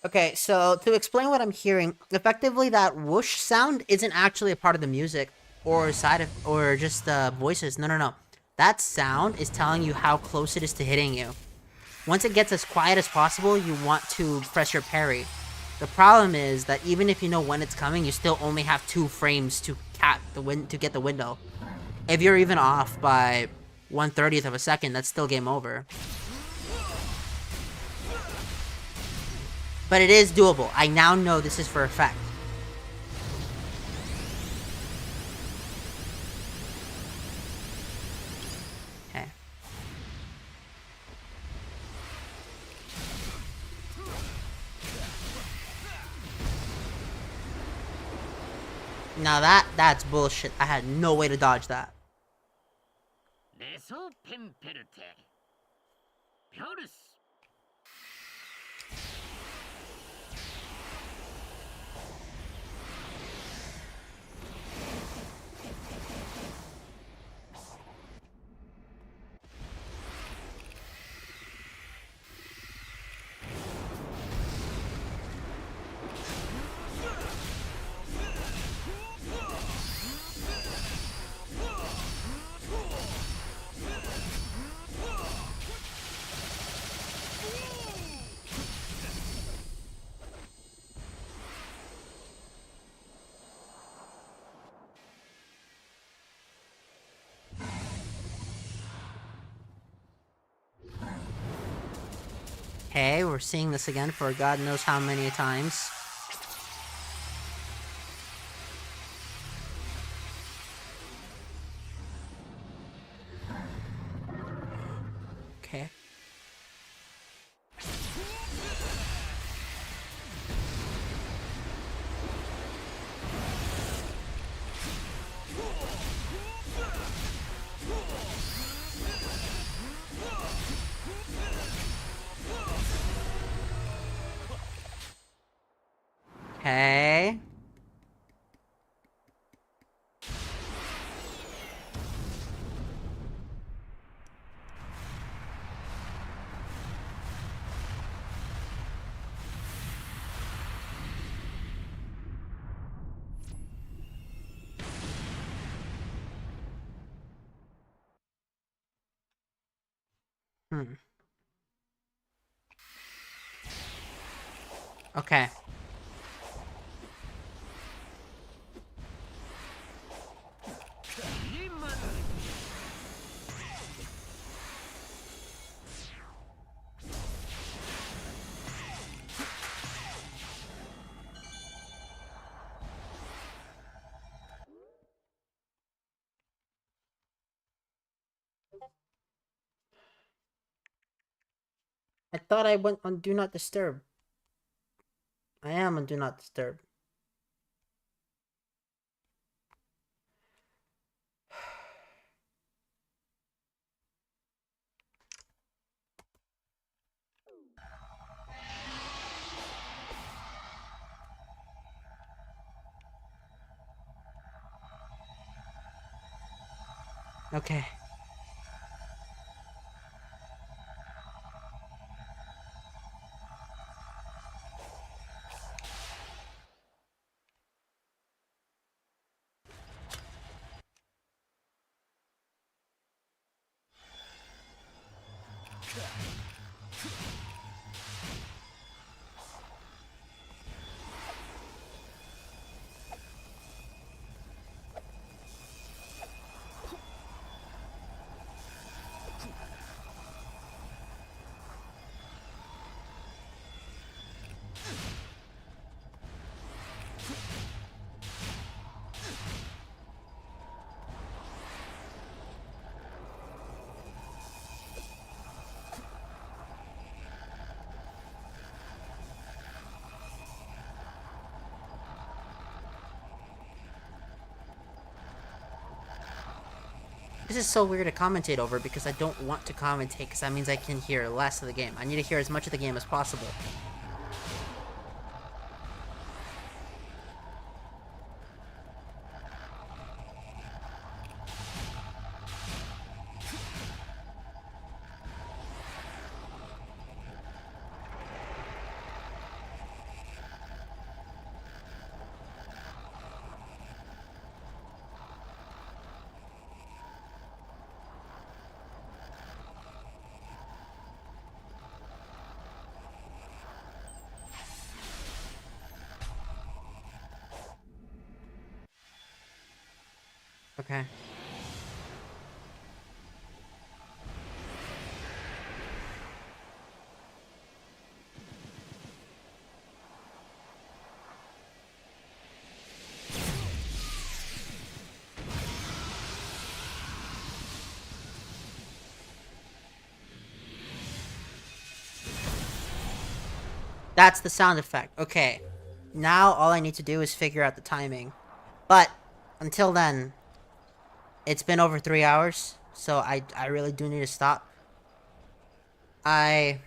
Okay, so to explain what I'm hearing, effectively that whoosh sound isn't actually a part of the music or or just the voices. No, no, no. That sound is telling you how close it is to hitting you. Once it gets as quiet as possible, you want to press your parry. The problem is that even if you know when it's coming, you still only have 2 frames to get the window. If you're even off by 1/30th of a second, that's still game over. But it is doable. I now know this is for a fact. Okay. Now that's bullshit. I had no way to dodge that. Okay, we're seeing this again for God knows how many times. Okay. Okay. Hmm. Okay. I thought I went on Do Not Disturb. I am on Do Not Disturb. Okay. This is so weird to commentate over because I don't want to commentate because that means I can hear less of the game. I need to hear as much of the game as possible. Okay. That's the sound effect. Okay. Now all I need to do is figure out the timing. But until then, it's been over 3 hours, so I really do need to stop. I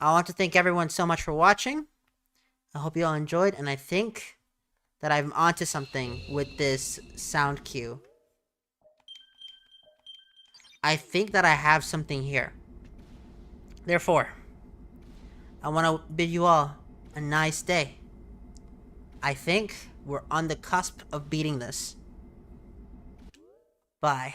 want to thank everyone so much for watching. I hope you all enjoyed, and I think that I'm onto something with this sound cue. I think that I have something here. Therefore, I want to bid you all a nice day. I think we're on the cusp of beating this. Bye.